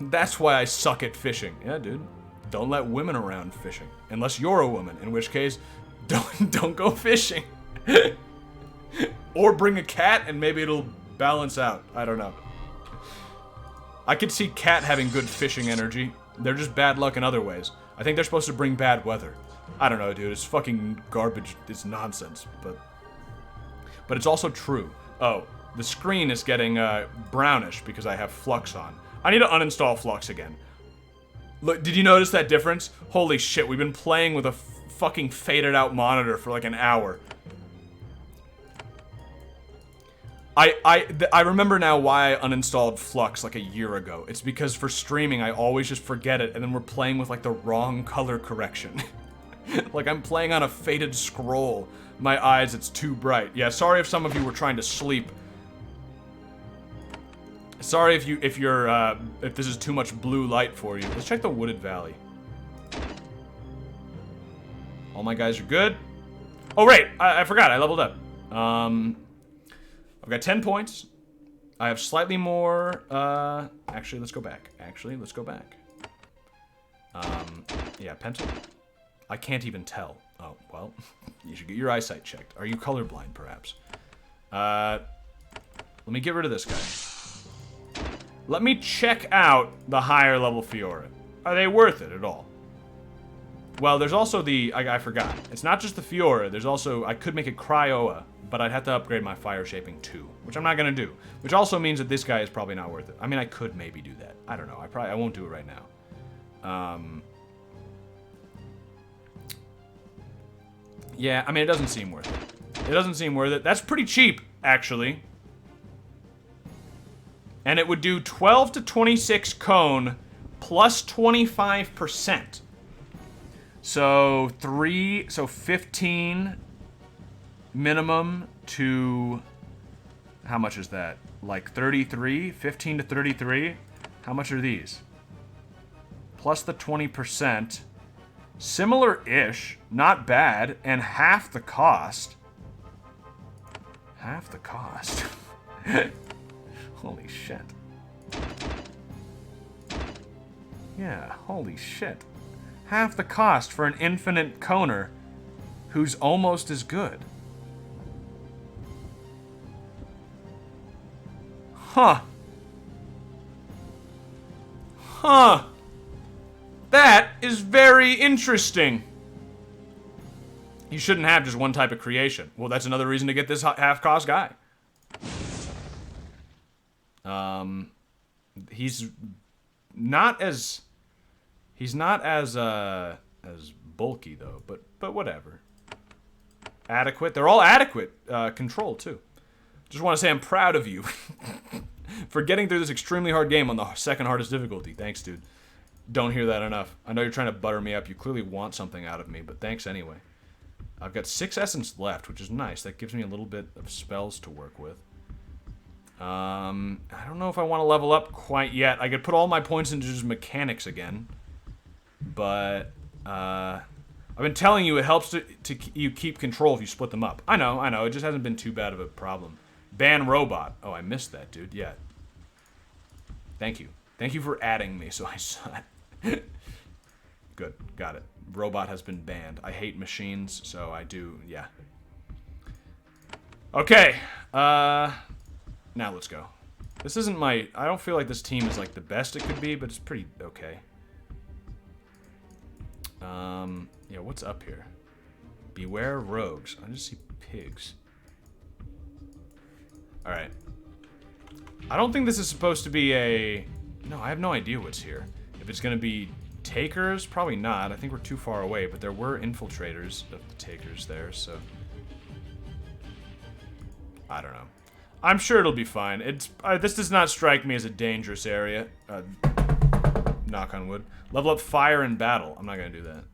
That's why I suck at fishing. Yeah, dude. don't let women around fishing. Unless you're a woman, in which case, don't go fishing. Or bring a cat and maybe it'll balance out. I don't know. I could see cat having good fishing energy. They're just bad luck in other ways. I think they're supposed to bring bad weather. I don't know, dude. It's fucking garbage. It's nonsense. But it's also true. Oh, the screen is getting brownish because I have Flux on. I need to uninstall Flux again. Look, did you notice that difference? Holy shit, we've been playing with a fucking faded out monitor for like an hour. I remember now why I uninstalled Flux like a year ago. It's because for streaming, I always just forget it, and then we're playing with like the wrong color correction. Like I'm playing on a faded scroll. My eyes, it's too bright. Yeah, sorry if some of you were trying to sleep. Sorry if this is too much blue light for you. Let's check the Wooded Valley. All my guys are good. Oh right, I forgot, I leveled up. I've got 10 points. I have slightly more, actually, let's go back. Yeah, pencil. I can't even tell. Oh, well, you should get your eyesight checked. Are you colorblind, perhaps? Let me get rid of this guy. Let me check out the higher level Fiora. Are they worth it at all? Well, there's also the, I forgot. It's not just the Fiora, there's also, I could make it Cryoa, but I'd have to upgrade my fire shaping too, which I'm not gonna do. Which also means that this guy is probably not worth it. I mean, I could maybe do that. I don't know, I won't do it right now. Yeah, I mean, it doesn't seem worth it. It doesn't seem worth it. That's pretty cheap, actually. And it would do 12 to 26 cone plus 25%. So 15 minimum to, how much is that? Like 33, 15 to 33. How much are these? Plus the 20%. Similar-ish, not bad, and half the cost. Half the cost. Holy shit. Yeah, holy shit. Half the cost for an infinite coner who's almost as good. Huh. Huh. That is very interesting. You shouldn't have just one type of creation. Well, that's another reason to get this half-cost guy. He's not as bulky though, but whatever. Adequate. They're all adequate. Control too. Just want to say I'm proud of you for getting through this extremely hard game on the second hardest difficulty. Thanks, dude. Don't hear that enough. I know you're trying to butter me up. You clearly want something out of me, but thanks anyway. I've got 6 essence left, which is nice. That gives me a little bit of spells to work with. I don't know if I want to level up quite yet. I could put all my points into just mechanics again. But, I've been telling you it helps you keep control if you split them up. I know. It just hasn't been too bad of a problem. Ban robot. Oh, I missed that, dude. Yeah. Thank you. Thank you for adding me so I saw it. Good. Got it. Robot has been banned. I hate machines, so I do, yeah. Okay. Now let's go. This isn't my... I don't feel like this team is like the best it could be, but it's pretty okay. Yeah, what's up here? Beware rogues. I just see pigs. Alright. I don't think this is supposed to be a... No, I have no idea what's here. If it's gonna be takers, probably not. I think we're too far away, but there were infiltrators of the takers there, so... I don't know. I'm sure it'll be fine. This does not strike me as a dangerous area. Knock on wood. Level up fire and battle. I'm not gonna do that.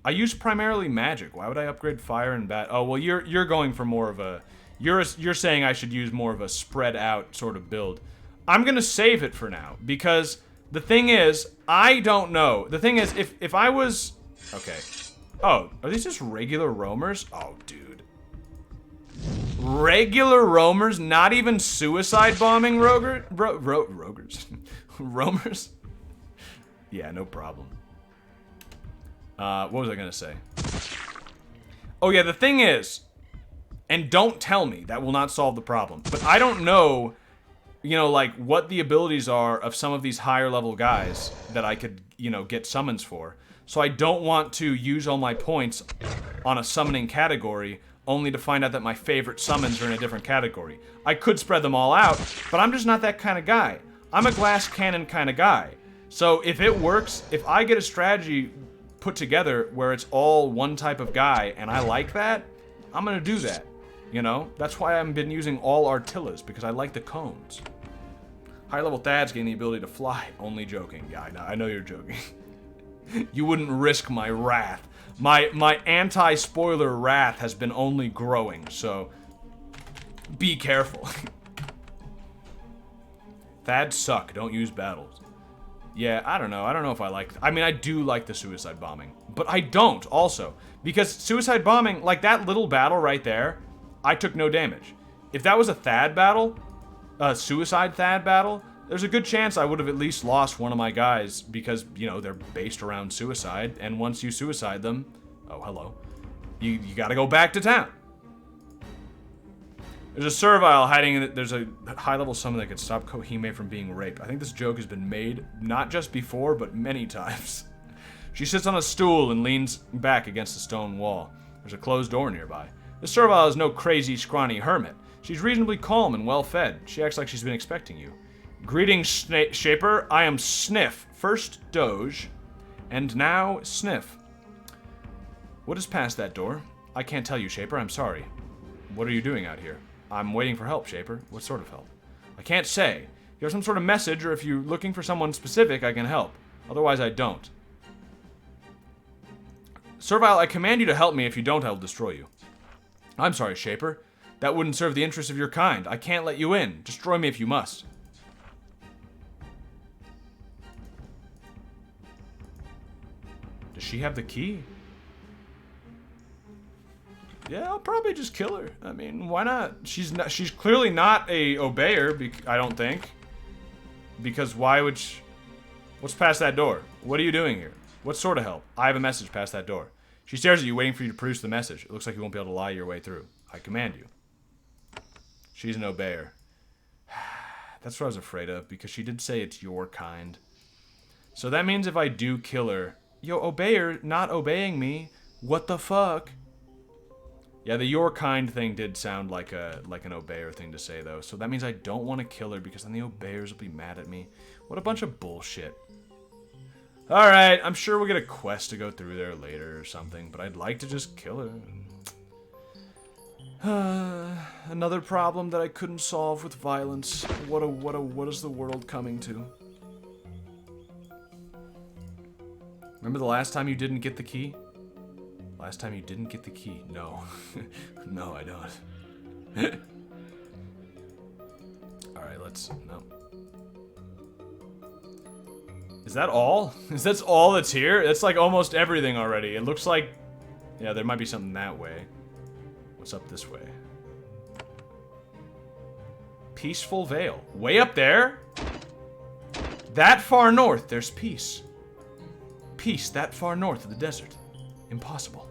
I use primarily magic. Why would I upgrade fire and battle? Oh, well, you're going for more of a... You're saying I should use more of a spread out sort of build. I'm gonna save it for now, because the thing is, I don't know. The thing is, if I was... Okay. Oh, are these just regular roamers? Oh, dude. Regular roamers? Not even suicide bombing rogers? Roamers? Yeah, no problem. What was I gonna say? Oh yeah, the thing is, and don't tell me, that will not solve the problem, but I don't know, you know, like, what the abilities are of some of these higher level guys that I could, you know, get summons for. So I don't want to use all my points on a summoning category only to find out that my favorite summons are in a different category. I could spread them all out, but I'm just not that kind of guy. I'm a glass cannon kind of guy. So if it works, if I get a strategy put together where it's all one type of guy and I like that, I'm gonna do that. You know? That's why I've been using all Artillas, because I like the cones. High level Thads gain the ability to fly. Only joking. Yeah, I know you're joking. You wouldn't risk my wrath. My anti-spoiler wrath has been only growing, so be careful. Thads suck. Don't use battles. Yeah, I don't know. I don't know if I like... I mean, I do like the suicide bombing, but I don't also. Because suicide bombing, like that little battle right there, I took no damage. If that was a Thad battle, a suicide Thad battle, there's a good chance I would have at least lost one of my guys because, you know, they're based around suicide, and once you suicide them, oh, hello, you gotta go back to town. There's a servile hiding in it. There's a high-level summon that could stop Kohime from being raped. I think this joke has been made, not just before, but many times. She sits on a stool and leans back against the stone wall. There's a closed door nearby. The servile is no crazy, scrawny hermit. She's reasonably calm and well-fed. She acts like she's been expecting you. Greetings, Shaper. I am Sniff. First Doge, and now Sniff. What is past that door? I can't tell you, Shaper. I'm sorry. What are you doing out here? I'm waiting for help, Shaper. What sort of help? I can't say. If you have some sort of message, or if you're looking for someone specific, I can help. Otherwise, I don't. Servile, I command you to help me. If you don't, I will destroy you. I'm sorry, Shaper. That wouldn't serve the interests of your kind. I can't let you in. Destroy me if you must. Does she have the key? Yeah, I'll probably just kill her. I mean, why not? She's clearly not a obeyer, I don't think. Because why would she... What's past that door? What are you doing here? What sort of help? I have a message past that door. She stares at you, waiting for you to produce the message. It looks like you won't be able to lie your way through. I command you. She's an obeyer. That's what I was afraid of, because she did say it's your kind. So that means if I do kill her... Yo, obeyer not obeying me. What the fuck? Yeah, the your kind thing did sound like an obeyer thing to say, though. So that means I don't want to kill her, because then the obeyers will be mad at me. What a bunch of bullshit. Alright, I'm sure we'll get a quest to go through there later or something, but I'd like to just kill her. Another problem that I couldn't solve with violence. What is the world coming to? Remember the last time you didn't get the key? Last time you didn't get the key? No. No, I don't. Alright, let's... No. Is that all? That's all that's here? That's like almost everything already. It looks like... Yeah, there might be something that way. What's up this way? Peaceful Vale. Way up there? That far north, there's peace. Peace that far north of the desert. Impossible.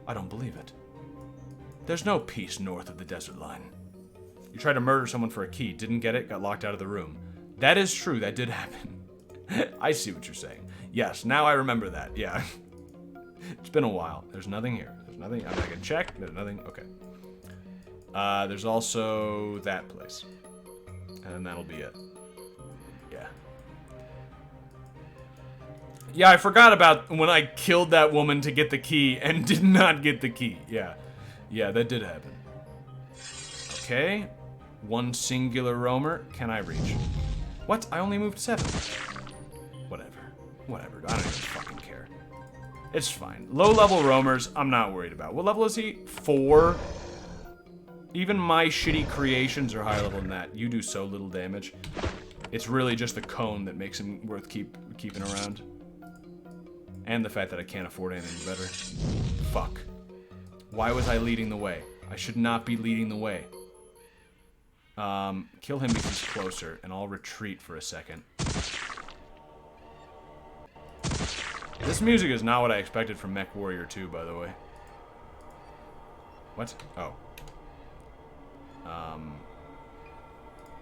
I don't believe it. There's no peace north of the desert line. You tried to murder someone for a key, didn't get it, got locked out of the room. That is true, that did happen. I see what you're saying. Yes, now I remember that, yeah. It's been a while. There's nothing here. There's nothing. I can check. There's nothing. Okay. There's also that place. And then that'll be it. Yeah. Yeah, I forgot about when I killed that woman to get the key and did not get the key. Yeah. Yeah, that did happen. Okay. One singular roamer. Can I reach? What? I only moved 7. Whatever. Whatever. I don't even fucking care. It's fine. Low-level roamers, I'm not worried about. What level is he? 4? Even my shitty creations are higher level than that. You do so little damage. It's really just the cone that makes him worth keeping around. And the fact that I can't afford anything better. Fuck. Why was I leading the way? I should not be leading the way. Kill him because he's closer, and I'll retreat for a second. This music is not what I expected from MechWarrior 2, by the way. What? Oh.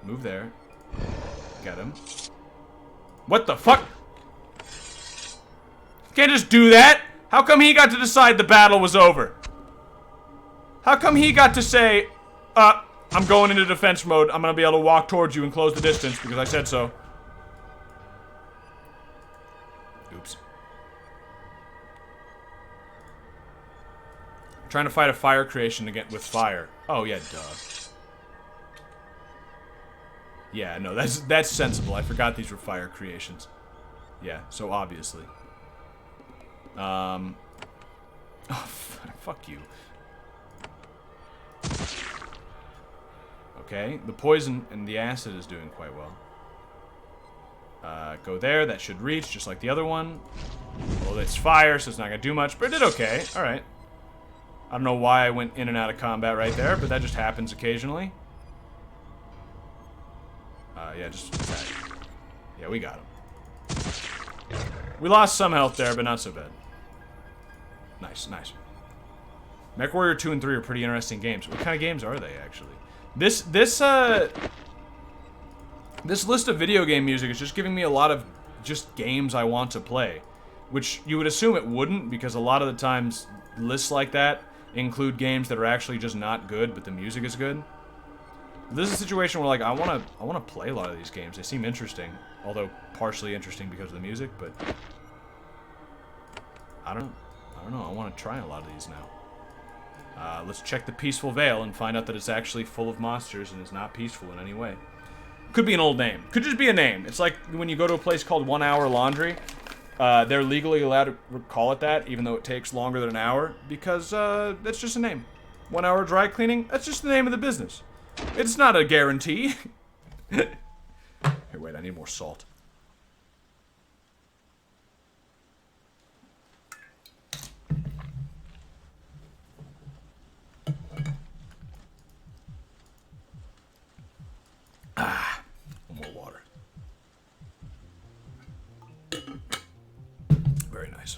Move there. Get him. What the fuck? Can't just do that! How come he got to decide the battle was over? How come he got to say, I'm going into defense mode. I'm gonna be able to walk towards you and close the distance because I said so. Oops. I'm trying to fight a fire creation again with fire. Oh yeah, duh. Yeah, no, that's sensible. I forgot these were fire creations. Yeah, so obviously. Oh, fuck you. Okay, the poison and the acid is doing quite well. Go there, that should reach, just like the other one. Well, it's fire, so it's not gonna do much, but it did okay. Alright. I don't know why I went in and out of combat right there, but that just happens occasionally. Yeah, just attack. Yeah, we got him. We lost some health there, but not so bad. Nice, nice. MechWarrior 2 and 3 are pretty interesting games. What kind of games are they, actually? This list of video game music is just giving me a lot of just games I want to play. Which you would assume it wouldn't, because a lot of the times lists like that include games that are actually just not good, but the music is good. This is a situation where, like, I wanna play a lot of these games. They seem interesting, although partially interesting because of the music, but I don't know. I want to try a lot of these now. Let's check the Peaceful Vale and find out that it's actually full of monsters and is not peaceful in any way. Could be an old name. Could just be a name. It's like when you go to a place called 1 Hour Laundry. They're legally allowed to call it that, even though it takes longer than an hour, because that's just a name. 1 Hour Dry Cleaning, that's just the name of the business. It's not a guarantee. Here, wait, I need more salt. One more water. Very nice.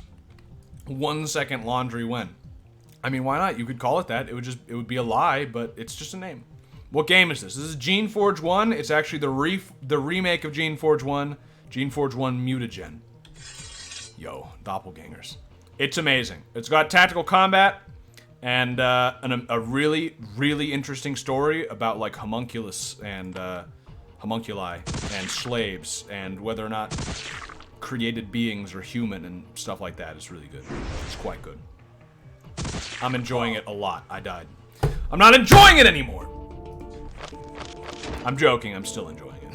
1 second laundry when? I mean, why not? You could call it that. It would be a lie, but it's just a name. What game is this? This is Geneforge 1. It's actually the remake of Geneforge 1. Geneforge 1 Mutagen. Yo, doppelgangers. It's amazing. It's got tactical combat and a really, really interesting story about, like, homunculus and homunculi and slaves and whether or not created beings are human and stuff like that. It's really good. It's quite good. I'm enjoying it a lot. I died. I'm not enjoying it anymore! I'm joking. I'm still enjoying it.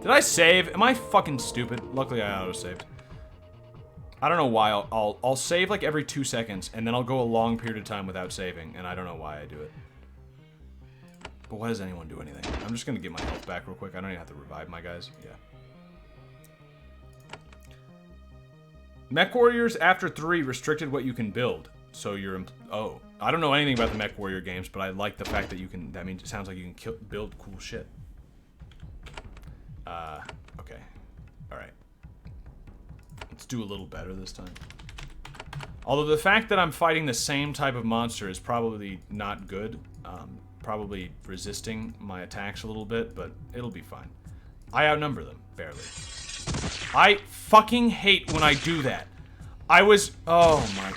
Did I save? Am I fucking stupid? Luckily, I auto-saved. I don't know why. I'll save like every 2 seconds, and then I'll go a long period of time without saving, and I don't know why I do it. But why does anyone do anything? I'm just gonna get my health back real quick. I don't even have to revive my guys. Yeah. MechWarriors after 3 restricted what you can build. So you're... Oh. I don't know anything about the MechWarrior games, but I like the fact that you can... That means it sounds like you can build cool shit. Okay. Alright. Let's do a little better this time. Although the fact that I'm fighting the same type of monster is probably not good. Probably resisting my attacks a little bit, but it'll be fine. I outnumber them, barely. I fucking hate when I do that. Oh my...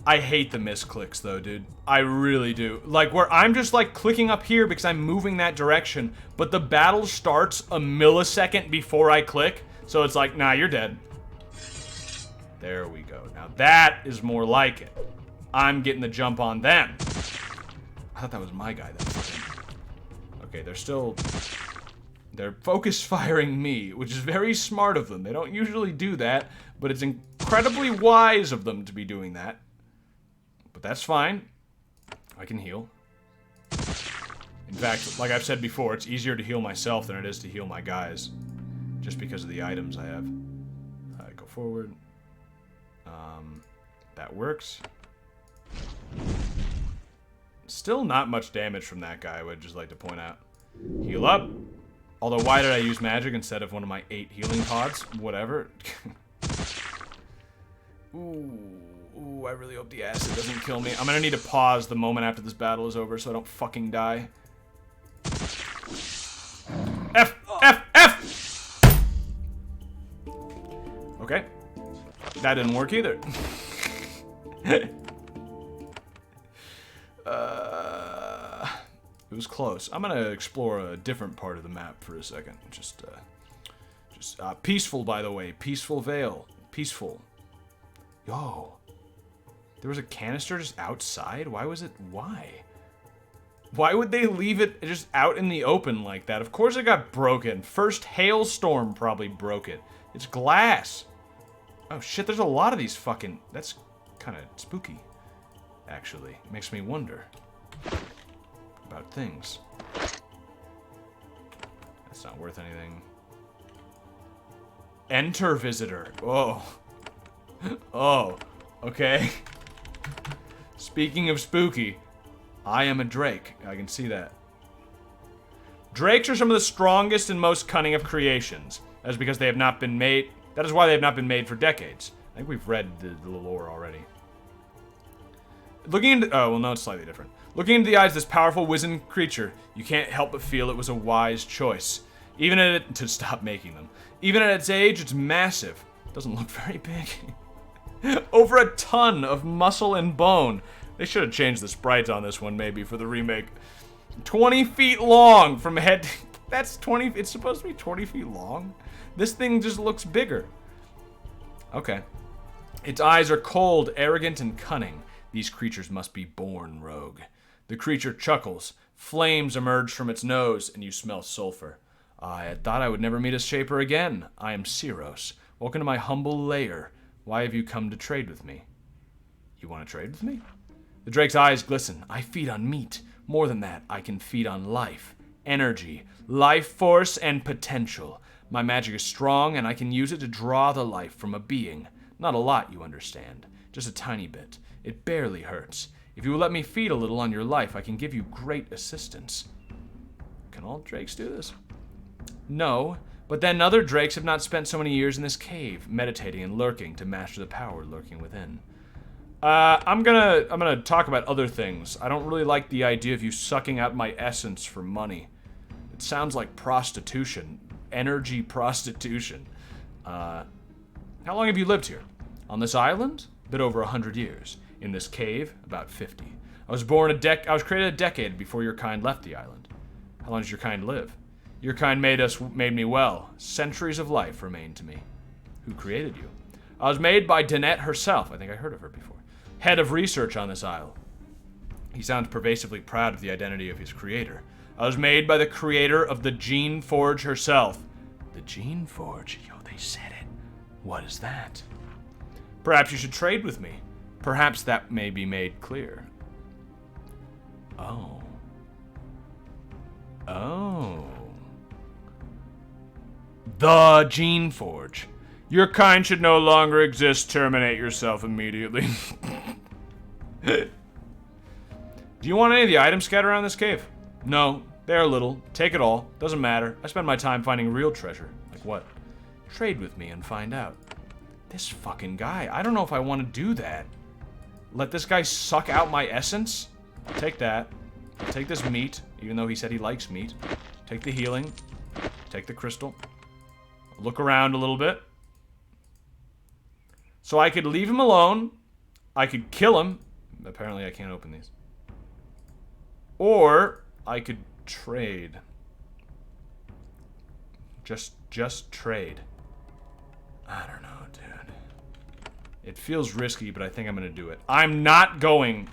I hate the misclicks though, dude. I really do. Like, where I'm just like clicking up here because I'm moving that direction, but the battle starts a millisecond before I click, so it's like, nah, you're dead. There we go. Now that is more like it. I'm getting the jump on them. I thought that was my guy. Okay, they're focus firing me, which is very smart of them. They don't usually do that, but it's incredibly wise of them to be doing that. But that's fine. I can heal. In fact, like I've said before, it's easier to heal myself than it is to heal my guys. Just because of the items I have. Alright, go forward. That works. Still not much damage from that guy, I would just like to point out. Heal up. Although, why did I use magic instead of one of my 8 healing pods? Whatever. Ooh, I really hope the acid doesn't kill me. I'm gonna need to pause the moment after this battle is over so I don't fucking die. F! F! F! Okay. That didn't work either. It was close. I'm gonna explore a different part of the map for a second. Just peaceful, by the way. Peaceful Vale. Peaceful. Yo. There was a canister just outside? Why was it? Why? Why would they leave it just out in the open like that? Of course it got broken. First hailstorm probably broke it. It's glass. Oh shit, there's a lot of these fucking... That's kind of spooky, actually. It makes me wonder about things. That's not worth anything. Enter visitor. Oh. Oh. Okay. Speaking of spooky, I am a drake. I can see that. Drakes are some of the strongest and most cunning of creations. That is because they have not been made... That is why they have not been made for decades. I think we've read the lore already. Looking into... Oh, well, no, it's slightly different. Looking into the eyes of this powerful, wizened creature, you can't help but feel it was a wise choice. Even at it... To stop making them. Even at its age, it's massive. It doesn't look very big. Over a ton of muscle and bone. They should have changed the sprites on this one, maybe, for the remake. 20 feet long from head... That's 20... It's supposed to be 20 feet long? This thing just looks bigger. Okay. Its eyes are cold, arrogant, and cunning. These creatures must be born rogue. The creature chuckles. Flames emerge from its nose, and you smell sulfur. I had thought I would never meet a shaper again. I am Cyros. Welcome to my humble lair. Why have you come to trade with me? You want to trade with me? The drake's eyes glisten. I feed on meat. More than that, I can feed on life, energy, life force, and potential. My magic is strong, and I can use it to draw the life from a being. Not a lot, you understand. Just a tiny bit. It barely hurts. If you will let me feed a little on your life, I can give you great assistance. Can all drakes do this? No, but then other drakes have not spent so many years in this cave, meditating and lurking to master the power lurking within. I'm gonna talk about other things. I don't really like the idea of you sucking out my essence for money. It sounds like prostitution. Energy prostitution. How long have you lived here? On this island? A bit over 100 years. In this cave? About 50. I was created a decade before your kind left the island. How long does your kind live? Your kind made me well. Centuries of life remain to me. Who created you? I was made by Danette herself. I think I heard of her before. Head of research on this isle. He sounds pervasively proud of the identity of his creator. I was made by the creator of the Geneforge herself. The Geneforge? Yo, they said it. What is that? Perhaps you should trade with me. Perhaps that may be made clear. Oh. Oh. The Geneforge. Your kind should no longer exist. Terminate yourself immediately. Do you want any of the items scattered around this cave? No, they are little. Take it all. Doesn't matter. I spend my time finding real treasure. Like what? Trade with me and find out. This fucking guy. I don't know if I want to do that. Let this guy suck out my essence? I'll take that. I'll take this meat, even though he said he likes meat. Take the healing. Take the crystal. Look around a little bit. So I could leave him alone. I could kill him. Apparently I can't open these. Or I could trade. Just trade. I don't know, dude. It feels risky, but I think I'm gonna do it. I'm not going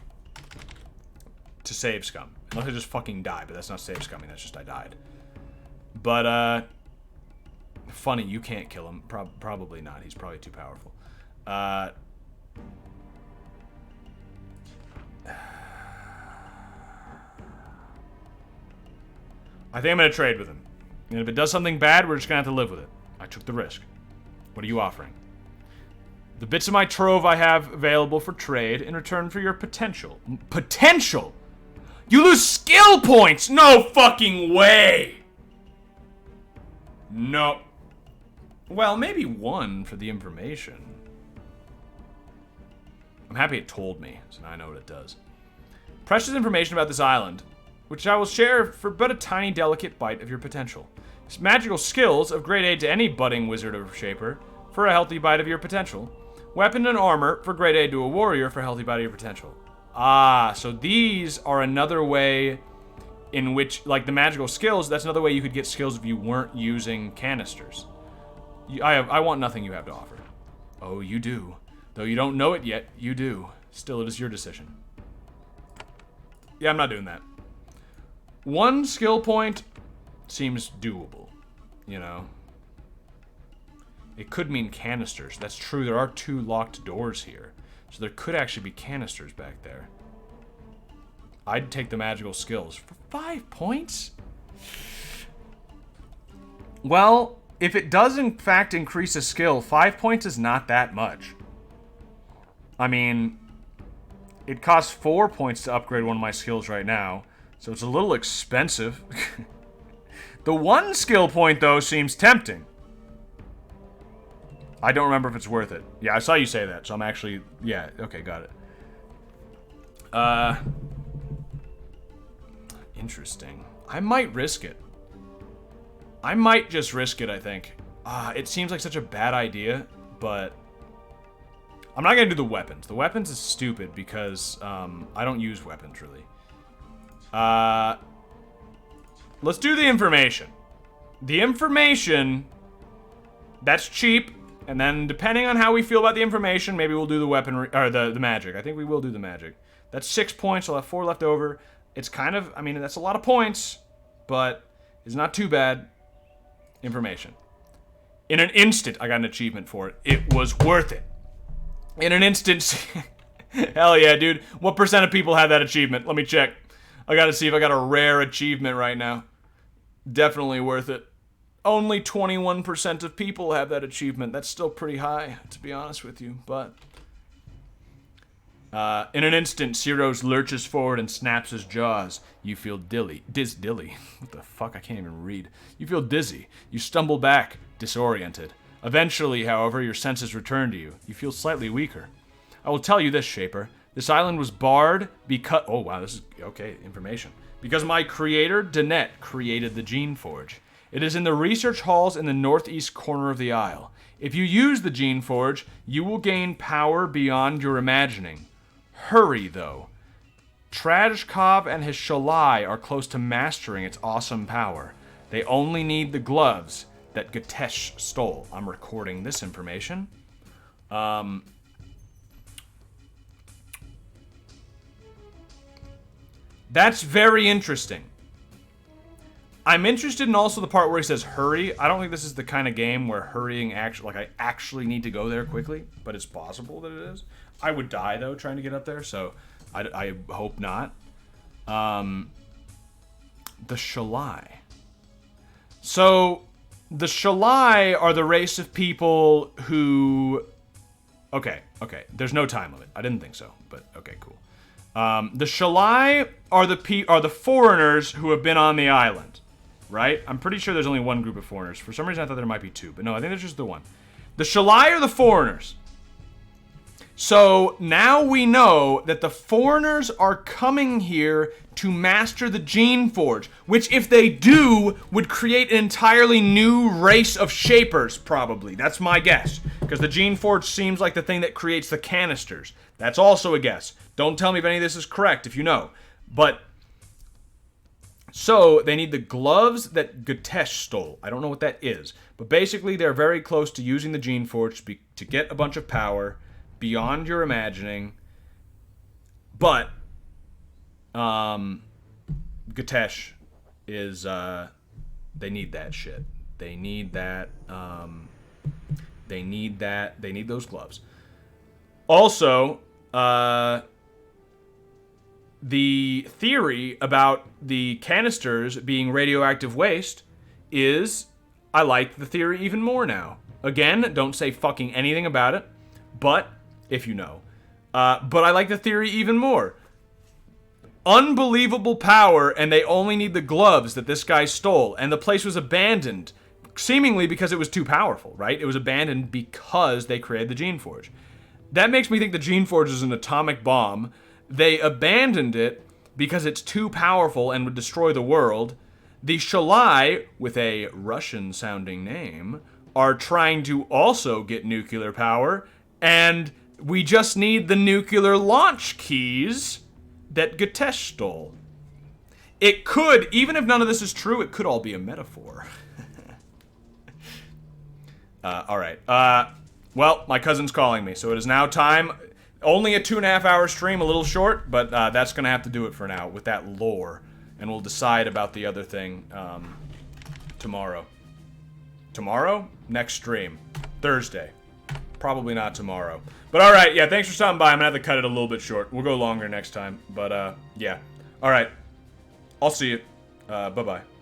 to save scum. Unless I just fucking die, but that's not save scumming, that's just I died. But, funny, you can't kill him. Probably not. He's probably too powerful. I think I'm gonna trade with him. And if it does something bad, we're just gonna have to live with it. I took the risk. What are you offering? The bits of my trove I have available for trade in return for your potential. Potential? You lose skill points! No fucking way! No. Well, maybe 1 for the information. I'm happy it told me, so now I know what it does. Precious information about this island, which I will share for but a tiny delicate bite of your potential. Magical skills of great aid to any budding wizard or shaper for a healthy bite of your potential. Weapon and armor for great aid to a warrior for a healthy bite of your potential. Ah, so these are another way in which, like the magical skills, that's another way you could get skills if you weren't using canisters. I want nothing you have to offer. Oh, you do. Though you don't know it yet, you do. Still, it is your decision. Yeah, I'm not doing that. 1 skill point seems doable, you know? It could mean canisters. That's true, there are 2 locked doors here. So there could actually be canisters back there. I'd take the magical skills. For 5 points? Well, if it does in fact increase a skill, 5 points is not that much. I mean, it costs 4 points to upgrade one of my skills right now, so it's a little expensive. The 1 skill point, though, seems tempting. I don't remember if it's worth it. Yeah, I saw you say that, so I'm actually... Yeah, okay, got it. Interesting. I might risk it. I might just risk it, I think. It seems like such a bad idea, but... I'm not gonna do the weapons. The weapons is stupid because, I don't use weapons, really. Let's do the information. The information... That's cheap. And then, depending on how we feel about the information, maybe we'll do the weaponry, or the magic. I think we will do the magic. That's 6 points, I'll have 4 left over. It's kind of, I mean, that's a lot of points, but it's not too bad. Information. In an instant, I got an achievement for it. It was worth it. In an instant. Hell yeah, dude. What % of people have that achievement? Let me check. I gotta see if I got a rare achievement right now. Definitely worth it. Only 21% of people have that achievement. That's still pretty high, to be honest with you, but... in an instant, Ciros lurches forward and snaps his jaws. You feel dilly. What the fuck? I can't even read. You feel dizzy. You stumble back, disoriented. Eventually, however, your senses return to you. You feel slightly weaker. I will tell you this, Shaper. This island was barred because... Oh, wow, this is... Okay, information. Because my creator, Danette, created the Geneforge. It is in the research halls in the northeast corner of the isle. If you use the Geneforge, you will gain power beyond your imagining. Hurry, though. Trajkov and his Shalai are close to mastering its awesome power. They only need the gloves that Gatesh stole. I'm recording this information. That's very interesting. I'm interested in also the part where he says hurry. I don't think this is the kind of game where hurrying actually, like I actually need to go there quickly, but it's possible that it is. I would die though trying to get up there, so I hope not. The Shalai. So the Shalai are the race of people who... Okay. There's no time limit. I didn't think so, but okay, cool. The Shalai are the foreigners who have been on the island. Right? I'm pretty sure there's only one group of foreigners. For some reason, I thought there might be 2. But no, I think there's just the one. The Shalai are the foreigners. So now we know that the foreigners are coming here to master the Geneforge. Which, if they do, would create an entirely new race of shapers, probably. That's my guess. Because the Geneforge seems like the thing that creates the canisters. That's also a guess. Don't tell me if any of this is correct, if you know. But... So, they need the gloves that Gatesh stole. I don't know what that is. But basically, they're very close to using the Geneforge to get a bunch of power beyond your imagining. But, Gatesh is, they need that shit. They need that, they need those gloves. Also, the theory about the canisters being radioactive waste is, I like the theory even more now. Again, don't say fucking anything about it, but, if you know. But I like the theory even more. unbelievable power, and they only need the gloves that this guy stole. And the place was abandoned, seemingly because it was too powerful, right? It was abandoned because they created the Geneforge. That makes me think the Geneforge is an atomic bomb. They abandoned it because it's too powerful and would destroy the world. The Shalai, with a Russian-sounding name, are trying to also get nuclear power, and we just need the nuclear launch keys that Gatesh stole. It could, even if none of this is true, it could all be a metaphor. All right. Well, my cousin's calling me, so it is now time. Only a 2.5-hour stream, a little short, but that's going to have to do it for now with that lore. And we'll decide about the other thing tomorrow. Tomorrow? Next stream. Thursday. Probably not tomorrow. But alright, yeah, thanks for stopping by. I'm going to have to cut it a little bit short. We'll go longer next time. But, yeah. Alright. I'll see you. Bye-bye.